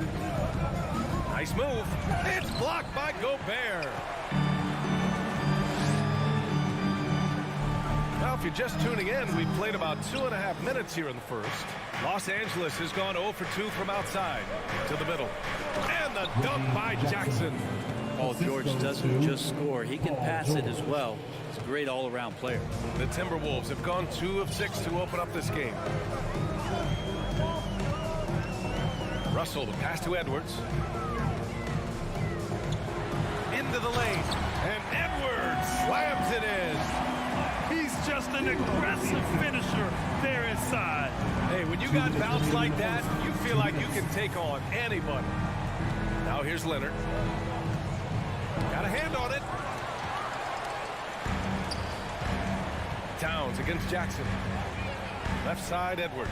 Nice move. It's blocked by Gobert. Now, if you're just tuning in, we've played about 2.5 minutes here in the first. Los Angeles has gone 0 for 2 from outside to the middle. And the dunk by Jackson. Paul George doesn't just score. He can pass it as well. He's a great all-around player. The Timberwolves have gone 2 of 6 to open up this game. Russell, the pass to Edwards. Into the lane. And Edwards slams it in. He's just an aggressive finisher there inside. Hey, when you got bounce like that, you feel like you can take on anybody. Now here's Leonard. Got a hand on it. Towns against Jackson. Left side, Edwards.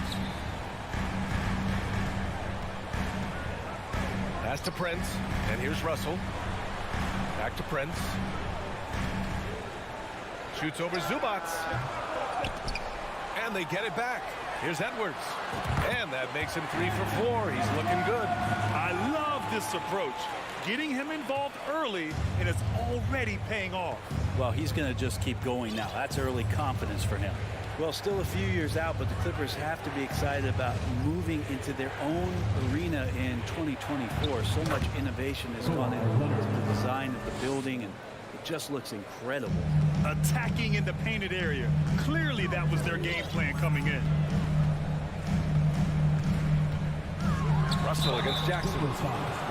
Pass to Prince. And here's Russell. Back to Prince. Shoots over Zubac. And they get it back. Here's Edwards. And that makes him 3 for 4. He's looking good. I love this approach. Getting him involved early, and it's already paying off. Well, he's going to just keep going now. That's early confidence for him. Well, still a few years out, but the Clippers have to be excited about moving into their own arena in 2024. So much innovation has gone into the design of the building, and it just looks incredible. Attacking in the painted area. Clearly that was their game plan coming in. Russell against Jackson.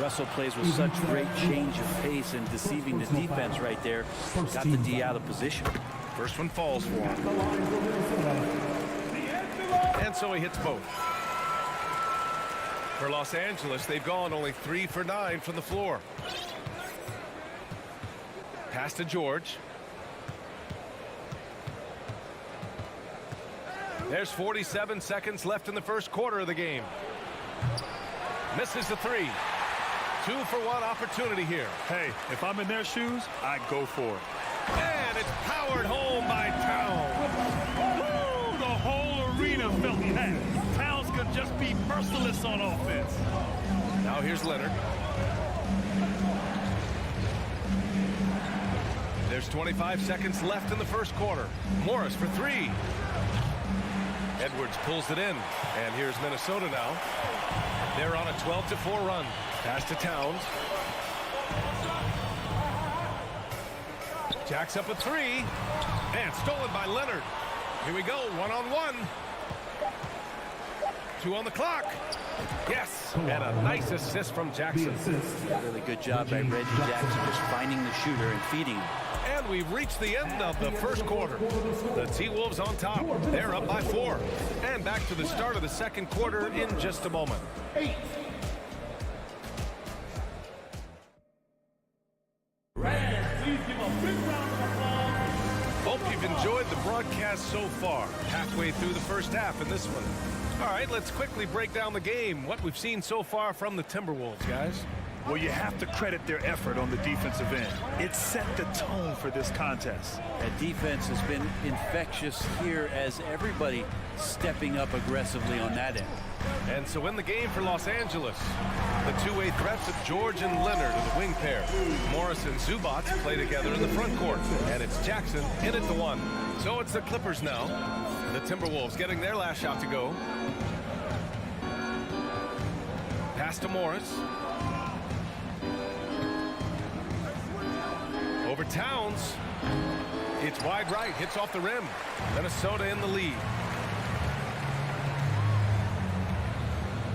Russell plays with such great change of pace and deceiving the defense right there. Got the D out of position. First one falls for him. And so he hits both. For Los Angeles, they've gone only 3 for 9 from the floor. Pass to George. There's 47 seconds left in the first quarter of the game. Misses the 3. 2 for 1 opportunity here. Hey, if I'm in their shoes, I'd go for it. And it's powered home by Towns. Woo! The whole arena felt that. Towns just be merciless on offense. Now here's Leonard. There's 25 seconds left in the first quarter. Morris for three. Edwards pulls it in. And here's Minnesota now. They're on a 12-4 run. Pass to Towns. Jacks up a three. And stolen by Leonard. Here we go, one-on-one. 2 on the clock. Yes, and a nice assist from Jackson. Really good job by Reggie Jackson just finding the shooter and feeding him. And we've reached the end of the first quarter. The T-Wolves on top. They're up by 4. And back to the start of the second quarter in just a moment. Hope you've enjoyed the broadcast so far. Halfway through the first half in this one. All right, let's quickly break down the game. What we've seen so far from the Timberwolves, guys. Well, you have to credit their effort on the defensive end. It set the tone for this contest. That defense has been infectious here as everybody stepping up aggressively on that end. And so in the game for Los Angeles, the two-way threats of George and Leonard are the wing pair. Morris and Zubac play together in the front court. And it's Jackson in at the 1. So it's the Clippers now. The Timberwolves getting their last shot to go. Pass to Morris. Over Towns. It's wide right. Hits off the rim. Minnesota in the lead.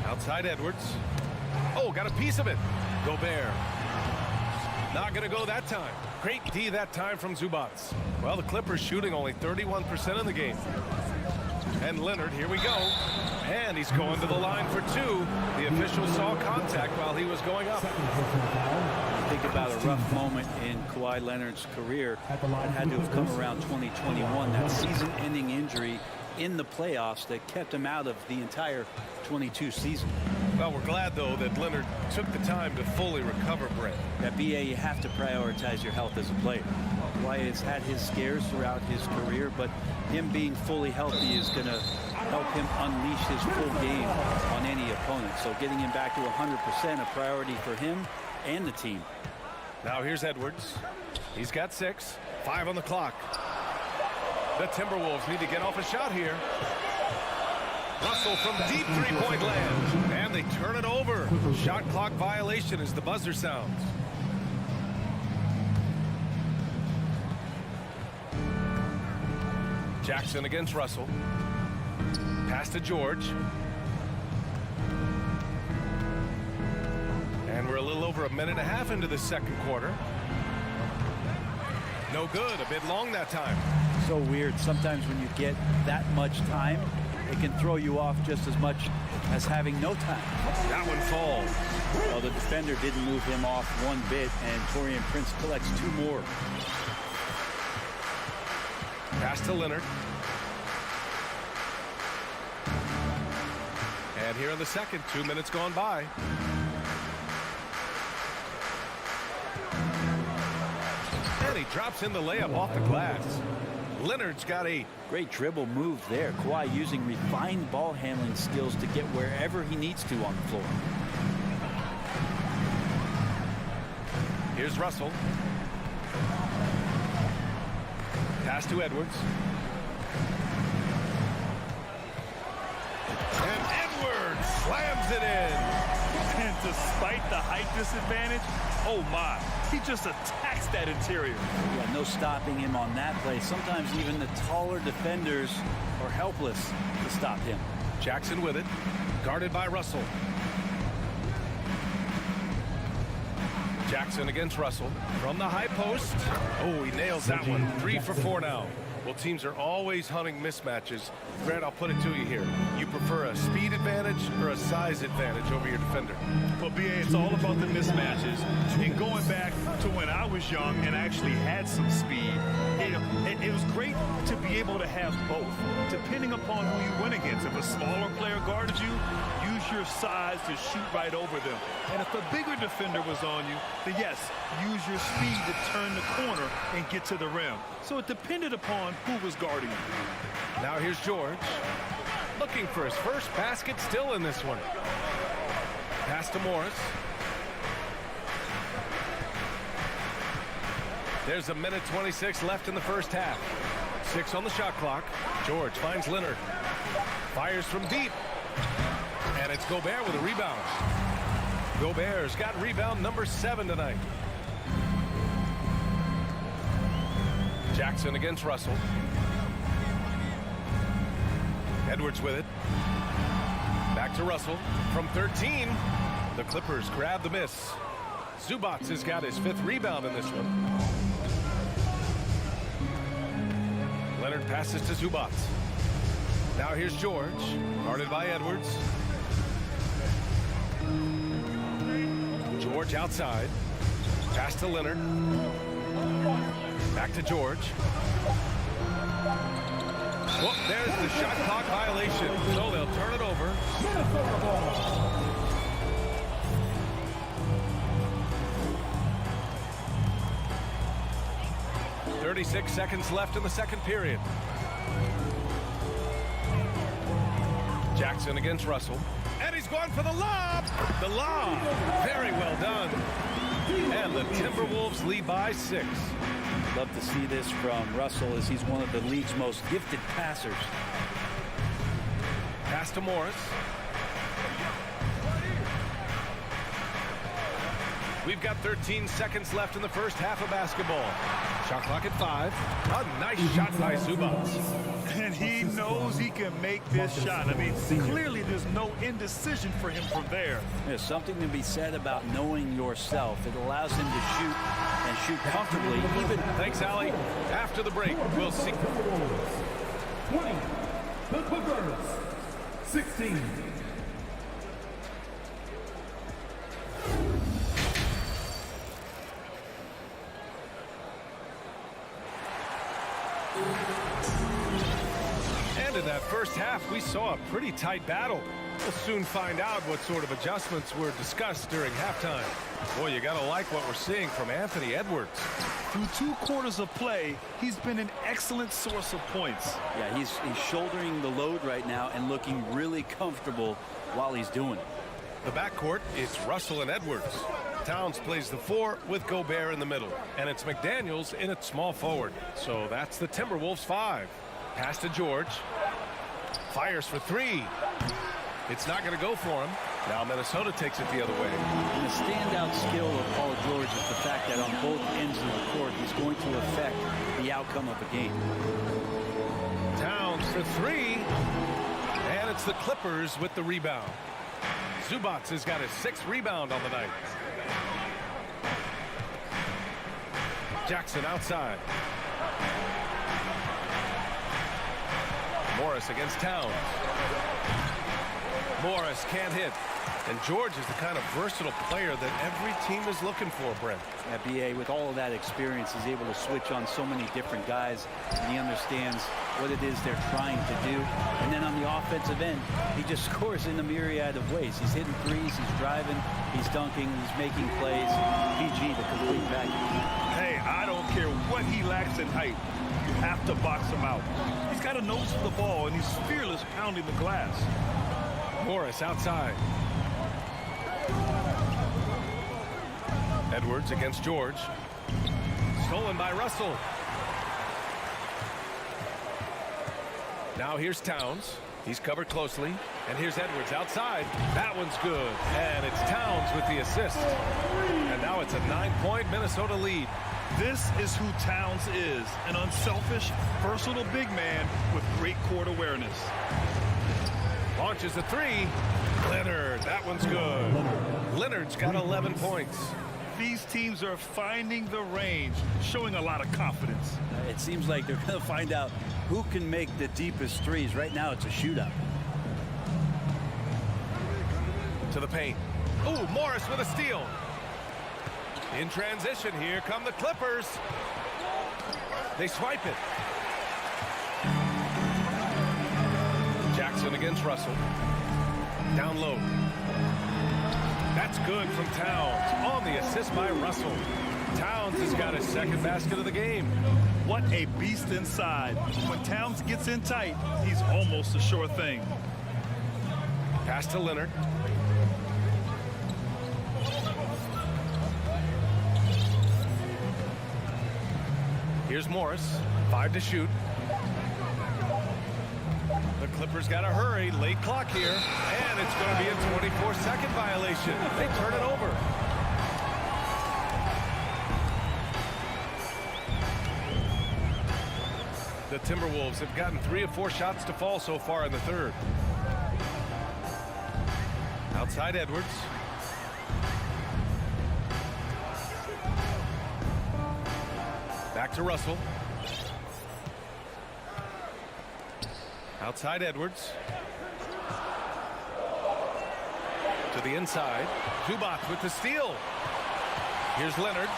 Outside Edwards. Oh, got a piece of it. Gobert. Not going to go that time. Great D that time from Zubac. Well, the Clippers shooting only 31% in the game. And Leonard, here we go. And he's going to the line for 2. The official saw contact while he was going up. Think about a rough moment in Kawhi Leonard's career that had to have come around 2021. That season-ending injury in the playoffs that kept him out of the entire 22 season. Well, we're glad, though, that Leonard took the time to fully recover, Brett. At BA, you have to prioritize your health as a player. Kawhi has had his scares throughout his career, but him being fully healthy is going to help him unleash his full game on any opponent. So getting him back to 100% a priority for him and the team. Now here's Edwards. He's got 6. 5 on the clock. The Timberwolves need to get off a shot here. Russell from deep three-point land. And they turn it over. Shot clock violation as the buzzer sounds. Jackson against Russell. Pass to George. And we're a little over a minute and a half into the second quarter. No good. A bit long that time. So weird. Sometimes when you get that much time, it can throw you off just as much as having no time. That one falls. Well, the defender didn't move him off one bit, and Taurean Prince collects 2 more. Pass to Leonard. And here in the second, 2 minutes gone by. And he drops in the layup off the glass. Leonard's got 8. Great dribble move there. Kawhi using refined ball handling skills to get wherever he needs to on the floor. Here's Russell. Pass to Edwards. And Edwards slams it in. And despite the height disadvantage, oh my, he just attacks that interior. Yeah, no stopping him on that play. Sometimes even the taller defenders are helpless to stop him. Jackson with it, guarded by Russell. Jackson against Russell from the high post. Oh, he nails that one. 3 for 4 now. Well, teams are always hunting mismatches. Brad, I'll put it to you here. You prefer a speed advantage or a size advantage over your defender? Well, BA, it's all about the mismatches. And going back to when I was young and actually had some speed, it was great to be able to have both, depending upon who you went against. If a smaller player guarded you, use your size to shoot right over them. And if a bigger defender was on you, then yes, use your speed to turn the corner and get to the rim. So it depended upon who was guarding you. Now here's George. looking for his first basket still in this one. Pass to Morris. There's a minute 26 left in the first half. 6 on the shot clock. George finds Leonard. Fires from deep. And it's Gobert with a rebound. Gobert's got rebound number 7 tonight. Jackson against Russell. Edwards with it. Back to Russell. From 13, the Clippers grab the miss. Zubats has got his 5th rebound in this one. Leonard passes to Zubats. Now here's George, guarded by Edwards. George outside. Pass to Leonard. Back to George. Well, there's the shot clock violation, so they'll turn it over. 36 seconds left in the second period. Jackson against Russell. And he's going for the lob. The lob. Very well done. And the Timberwolves lead by 6. Love to see this from Russell, as he's one of the league's most gifted passers. Pass to Morris. We've got 13 seconds left in the first half of basketball. Shot clock at 5. A nice shot by Zubats. And he knows he can make this shot. I mean, clearly there's no indecision for him from there. There's something to be said about knowing yourself. It allows him to shoot and shoot comfortably. Thanks, Allie. After the break, we'll see. 20. The Clippers. 16. And in that first half, we saw a pretty tight battle. We'll soon find out what sort of adjustments were discussed during halftime. Boy, you gotta like what we're seeing from Anthony Edwards. Through 2 quarters of play, he's been an excellent source of points. Yeah, he's shouldering the load right now and looking really comfortable while he's doing it. The backcourt, it's Russell and Edwards. Towns plays the 4 with Gobert in the middle. And it's McDaniels in at small forward. So that's the Timberwolves 5. Pass to George. Fires for 3. It's not going to go for him. Now Minnesota takes it the other way. And the standout skill of Paul George is the fact that on both ends of the court, he's going to affect the outcome of a game. Towns for 3. And it's the Clippers with the rebound. Zubats has got his 6th rebound on the night. Jackson outside. Morris against Towns. Morris can't hit. And George is the kind of versatile player that every team is looking for, Brent. Yeah, B.A., with all of that experience, is able to switch on so many different guys, and he understands what it is they're trying to do. And then on the offensive end, he just scores in a myriad of ways. He's hitting threes, he's driving, he's dunking, he's making plays. PG, the complete package. Hey, I don't care what he lacks in height. You have to box him out. He's got a nose for the ball, and he's fearless pounding the glass. Morris outside. Edwards against George. Stolen by Russell. Now here's Towns. He's covered closely. And here's Edwards outside. That one's good. And it's Towns with the assist. And now it's a 9-point Minnesota lead. This is who Towns is, an unselfish, versatile big man with great court awareness. Launches a 3. Leonard, that one's good. Leonard's got 11 points. These teams are finding the range, showing a lot of confidence. It seems like they're going to find out who can make the deepest threes. Right now, it's a shootout. To the paint. Oh, Morris with a steal. In transition, here come the Clippers. They swipe it. Jackson against Russell. Down low. That's good from Towns on the assist by Russell. Towns has got his second basket of the game. What a beast inside. When Towns gets in tight, he's almost a sure thing. Pass to Leonard. Here's Morris. 5 to shoot. The Clippers got to hurry. Late clock here. And it's going to be a 24-second violation. They turn it over. The Timberwolves have gotten 3 of 4 shots to fall so far in the third. Outside Edwards. Back to Russell. Outside Edwards. To the inside. Zubac with the steal. Here's Leonard.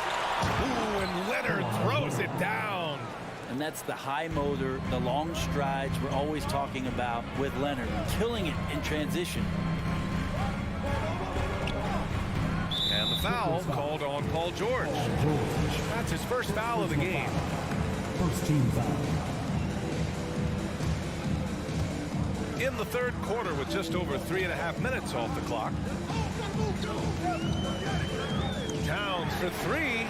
Ooh, and Leonard throws it down. And that's the high motor, the long strides we're always talking about with Leonard. Killing it in transition. And the foul called on Paul George. That's his first foul of the game. First team foul. In the third quarter with just over 3.5 minutes off the clock. Towns for 3.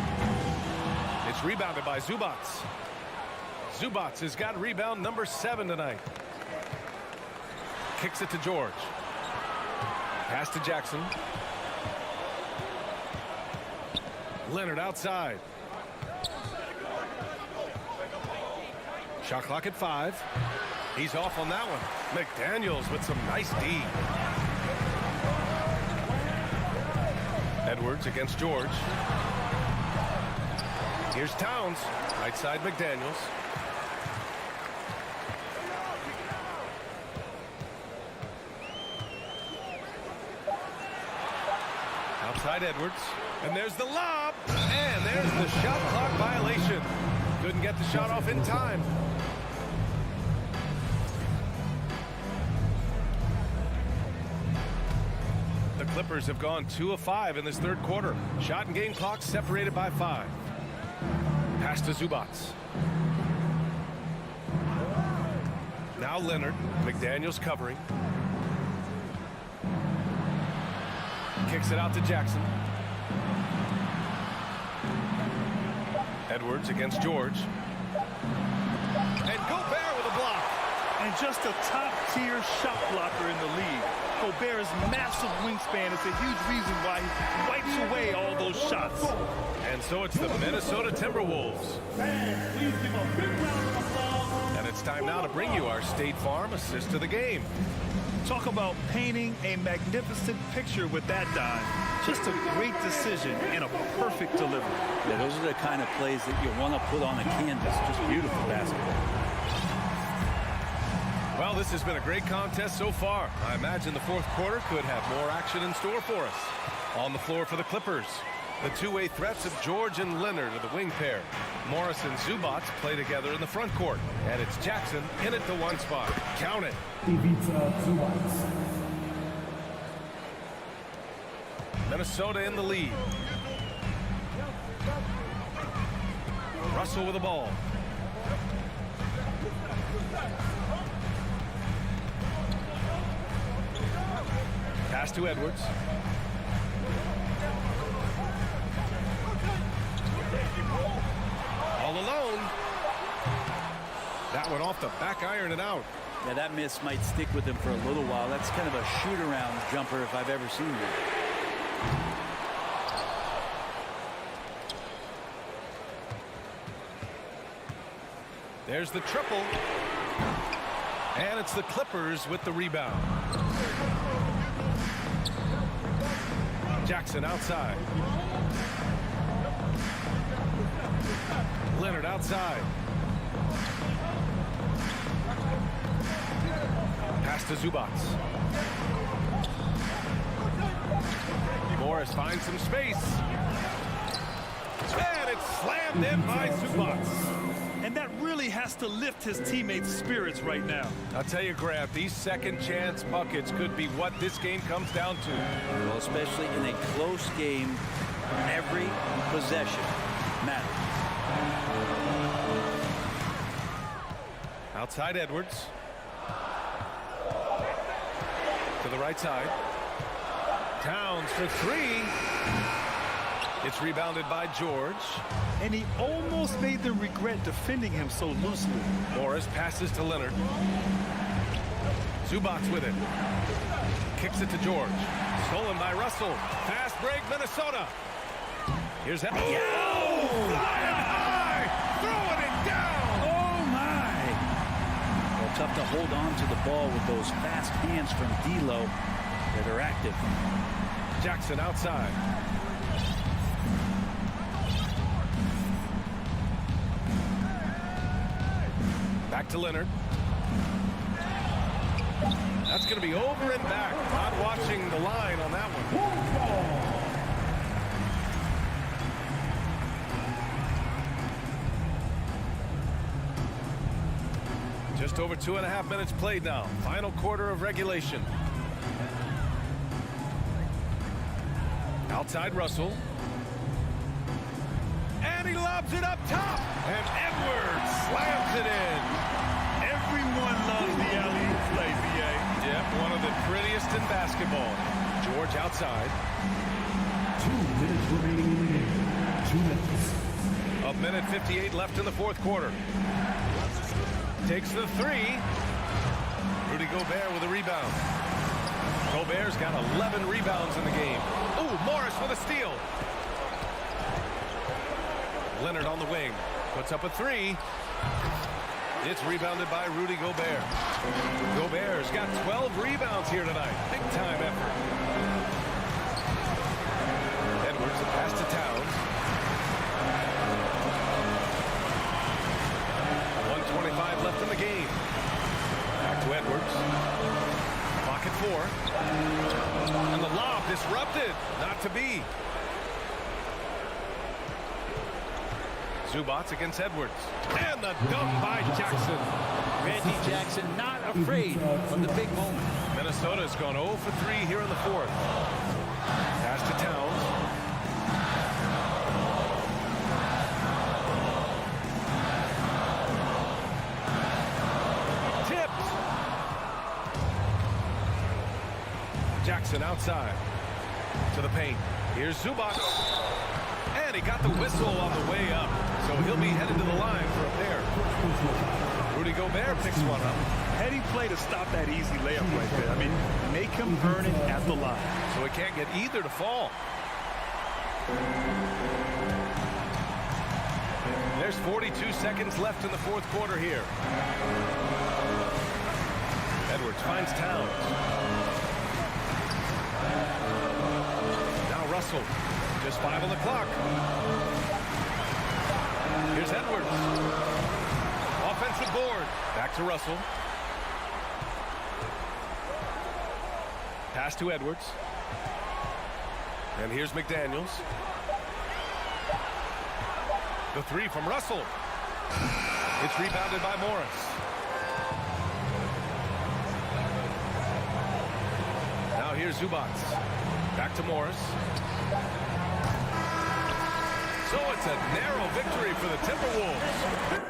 It's rebounded by Zubac. Zubac has got rebound number 7 tonight. Kicks it to George. Pass to Jackson. Leonard outside. Shot clock at 5. He's off on that one. McDaniels with some nice D. Edwards against George. Here's Towns. Right side McDaniels. Outside Edwards. And there's the lob. And there's the shot clock violation. Couldn't get the shot off in time. The Clippers have gone 2 of 5 in this third quarter. Shot and game clock separated by 5. Pass to Zubac. Now Leonard. McDaniels covering. Kicks it out to Jackson. Edwards against George. And Gobert with a block. And just a top-tier shot blocker in the league. Gobert's massive wingspan is a huge reason why he wipes away all those shots. And so it's the Minnesota Timberwolves. Please give a big round of applause. And it's time now to bring you our State Farm assist of the game. Talk about painting a magnificent picture with that dime. Just a great decision and a perfect delivery. Yeah, those are the kind of plays that you want to put on a canvas. Just beautiful basketball. Well, this has been a great contest so far. I imagine the fourth quarter could have more action in store for us. On the floor for the Clippers, the two-way threats of George and Leonard are the wing pair. Morris and Zubac play together in the front court. And it's Jackson in at the 1 spot. Count it. Ivica Zubac. Minnesota in the lead. Russell with the ball. Pass to Edwards. All alone. That one off the back iron and out. Yeah, that miss might stick with him for a little while. That's kind of a shoot-around jumper if I've ever seen one. There's the triple. And it's the Clippers with the rebound. Jackson outside. Leonard outside. Pass to Zubac. Morris finds some space. And it's slammed in by Zubac. And that really has to lift his teammates' spirits right now. I'll tell you, Grant, these second chance buckets could be what this game comes down to. Well, especially in a close game, every possession matter. Outside Edwards. To the right side. Towns for three. It's rebounded by George. And he almost made them regret defending him so loosely. Morris passes to Leonard. Zubac with it. Kicks it to George. Stolen by Russell. Fast break, Minnesota. Here's that. Oh! Flying high! Throwing it down! Oh, my! Well, tough to hold on to the ball with those fast hands from D'Lo that are active. Jackson outside. Back to Leonard. That's going to be over and back. Not watching the line on that one. Just over 2.5 minutes played now. Final quarter of regulation. Outside Russell. And he lobs it up top. And Edwards slams it in. Everyone loves the alley-oop play, BA. Yep, one of the prettiest in basketball. George outside. 2 minutes remaining in the game. 2 minutes. A minute 58 left in the fourth quarter. Takes the three. Rudy Gobert with a rebound. Gobert's got 11 rebounds in the game. Ooh, Morris with a steal. Leonard on the wing. Puts up a three. It's rebounded by Rudy Gobert. Gobert's got 12 rebounds here tonight. Big time effort. Edwards, a pass to Towns. 1:25 left in the game. Back to Edwards. Clock at 4. And the lob disrupted. Not to be. Zubac against Edwards. And the dunk by Jackson. Randy Jackson not afraid of the big moment. Minnesota's gone 0 for 3 here in the fourth. Pass to Towns. Tipped. Jackson outside. To the paint. Here's Zubac. And he got the whistle on the way up. So he'll be headed to the line for a pair. Rudy Gobert picks one up. Heady play to stop that easy layup right there. I mean, make him earn it at the line. So he can't get either to fall. There's 42 seconds left in the fourth quarter here. Edwards finds Towns. Now Russell. Just 5 on the clock. Here's Edwards. Offensive board. Back to Russell. Pass to Edwards. And here's McDaniels. The three from Russell. It's rebounded by Morris. Now here's Zubac. Back to Morris. So it's a narrow victory for the Timberwolves.